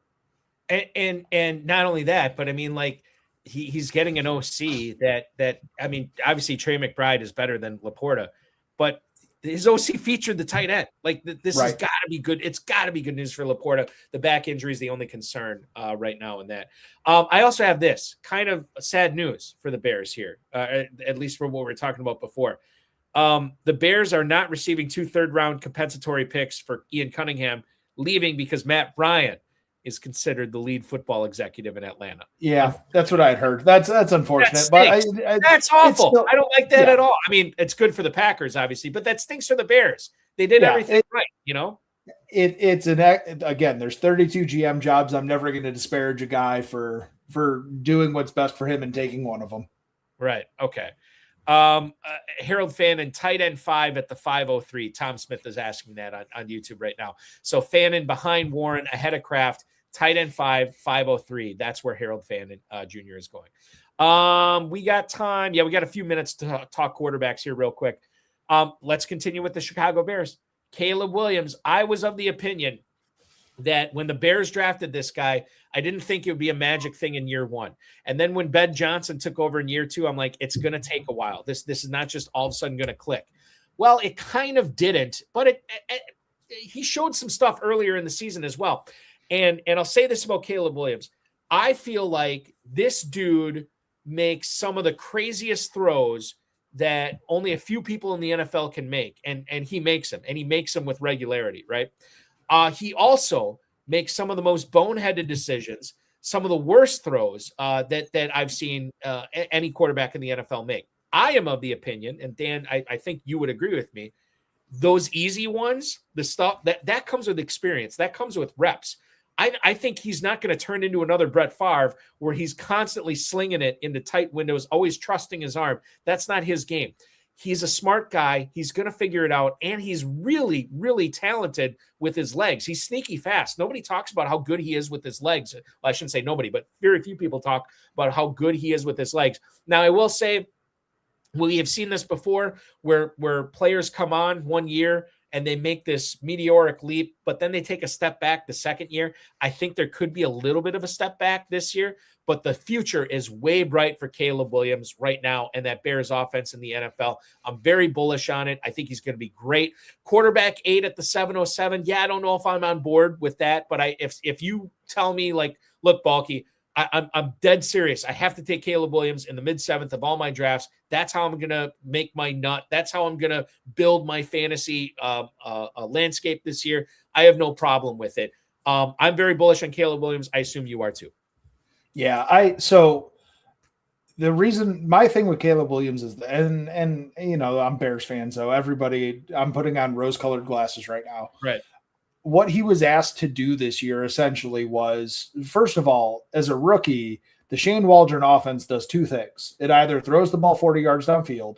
And not only that, but I mean, like he's getting an OC that I mean, obviously Trey McBride is better than Laporta, but his OC featured the tight end. Like this has got to be good. It's got to be good news for Laporta. The back injury is the only concern right now in that. I also have this kind of sad news for the Bears here, at least from what we were talking about before. The Bears are not receiving 2 third-round compensatory picks for Ian Cunningham leaving because Matt Bryant is considered the lead football executive in Atlanta. Yeah, that's what I had heard. That's unfortunate, but that's awful. Still, I don't like that at all. I mean, it's good for the Packers, obviously, but that stinks for the Bears. They did everything right, you know. Again, there's 32 GM jobs. I'm never going to disparage a guy for doing what's best for him and taking one of them. Right. Okay. Harold Fannin, tight end 5 at the 503. Tom Smith is asking that on YouTube right now. So Fannin behind Warren, ahead of Kraft, tight end 5, 503. That's where Harold Fannin Jr. is going. We got time. Yeah, we got a few minutes to talk quarterbacks here real quick. Let's continue with the Chicago Bears. Caleb Williams, I was of the opinion that when the Bears drafted this guy, I didn't think it would be a magic thing in year 1. And then when Ben Johnson took over in year 2, I'm like, it's going to take a while. This is not just all of a sudden going to click. Well, it kind of didn't, but he showed some stuff earlier in the season as well. And I'll say this about Caleb Williams. I feel like this dude makes some of the craziest throws that only a few people in the NFL can make. And he makes them, and he makes them with regularity, right? He also makes some of the most boneheaded decisions, some of the worst throws that I've seen any quarterback in the NFL make. I am of the opinion, and Dan, I think you would agree with me, those easy ones, the stuff that comes with experience, that comes with reps. I think he's not going to turn into another Brett Favre where he's constantly slinging it into tight windows, always trusting his arm. That's not his game. He's a smart guy. He's going to figure it out. And he's really, really talented with his legs. He's sneaky fast. Nobody talks about how good he is with his legs. Well, I shouldn't say nobody, but very few people talk about how good he is with his legs. Now, I will say, we have seen this before where players come on 1 year and they make this meteoric leap, but then they take a step back the second year. I think there could be a little bit of a step back this year, but the future is way bright for Caleb Williams right now and that Bears offense in the NFL. I'm very bullish on it. I think he's going to be great. Quarterback 8 at the 707. Yeah, I don't know if I'm on board with that, but if you tell me, like, look, Balky, I'm dead serious. I have to take Caleb Williams in the mid-7th of all my drafts. That's how I'm going to make my nut. That's how I'm going to build my fantasy landscape this year. I have no problem with it. I'm very bullish on Caleb Williams. I assume you are too. Yeah, so the reason my thing with Caleb Williams is, and you know, I'm Bears fan, so everybody, I'm putting on rose-colored glasses right now. Right. What he was asked to do this year essentially was, first of all, as a rookie, the Shane Waldron offense does 2 things. It either throws the ball 40 yards downfield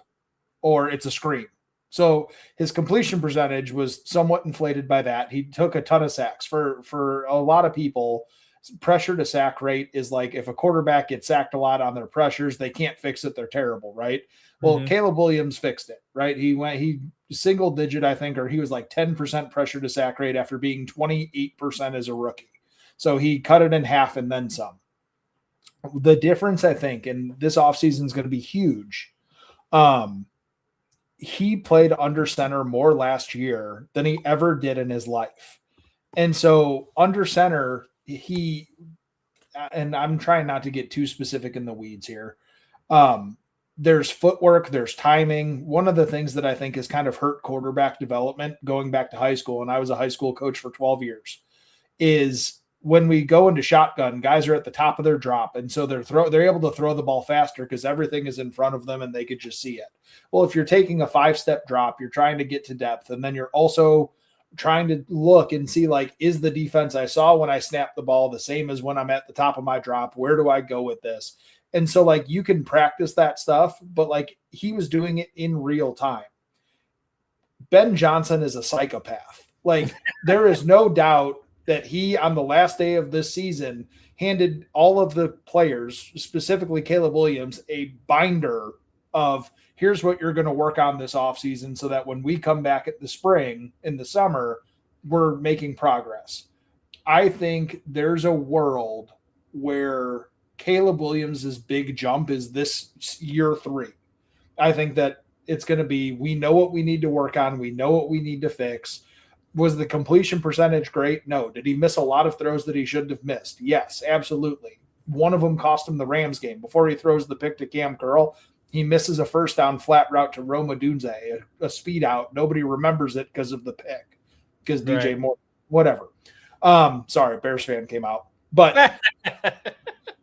or it's a screen. So his completion percentage was somewhat inflated by that. He took a ton of sacks. For a lot of people, pressure to sack rate is like if a quarterback gets sacked a lot on their pressures, they can't fix it. They're terrible, right? Well, Caleb Williams fixed it, right? He single digit, I think, or he was like 10% pressure to sack rate after being 28% as a rookie. So he cut it in half and then some. The difference, I think, and this offseason is going to be huge. He played under center more last year than he ever did in his life. And so under center, and I'm trying not to get too specific in the weeds here. There's footwork, there's timing. One of the things that I think has kind of hurt quarterback development going back to high school, and I was a high school coach for 12 years, is when we go into shotgun, guys are at the top of their drop, and so they're able to throw the ball faster because everything is in front of them and they could just see it. Well, if you're taking a 5-step drop, you're trying to get to depth, and then you're also trying to look and see, like, is the defense I saw when I snapped the ball the same as when I'm at the top of my drop? Where do I go with this? And so, like, you can practice that stuff, but, like, he was doing it in real time. Ben Johnson is a psychopath. Like, there is no doubt that he, on the last day of this season, handed all of the players, specifically Caleb Williams, a binder of, here's what you're going to work on this offseason so that when we come back at the spring, in the summer, we're making progress. I think there's a world where Caleb Williams' big jump is this year 3. I think that it's going to be, we know what we need to work on. We know what we need to fix. Was the completion percentage great? No. Did he miss a lot of throws that he shouldn't have missed? Yes, absolutely. One of them cost him the Rams game. Before he throws the pick to Cam Curl, he misses a first down flat route to Rhamondre, a speed out. Nobody remembers it because of the pick, because DJ Moore, whatever. Sorry, Bears fan came out. But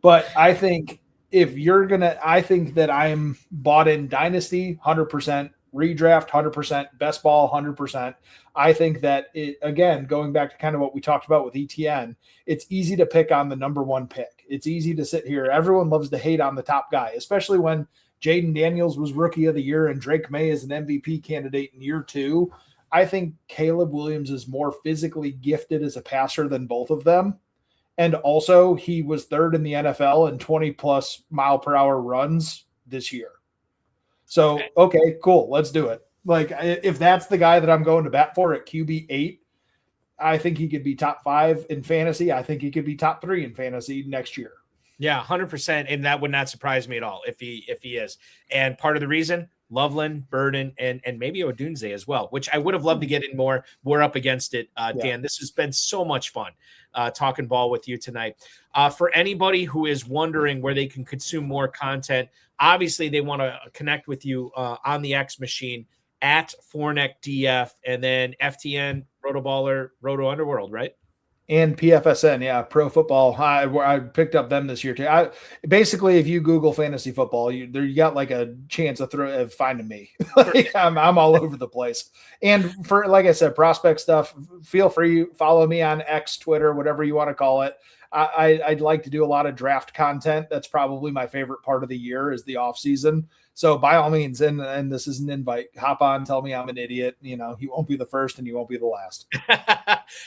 I think if you're going to, I think that I'm bought in Dynasty 100%, redraft 100%, best ball 100%. I think that it, again, going back to kind of what we talked about with ETN, it's easy to pick on the number 1 pick. It's easy to sit here. Everyone loves to hate on the top guy, especially when Jaden Daniels was rookie of the year and Drake May is an MVP candidate in year 2. I think Caleb Williams is more physically gifted as a passer than both of them. And also he was 3rd in the NFL in 20+ mile per hour runs this year. So, okay, cool. Let's do it. Like, if that's the guy that I'm going to bat for at QB 8, I think he could be top 5 in fantasy. I think he could be top 3 in fantasy next year. Yeah, 100%. And that would not surprise me at all if he is. And part of the reason, Loveland, Burden, and maybe Odunze as well, which I would have loved to get in more. We're up against it, Dan. This has been so much fun talking ball with you tonight. For anybody who is wondering where they can consume more content, obviously they want to connect with you on the X machine at Fornek DF, and then FTN, RotoBaller, Roto Underworld, right? And PFSN, yeah, Pro Football. I picked up them this year too. Basically, if you Google fantasy football, you got like a chance of finding me. Like, I'm all over the place. And for, like I said, prospect stuff, feel free, follow me on X, Twitter, whatever you want to call it. I'd like to do a lot of draft content. That's probably my favorite part of the year, is the off season. So by all means, and this is an invite, hop on, tell me I'm an idiot. You won't be the first and you won't be the last.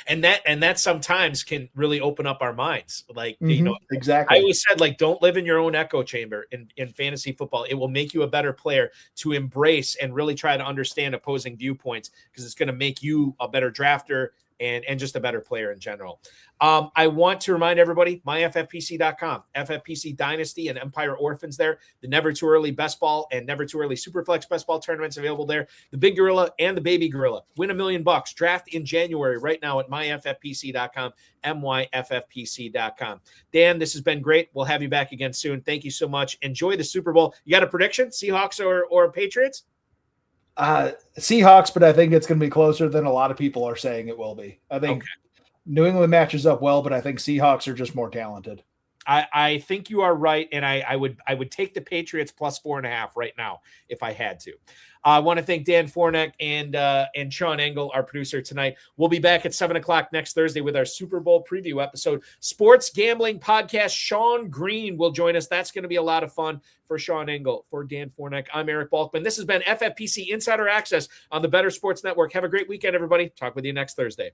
and that sometimes can really open up our minds. Like, exactly. I always said, like, don't live in your own echo chamber in fantasy football. It will make you a better player to embrace and really try to understand opposing viewpoints, because it's going to make you a better drafter and just a better player in general. I want to remind everybody, myffpc.com, FFPC Dynasty and Empire Orphans there. The Never Too Early Best Ball and Never Too Early Superflex Best Ball tournaments available there. The Big Gorilla and the Baby Gorilla. Win $1 million. Draft in January right now at myffpc.com, myffpc.com. Dan, this has been great. We'll have you back again soon. Thank you so much. Enjoy the Super Bowl. You got a prediction? Seahawks or Patriots? Seahawks, but I think it's going to be closer than a lot of people are saying it will be. I think New England matches up well, but I think Seahawks are just more talented. I think you are right, and I would take the Patriots plus 4.5 right now if I had to. I want to thank Dan Fornek and Sean Engel, our producer tonight. We'll be back at 7:00 next Thursday with our Super Bowl preview episode. Sports Gambling Podcast, Sean Green will join us. That's going to be a lot of fun. For Sean Engel, for Dan Fornek, I'm Eric Balkman. This has been FFPC Insider Access on the Better Sports Network. Have a great weekend, everybody. Talk with you next Thursday.